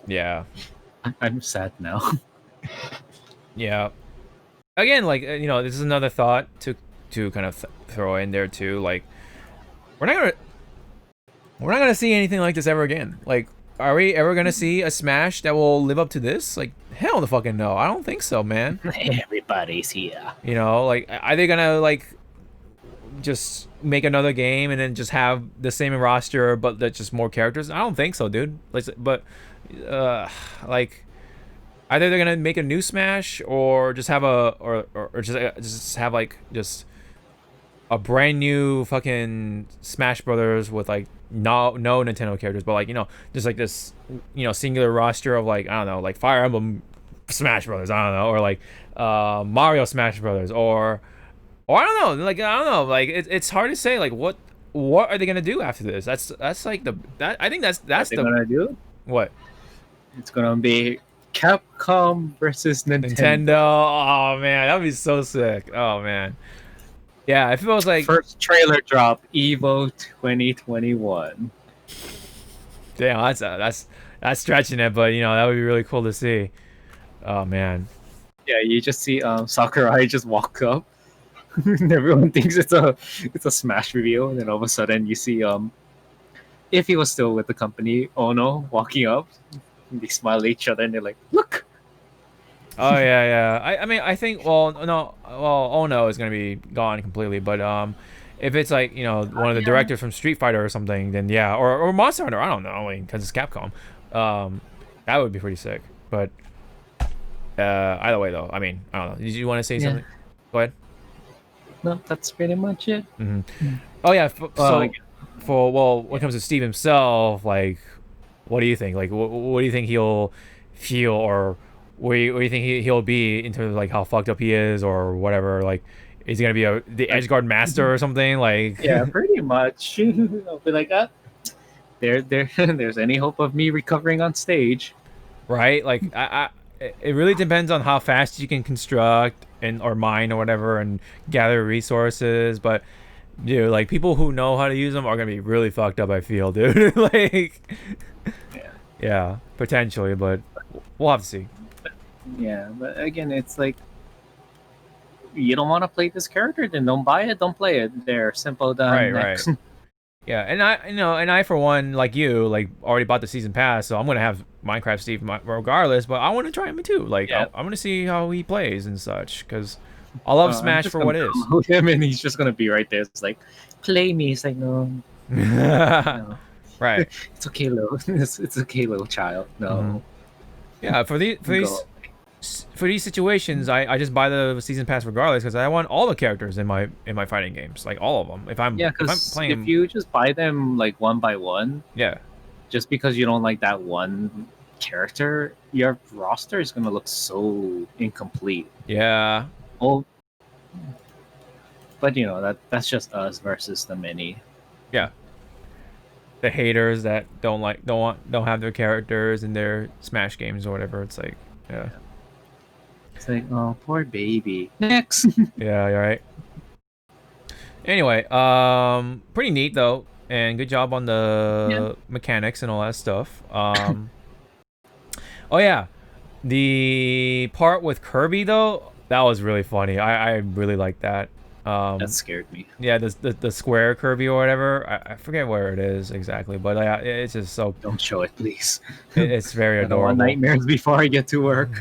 Yeah. I'm sad now. Yeah. Again, like this is another thought to kind of throw in there too. Like, we're not gonna see anything like this ever again. Like, are we ever gonna see a Smash that will live up to this? Like, hell the fucking no. I don't think so, man. Everybody's here. Like, are they gonna like just make another game and then just have the same roster but that's just more characters? I don't think so, dude. Like, but like, either they're gonna make a new Smash or just have or just have like just a brand new fucking Smash Brothers with like no Nintendo characters, but like just like this singular roster of like, I don't know, like Fire Emblem Smash Brothers, I don't know, or like Mario Smash Brothers, or I don't know, like it's hard to say like what are they gonna do after this. That's like I think that's what they're gonna do. What? It's gonna be Capcom versus Nintendo. Oh man, that'd be so sick. Oh man. Yeah, if it was like first trailer drop, Evo 2021. Damn, that's stretching it, but that would be really cool to see. Oh man. Yeah, you just see Sakurai just walk up, and everyone thinks it's a Smash reveal, and then all of a sudden you see if he was still with the company, Ono walking up, and they smile at each other, and they're like, "Look." Oh yeah. I mean, I think Ono is gonna be gone completely, but if it's like one of the directors from Street Fighter or something, then yeah, or Monster Hunter, I don't know, I mean, because it's Capcom, that would be pretty sick. But either way though, I mean, I don't know. Did you want to say something? Go ahead. No, that's pretty much it. Mm-hmm. Oh yeah, when it comes to Steve himself, like, what do you think? Like, what do you think he'll feel, or where do you think he'll be in terms of like how fucked up he is or whatever? Like, is he gonna be the Edgeguard master or something? Like, yeah, pretty much. I'll be like, there's any hope of me recovering on stage, right? Like, it really depends on how fast you can construct or mine or whatever and gather resources. But dude, like, people who know how to use them are gonna be really fucked up, I feel, dude. Like, yeah, potentially, but we'll have to see. Yeah, but again, it's like, you don't want to play this character, then don't buy it, don't play it. They're simple done. Right. Yeah, and I for one, like you, like, already bought the season pass, so I'm gonna have Minecraft Steve regardless. But I want to try him too. Like, yeah. I'm gonna see how he plays and such, because I love Smash for what it is. Him, and he's just gonna be right there. It's like, play me. It's like, no. No. Right. It's okay, little. It's okay, little child. No. Mm-hmm. Yeah, for these situations, I just buy the season pass regardless, because I want all the characters in my fighting games, like all of them. If I'm playing, if you just buy them like one by one, yeah, just because you don't like that one character, your roster is gonna look so incomplete. Yeah. Well, but that's just us versus the many. Yeah. The haters that don't have their characters in their Smash games or whatever. It's like, yeah. It's like, oh, poor baby. Next. Yeah, you're right. Anyway, pretty neat though, and good job on the mechanics and all that stuff. Oh yeah, the part with Kirby though, that was really funny. I really liked that. That scared me. Yeah, the square Kirby or whatever. I forget where it is exactly, but it's just so. Don't show it, please. It's very adorable. I don't want nightmares before I get to work.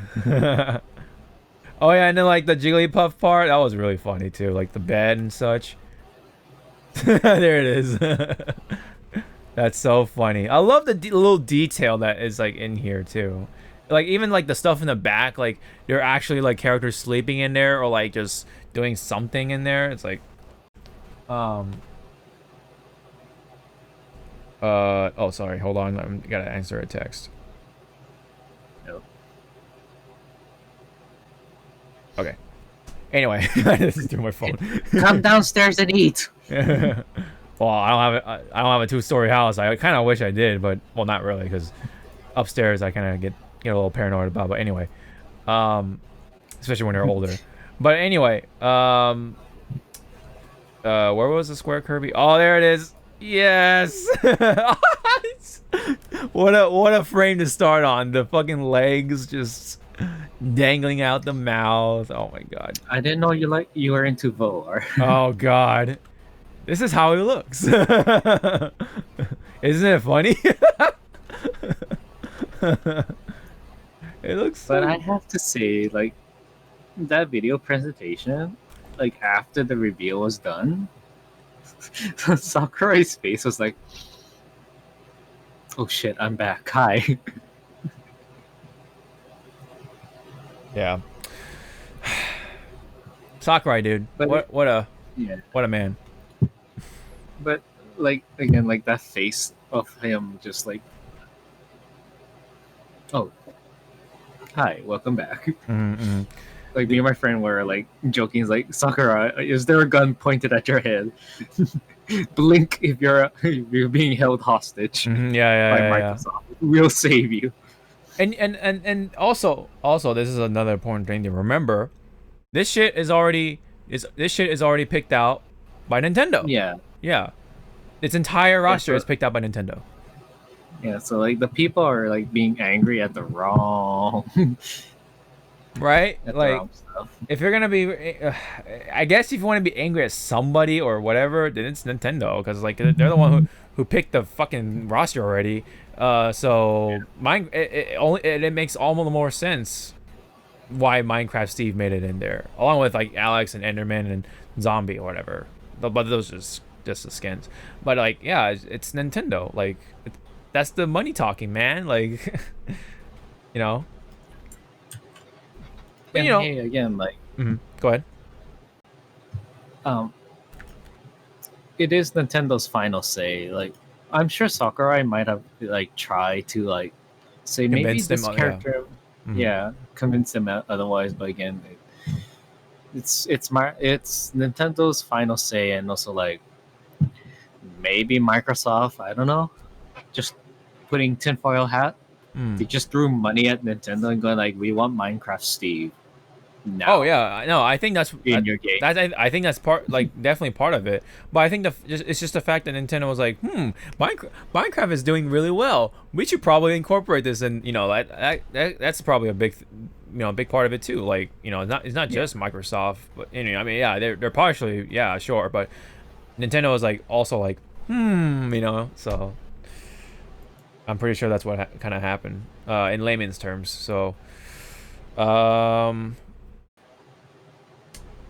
Oh yeah, and then like the Jigglypuff part, that was really funny too, like the bed and such. There it is. That's so funny. I love the little detail that is like in here too. Like, even like the stuff in the back, like there are actually like characters sleeping in there or like just doing something in there. It's like, oh sorry, hold on, I gotta answer a text. Okay. Anyway, this is through my phone. Come downstairs and eat. Well, I don't have a two-story house. I kind of wish I did, but well, not really, because upstairs I kind of get a little paranoid about. But anyway, especially when you're older. But anyway, where was the square Kirby? Oh, there it is. Yes. What a frame to start on. The fucking legs just dangling out the mouth. Oh my god. I didn't know you were into Volar. Oh god. This is how it looks. Isn't it funny? It looks But I have to say, like, that video presentation, like, after the reveal was done, Sakurai's face was like, oh shit, I'm back. Hi. Yeah. Sakurai, dude. But What a yeah. what a man. But like again, like that face of him, just like, oh, hi, welcome back. Mm-hmm. Like me and my friend were like joking, like, Sakurai, is there a gun pointed at your head? Blink if you're being held hostage. Mm-hmm. Yeah, by yeah. Microsoft. We'll save you. And also this is another important thing to remember. This shit is already picked out by Nintendo. Yeah. Yeah. Its entire roster is picked out by Nintendo. Yeah, so like the people are like being angry at the wrong right? at like the wrong stuff. If you're gonna be I guess if you want to be angry at somebody or whatever, then it's Nintendo, because like they're the one who picked the fucking roster already. So yeah. It makes almost more sense why Minecraft Steve made it in there, along with like Alex and Enderman and Zombie or whatever. But those are just the skins. But like, yeah, it's Nintendo. Like, that's the money talking, man. Like, you know. But, And you know, hey, again, like, go ahead. It is Nintendo's final say. Like, I'm sure Sakurai might have like tried to like say Convince maybe this them, character, convince them otherwise. But again, it's Nintendo's final say, and also like maybe Microsoft. I don't know, just putting tinfoil hat. They just threw money at Nintendo and going like, "We want Minecraft Steve." Now. Oh yeah, no, I think that's in your game. I think that's definitely part of it. But I think it's just the fact that Nintendo was like, Minecraft is doing really well. We should probably incorporate this, and that's probably a big, big part of it too. Like, it's not just Microsoft, but I mean, yeah, they're partially, yeah, sure, but Nintendo was like also like, so I'm pretty sure that's what kind of happened in layman's terms. So,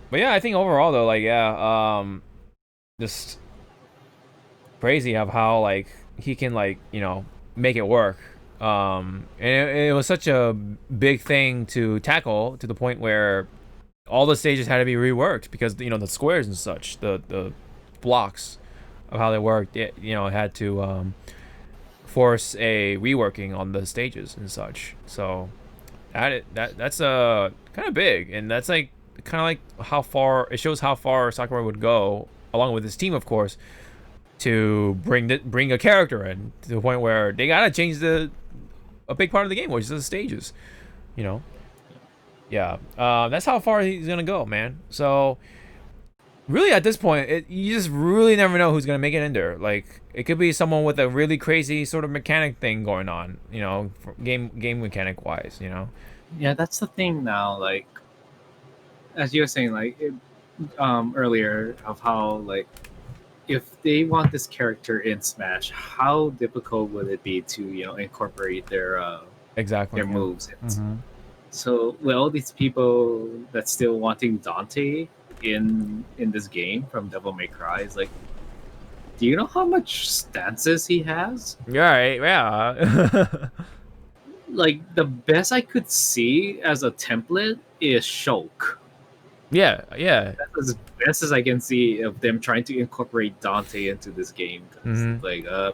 but yeah, I think overall though, like, just crazy of how like he can like make it work. And it was such a big thing to tackle, to the point where all the stages had to be reworked because the squares and such, the blocks of how they worked, it had to force a reworking on the stages and such. So that's kind of big, and that's like kind of like how far it shows how far Sakurai would go, along with his team, of course, to bring a character in to the point where they gotta change a big part of the game, which is the stages. Yeah, that's how far he's gonna go, man. So really, at this point, you just really never know who's gonna make it in there. Like, it could be someone with a really crazy sort of mechanic thing going on, game mechanic wise, Yeah, that's the thing now. Like, as you were saying, like earlier, of how like if they want this character in Smash, how difficult would it be to incorporate their moves? So with all these people that's still wanting Dante in this game from Devil May Cry, is like, do you know how much stances he has? Yeah. Like, the best I could see as a template is Shulk. Yeah. That's as best as I can see of them trying to incorporate Dante into this game. Like, I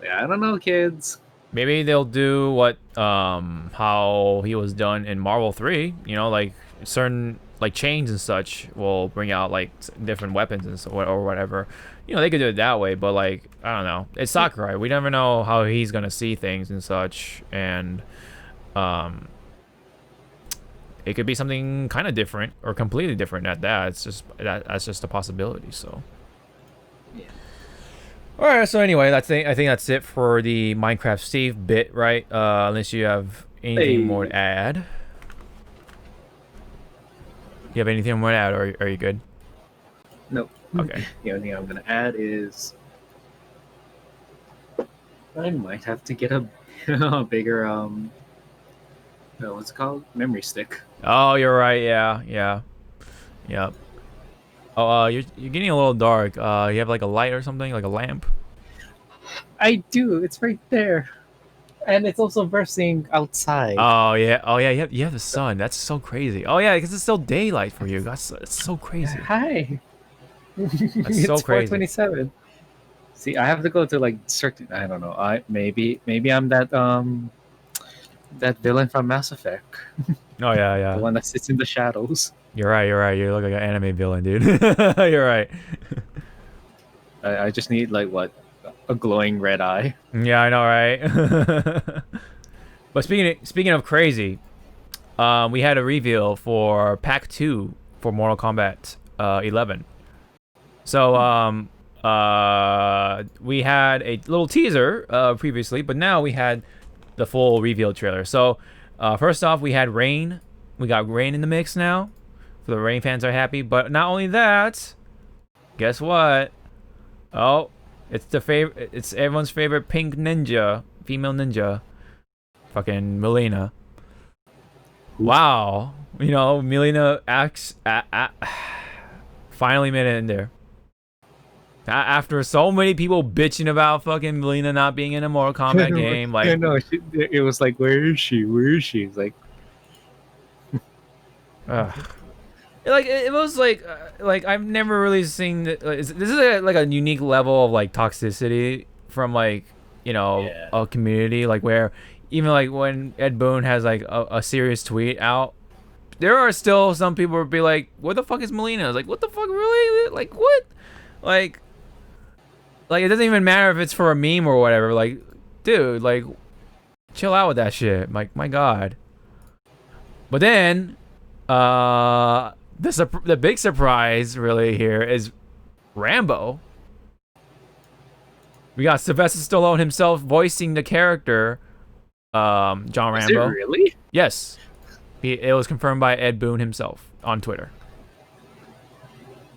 don't know, kids. Maybe they'll do what how he was done in Marvel 3. Like certain like chains and such will bring out like different weapons and so, or whatever. They could do it that way, but like, I don't know. It's Sakurai. We never know how he's gonna see things and such, and it could be something kind of different or completely different at that. It's just that's just a possibility. So All right. So anyway, I think that's it for the Minecraft Steve bit, right? Unless you have anything more to add. You have anything more to add, or are you good? Nope. Okay. The only thing I'm gonna add is I might have to get a, a bigger what's it called? Memory stick. Oh, you're right. Yeah. Yep. Oh, you're getting a little dark. You have like a light or something, like a lamp. I do. It's right there, and it's also bursting outside. Oh yeah. You have the sun. That's so crazy. Oh yeah, because it's still daylight for you. That's so crazy. Hi. That's It's so crazy. 4:27. See, I have to go to like certain. I don't know. Maybe I'm that that villain from Mass Effect. Oh yeah. The one that sits in the shadows. You're right. You look like an anime villain, dude. You're right. I just need like what, a glowing red eye. Yeah, I know, right? But speaking of crazy, we had a reveal for Pack 2 for Mortal Kombat 11. So we had a little teaser previously, but now we had the full reveal trailer. So first off, we had Rain. We got Rain in the mix now. So the Rain fans are happy. But not only that, guess what? Oh, it's everyone's favorite pink ninja, female ninja, fucking Melina. Wow, you know, Melina finally made it in there. After so many people bitching about fucking Melina not being in a Mortal Kombat game, like I know, it was like, where is she? It's like, like it was like I've never really seen this is like a unique level of like toxicity from like, you know, a community, like where even like when Ed Boon has like a serious tweet out, there are still some people who be like, where the fuck is Melina? I was like, what the fuck, really? Like what? Like it doesn't even matter if it's for a meme or whatever. Like, dude, like chill out with that shit. Like, my god. But then the big surprise really here is Rambo. We got Sylvester Stallone himself voicing the character, John Rambo. Is it really? Yes. It was confirmed by Ed Boon himself on Twitter.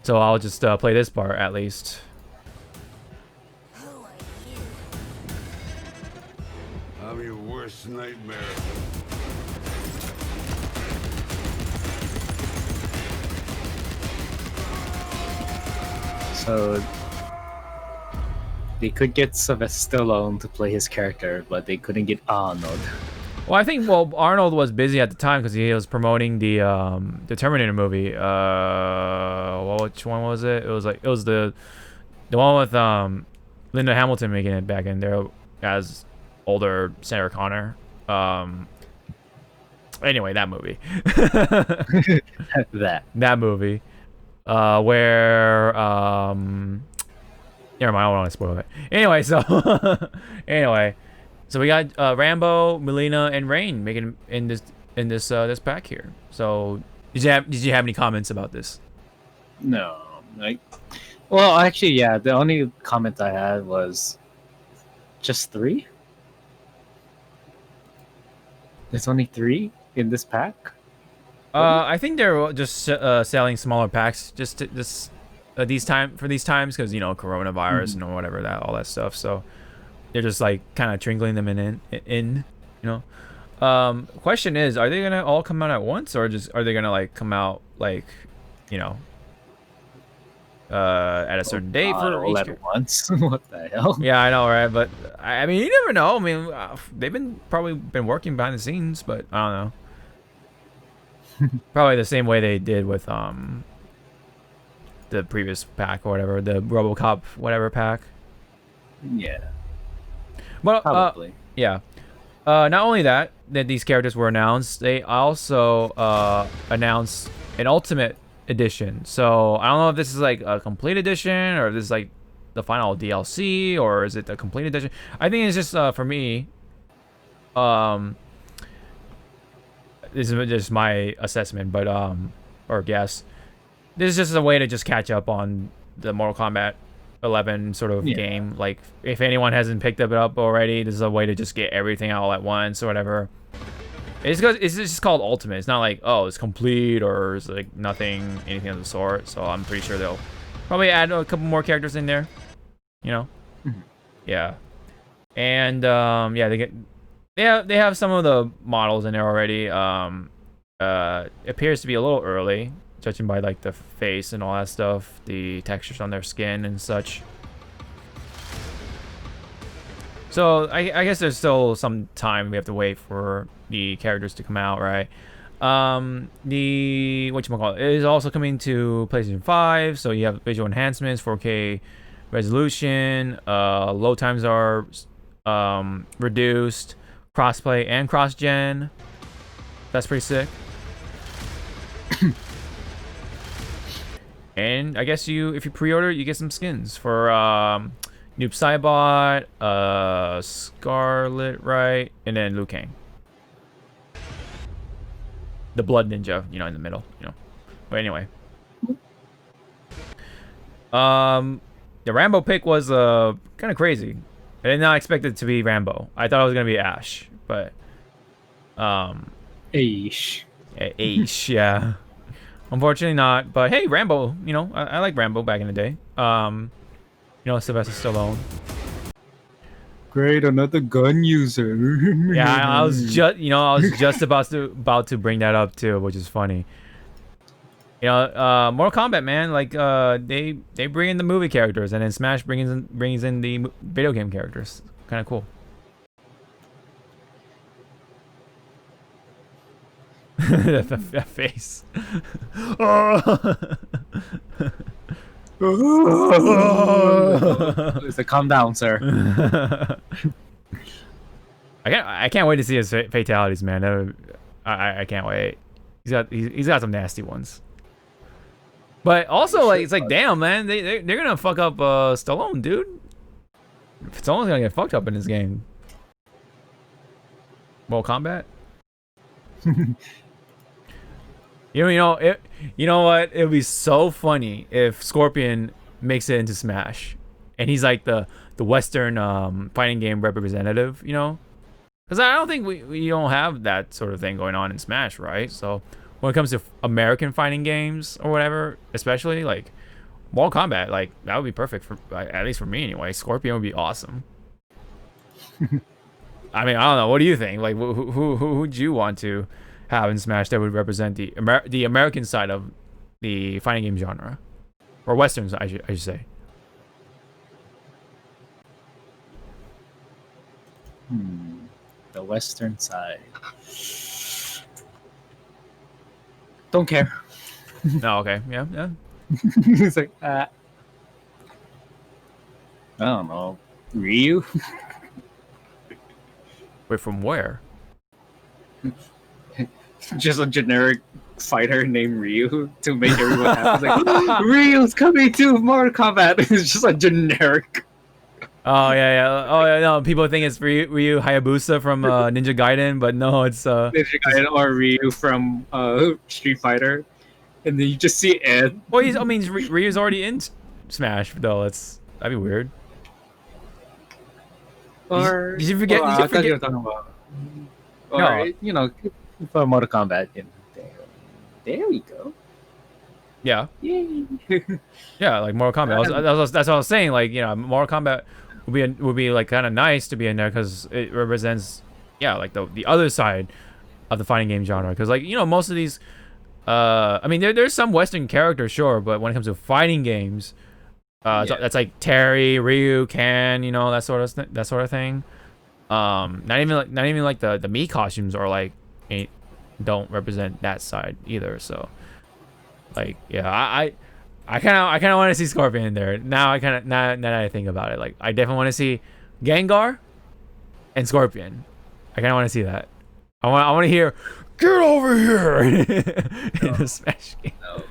So I'll just play this part at least. I'm your worst nightmare. So they could get Sylvester Stallone to play his character, but they couldn't get Arnold. Well, I think Arnold was busy at the time because he was promoting the Terminator movie. Which one was it? It was the one with Linda Hamilton making it back in there as older Sarah Connor. Anyway, that movie. that movie. Where never mind, I don't want to spoil it. Anyway, so we got Rambo, Melina, and Rain making in this pack here. So did you have any comments about this? No, well, actually, yeah. The only comment I had was just 3. There's only 3 in this pack. I think they're just selling smaller packs just these times because, you know, coronavirus and whatever, all that stuff. So they're just like kind of trickling them in, you know. Question is, are they gonna all come out at once, or just are they gonna like come out like, you know, at a certain date for all each at once? What the hell? Yeah, I know, right? But I mean, you never know. I mean, they've probably been working behind the scenes, but I don't know. Probably the same way they did with the previous pack or whatever, the RoboCop whatever pack. Yeah. But probably. Yeah. Not only that these characters were announced, they also announced an Ultimate Edition. So I don't know if this is like a complete edition or if this is like the final DLC, or is it a complete edition? I think it's just for me. This is just my assessment, but or guess. This is just a way to just catch up on the Mortal Kombat 11 sort of game. Like, if anyone hasn't picked it up already, this is a way to just get everything all at once or whatever. It's just called Ultimate. It's not like, oh, it's complete or it's like nothing, anything of the sort. So I'm pretty sure they'll probably add a couple more characters in there. You know? Yeah. And yeah, they have some of the models in there already. It appears to be a little early, judging by like the face and all that stuff, the textures on their skin and such. So I guess there's still some time we have to wait for the characters to come out, right? The whatchamacallit is also coming to PlayStation 5, so you have visual enhancements, 4K resolution, load times are reduced, crossplay and cross-gen. That's pretty sick. And I guess if you pre-order, you get some skins for Noob Saibot, Scarlet, right, and then Liu Kang. The Blood Ninja, you know, in the middle, you know. But anyway. The Rambo pick was kind of crazy. I did not expect it to be Rambo. I thought it was going to be Ash, but... Aish. Aish, yeah. Unfortunately not, but hey, Rambo, you know, I like Rambo back in the day. You know, Sylvester Stallone. Great, another gun user. Yeah, I was just about to bring that up too, which is funny. You know, Mortal Kombat, man, like they bring in the movie characters, and then Smash brings in the video game characters. Kind of cool. that face. It's a calm down, sir. I can't wait to see his fatalities, man. I can't wait. He's got some nasty ones. But also, like, it's like, damn, man, they're gonna fuck up Stallone, dude. Stallone's gonna get fucked up in this game. Mortal Kombat. You know what? It would be so funny if Scorpion makes it into Smash, and he's like the Western fighting game representative, you know? Because I don't think we don't have that sort of thing going on in Smash, right? So when it comes to American fighting games or whatever, especially like Mortal Kombat, like that would be perfect for, at least for me anyway. Scorpion would be awesome. I mean, I don't know. What do you think? Like, who would you want to have in Smash that would represent the American side of the fighting game genre, or Westerns, I should say? The Western side. Don't care. Oh, okay, yeah. It's like, I don't know, Ryu. Wait, from where? Just a generic fighter named Ryu to make everyone happy. It's like, Ryu's coming to Mortal Kombat. It's just a generic. Oh yeah. Oh yeah. No, people think it's Ryu Hayabusa from Ninja Gaiden, but no, it's Ninja Gaiden or Ryu from Street Fighter, and then you just see Ed. Well, Ryu's already in Smash though. That'd be weird. Or did you forget? I thought you were talking about. Or no. You know. For Mortal Kombat, there we go. Yeah. Yay. Yeah, like Mortal Kombat. That's what I was saying. Like, you know, Mortal Kombat would be like kind of nice to be in there because it represents, yeah, like the other side of the fighting game genre. Because, like, you know, most of these, I mean, there's some Western characters, sure, but when it comes to fighting games, that's like Terry, Ryu, Ken, you know, that sort of thing. Not even like the Mii costumes are like don't represent that side either. So, like, yeah, I kind of want to see Scorpion in there. Now that I think about it, like, I definitely want to see Gengar and Scorpion. I kind of want to see that. I want to hear, "Get over here!" in the Smash game. No.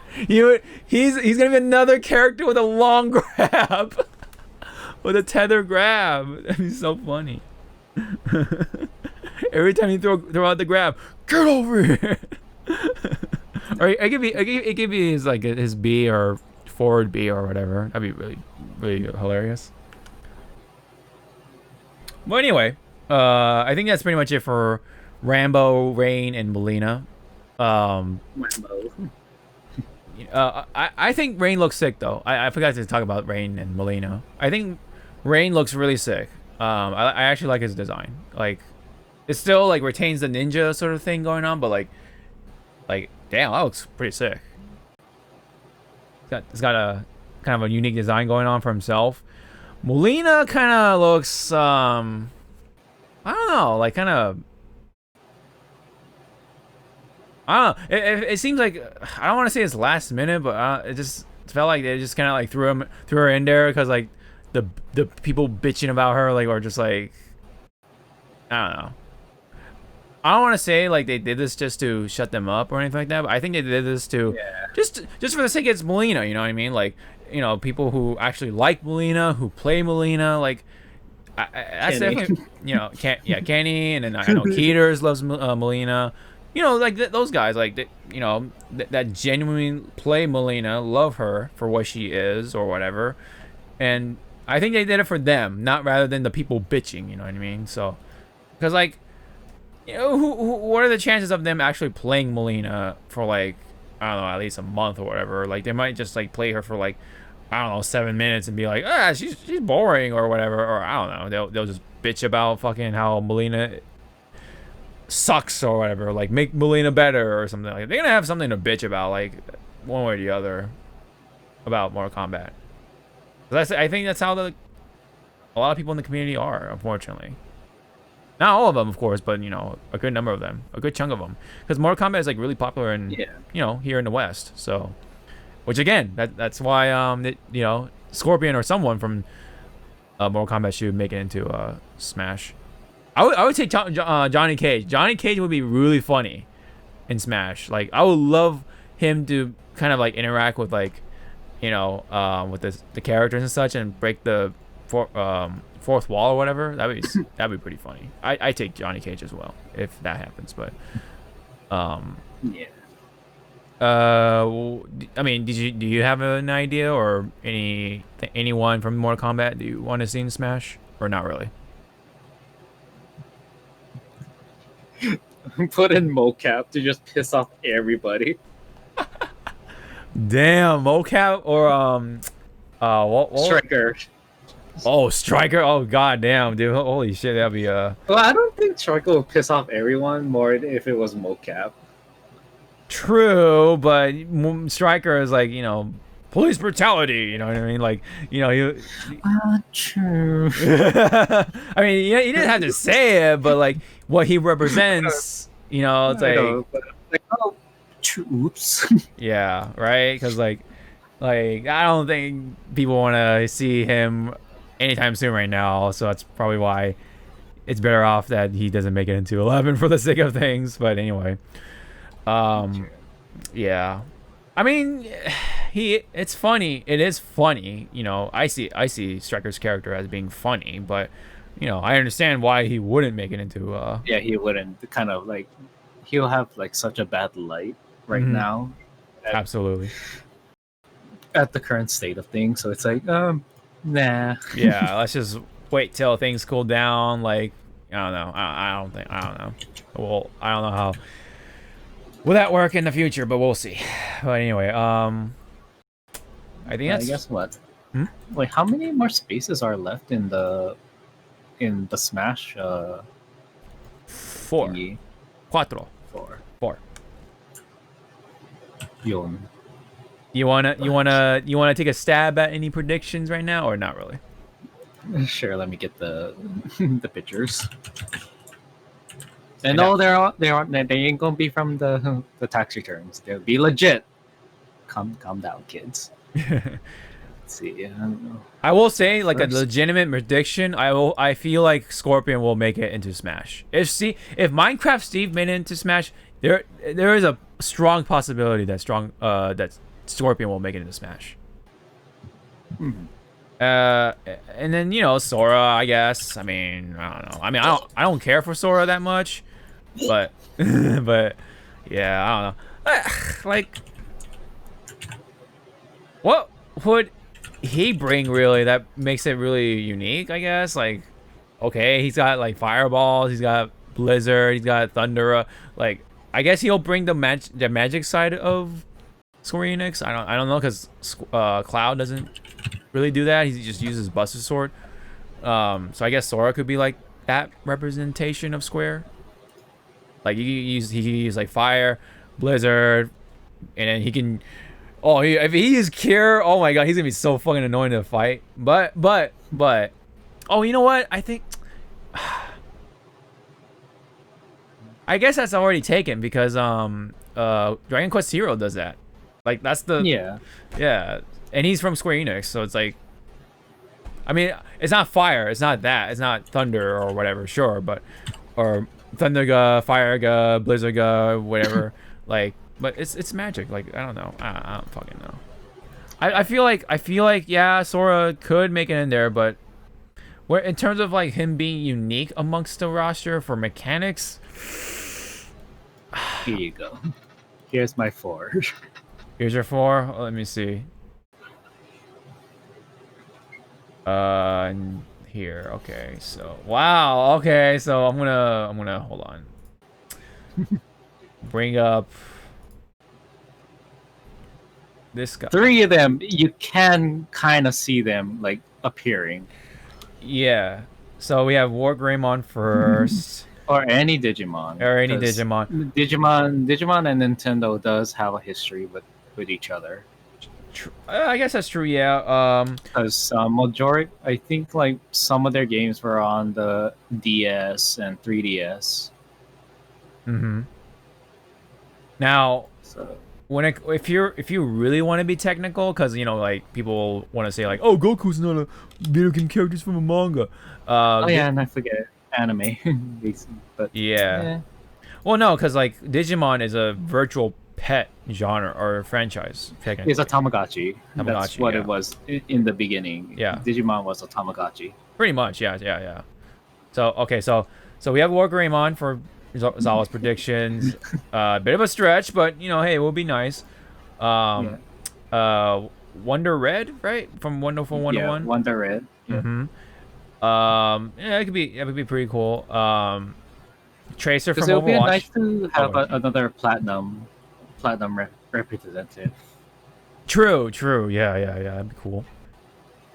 He's gonna be another character with a long grab, with a tether grab. That'd be so funny. Every time you throw out the grab, "Get over here!" Or it could be his like his B or forward B or whatever. That'd be really, really hilarious. Well, anyway, I think that's pretty much it for Rambo, Rain, and Melina. Rambo. I think Rain looks sick though. I forgot to talk about Rain and Melina. I think Rain looks really sick. I actually like his design. Like, it still like retains the ninja sort of thing going on, but like damn, that looks pretty sick. It's got a kind of a unique design going on for himself. Melina kind of looks I don't know, like kind of. I don't know. It seems like, I don't want to say it's last minute, but it just felt like they just kind of like threw her in there because like the people bitching about her like, or just like, I don't know. I don't want to say like they did this just to shut them up or anything like that, but I think they did this to just for the sake it's Melina, you know what I mean? Like, you know, people who actually like Melina, who play Melina, like that's Kenny. definitely, you know, Kenny, and then I know Keeters loves Melina. You know, like those guys, like you know, that genuinely play Melina, love her for what she is or whatever, and I think they did it for them, not rather than the people bitching. You know what I mean? So, because like, you know, what are the chances of them actually playing Melina for like, I don't know, at least a month or whatever? Like they might just like play her for like, I don't know, 7 minutes and be like, she's boring or whatever, or I don't know, they'll just bitch about fucking how Melina sucks or whatever, like make Melina better or something. Like they're gonna have something to bitch about, like one way or the other, about Mortal Kombat. I think that's how a lot of people in the community are, unfortunately. Not all of them, of course, but you know, a good number of them, a good chunk of them, because Mortal Kombat is like really popular in you know, here in the West. So, which again, that's why you know, Scorpion or someone from Mortal Kombat should make it into Smash. I would take Johnny Cage. Johnny Cage would be really funny in Smash. Like, I would love him to kind of like interact with like, you know, with the characters and such, and break the fourth wall or whatever. That'd be pretty funny. I take Johnny Cage as well if that happens. But yeah. I mean, do you have an idea or anyone from Mortal Kombat do you want to see in Smash, or not really? Put in mocap to just piss off everybody. Damn, mocap or what? Striker. Oh, Striker. Oh, god damn, dude. Holy shit, that'd be Well, I don't think Striker would piss off everyone more if it was mocap. True, but Striker is like, you know, police brutality, you know what I mean? Like, you know, True. I mean, he didn't have to say it, but like what he represents, you know, it's like, oops. yeah, right? Because like I don't think people want to see him anytime soon right now, so that's probably why it's better off that he doesn't make it into 11 for the sake of things. But anyway, yeah, I mean, it's funny. It is funny, you know. I see Striker's character as being funny, but you know, I understand why he wouldn't make it into. Yeah, he wouldn't. Kind of like he'll have like such a bad light right now. Absolutely. At the current state of things, so it's like, nah. Yeah, let's just wait till things cool down. Like, I don't know. I don't know. Well, I don't know how. Will that work in the future? But we'll see. But anyway, I think that's. Guess what? Wait, how many more spaces are left in the Smash? 4. Thingy? 4. 4. Yun. You wanna take a stab at any predictions right now, or not really? Sure. Let me get the the pictures. And no, they ain't gonna be from the tax returns. They'll be legit. Calm down, kids. Let's see. I don't know. I will say, like, a legitimate prediction. I feel like Scorpion will make it into Smash. If Minecraft Steve made it into Smash, there is a strong possibility that Scorpion will make it into Smash. And then, you know, Sora, I guess. I mean, I don't know. I mean, I don't care for Sora that much, but but yeah, I don't know. Like, would he bring really that makes it really unique? I guess like, okay, he's got like fireballs, he's got blizzard, he's got thunder. Like, I guess he'll bring the magic side of Square Enix. I don't know because Cloud doesn't really do that. He just uses Buster Sword. So I guess Sora could be like that representation of Square. Like he can use like fire, blizzard, and then he can. Oh, if he uses Cure, oh my god, he's gonna be so fucking annoying to fight. But, oh, you know what? I think. I guess that's already taken because Dragon Quest Hero does that. Like that's the yeah, and he's from Square Enix, so it's like. I mean, it's not fire, it's not that, it's not thunder or whatever, sure, but or thunder fire blizzard whatever, like, but it's magic. Like I don't know, I don't fucking know. I feel like yeah, Sora could make it in there, but where in terms of like him being unique amongst the roster for mechanics. Here you go. Here's my 4. Here's your 4. Let me see. Here. Okay. So wow. Okay. So I'm gonna hold on. Bring up this guy. 3 of them. You can kind of see them like appearing. Yeah. So we have Wargreymon first. Or any Digimon. Or any Digimon. Digimon and Nintendo does have a history with each other. I guess that's true, yeah. Because majority, I think like some of their games were on the DS and 3DS. Mm-hmm. Now, so if you really want to be technical, because you know, like people want to say like, oh, Goku's not a video game character, he's from a manga. Oh yeah, and I forget anime, but yeah. Well, no, because like Digimon is a virtual pet genre or franchise. It's a Tamagotchi. That's what it was in the beginning. Yeah, Digimon was a Tamagotchi. Pretty much, yeah. So okay, so we have Wargreymon for Zawa's predictions. Bit of a stretch, but you know, hey, it will be nice. Wonder Red, right? From Wonderful 101. Yeah, Wonder Red. Yeah. Mm-hmm. Yeah, it could be pretty cool. Tracer from Overwatch. It would be nice to have another platinum representative. True. Yeah. That'd be cool.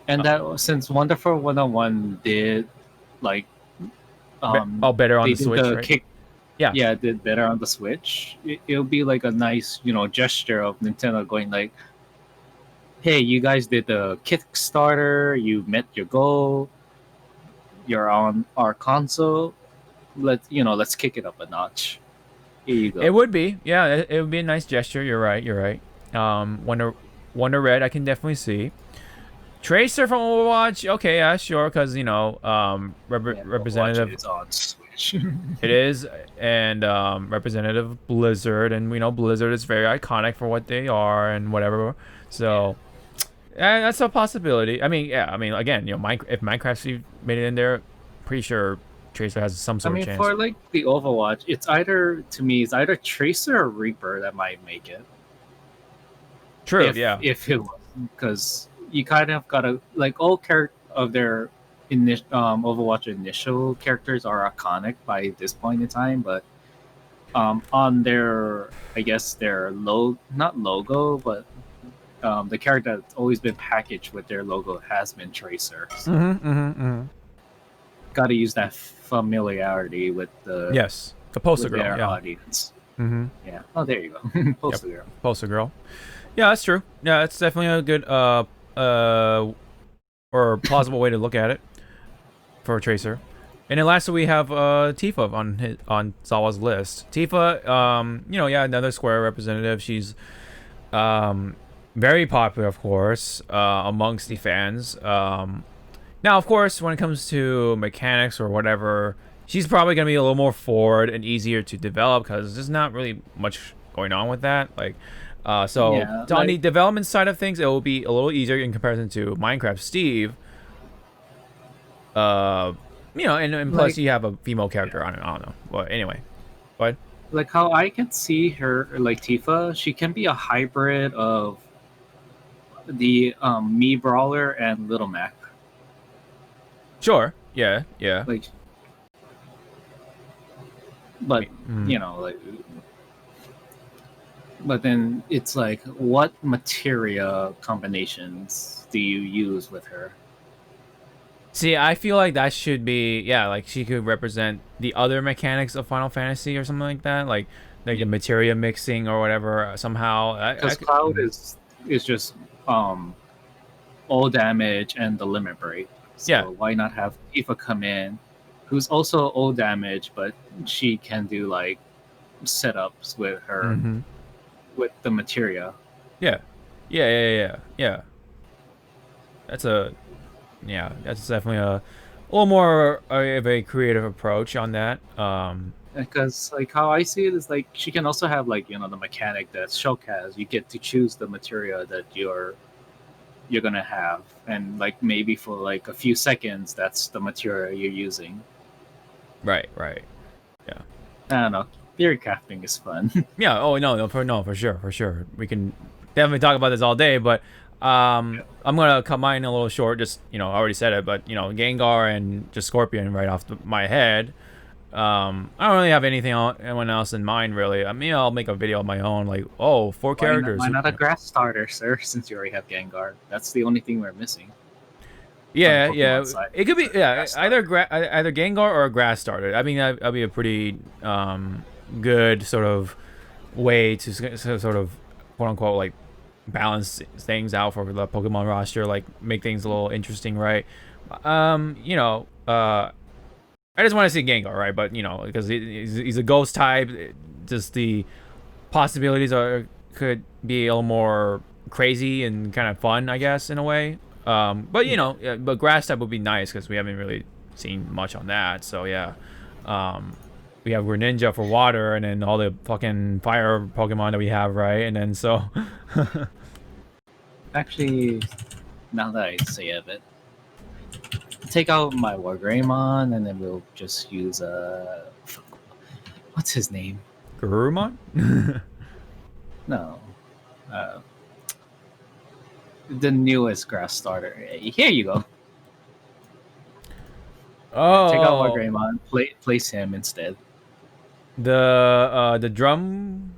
And that since Wonderful 101 did like better on the Switch, right? Yeah, did better on the Switch. It'll be like a nice, gesture of Nintendo going like, "Hey, you guys did the Kickstarter. You met your goal. You're on our console. Let's kick it up a notch." Here you go. It would be, yeah. It would be a nice gesture. You're right. Wonder Red, I can definitely see. Tracer from Overwatch, okay, yeah, sure, because representative. It's on Switch. It is, and representative Blizzard, and we know Blizzard is very iconic for what they are and whatever. So, yeah, that's a possibility. I mean, again, if Minecraft made it in there, pretty sure Tracer has some sort of chance. For like the Overwatch, it's either Tracer or Reaper that might make it. True, If it was, because you kind of gotta like all character of their Overwatch initial characters are iconic by this point in time, but on their not logo, but the character that's always been packaged with their logo has been Tracer. So got to use that familiarity with the poster girl audience. Yeah. Oh, there you go. Poster girl. Yeah, that's true. Yeah, it's definitely a good or plausible way to look at it for Tracer. And then lastly, we have Tifa on Zawa's list. Tifa, another Square representative. She's very popular, of course, amongst the fans. Now, of course, when it comes to mechanics or whatever, she's probably going to be a little more forward and easier to develop because there's not really much going on with that. Like, on the development side of things, it will be a little easier in comparison to Minecraft Steve. And plus you have a female character on it. I don't know. But anyway, what? Like how I can see her, like Tifa, she can be a hybrid of the Me Brawler and Little Mac. Sure. Yeah. Yeah. Like, but Mm. you know, like, but then it's like, what materia combinations do you use with her? See, I feel like that should be like she could represent the other mechanics of Final Fantasy or something like that, like the materia mixing or whatever somehow. Because Cloud is just all damage and the limit break. So why not have Tifa come in, who's also all damage, but she can do like setups with her with the materia. Yeah. That's definitely a little more of a creative approach on that. Because like how I see it is like she can also have like, you know, the mechanic that Shulk has. You get to choose the materia that you're gonna have, and like maybe for like a few seconds that's the material you're using. Right. Yeah. I don't know. Theory crafting is fun. Yeah. Oh no, for sure. We can definitely talk about this all day, but I'm gonna cut mine a little short. Just, you know, I already said it, but you know, Gengar and just Scorpion right off my head. I don't really have anyone else in mind really. I mean, I'll make a video of my own, like, 4 characters. Why not a grass starter, sir? Since you already have Gengar, that's the only thing we're missing. Yeah. It could be either Gengar or a grass starter. I mean, that'd be a pretty good sort of way to sort of quote unquote like balance things out for the Pokemon roster, like make things a little interesting, right? You know, I just want to see Gengar, right? But you know, because he's a ghost type, just the possibilities could be a little more crazy and kind of fun, I guess, in a way. But you know, but grass type would be nice because we haven't really seen much on that. So yeah, we have Greninja for water, and then all the fucking fire Pokemon that we have, right? And then so. Actually, now that I say of it, take out my Wargreymon, and then we'll just use what's his name? Garurumon? No, the newest grass starter. Here you go. Oh, take out Wargreymon. Place him instead. The drum.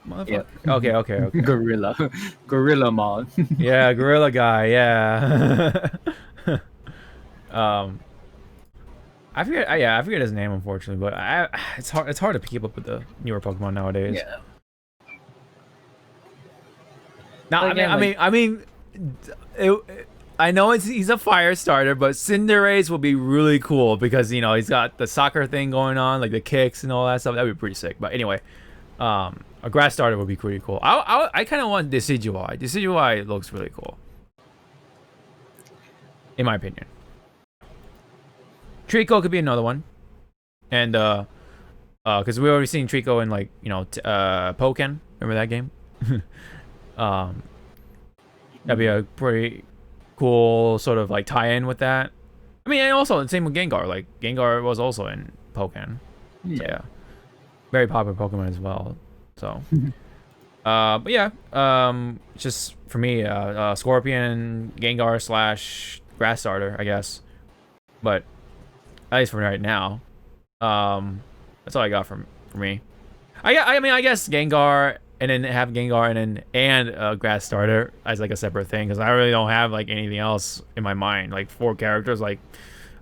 Motherfucker. Yeah. Okay. Gorillamon. Yeah, gorilla guy. Yeah. I forget his name, unfortunately, but it's hard to keep up with the newer Pokemon nowadays. Yeah. Now, I know he's a fire starter, but Cinderace will be really cool because, you know, he's got the soccer thing going on, like the kicks and all that stuff. That'd be pretty sick. But anyway, a grass starter would be pretty cool. I kind of want Decidueye. Decidueye looks really cool, in my opinion. Trico could be another one, and because we already seen Trico in, like, you know, Pokken. Remember that game? That'd be a pretty cool sort of like tie-in with that. I mean, and also the same with Gengar. Like Gengar was also in Pokken. Yeah. So, yeah. Very popular Pokemon as well. So, but yeah, just for me, Scorpion, Gengar / grass starter, I guess. But at least for right now, that's all I got for me. I mean, I guess Gengar, and then have Gengar and a grass starter as like a separate thing, because I really don't have like anything else in my mind. Like 4 characters, like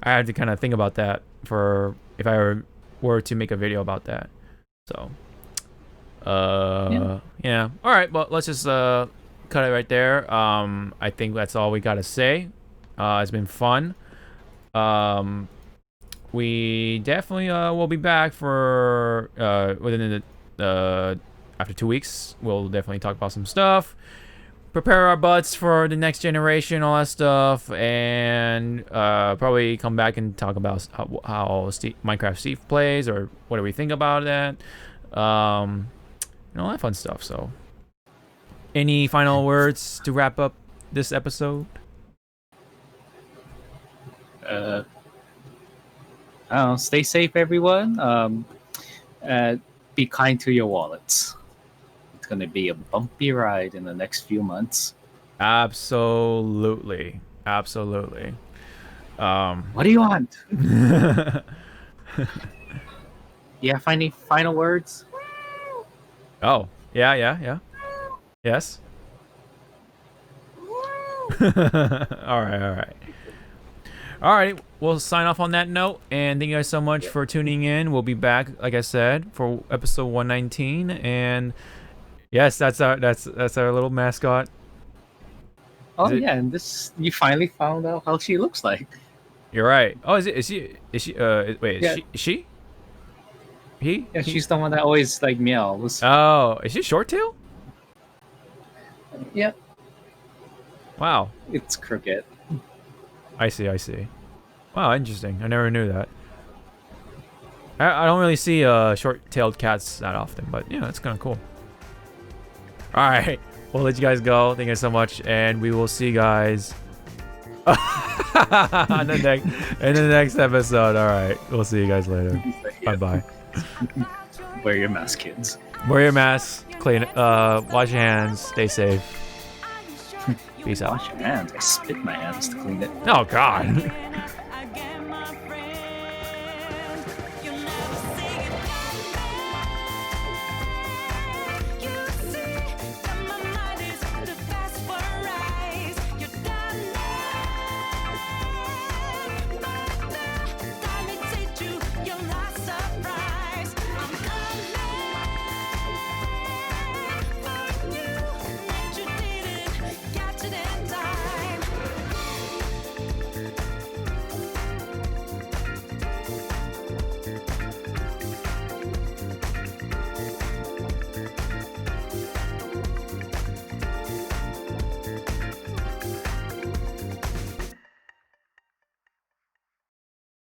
I had to kind of think about that for if I were to make a video about that. So, yeah. All right, well, let's just cut it right there. I think that's all we gotta say. It's been fun. We definitely will be back for within the after 2 weeks. We'll definitely talk about some stuff, prepare our butts for the next generation, all that stuff, and probably come back and talk about how Minecraft Steve plays, or what do we think about that, and all that fun stuff. So, any final words to wrap up this episode? I don't know, stay safe, everyone. Be kind to your wallets. It's going to be a bumpy ride in the next few months. Absolutely. What do you want? Yeah, any final words? Oh, yeah. Yes. All right. We'll sign off on that note, and thank you guys so much for tuning in. We'll be back, like I said, for episode 119, and yes, that's our little mascot. Oh yeah, and you finally found out how she looks like. You're right. Oh, is she? Wait, Yeah. is she? He? Yeah, she's the one that always like meows. Oh, is she short tail? Yep. Wow. It's crooked. I see. Wow, interesting. I never knew that. I don't really see short-tailed cats that often, but yeah, that's kind of cool. All right, we'll let you guys go. Thank you so much, and we will see you guys in the next episode. All right, we'll see you guys later. Bye. Wear your mask, kids. Wear your mask. Clean. Wash your hands. Stay safe. Peace out. Wash your hands. I spit my hands to clean it. Oh God.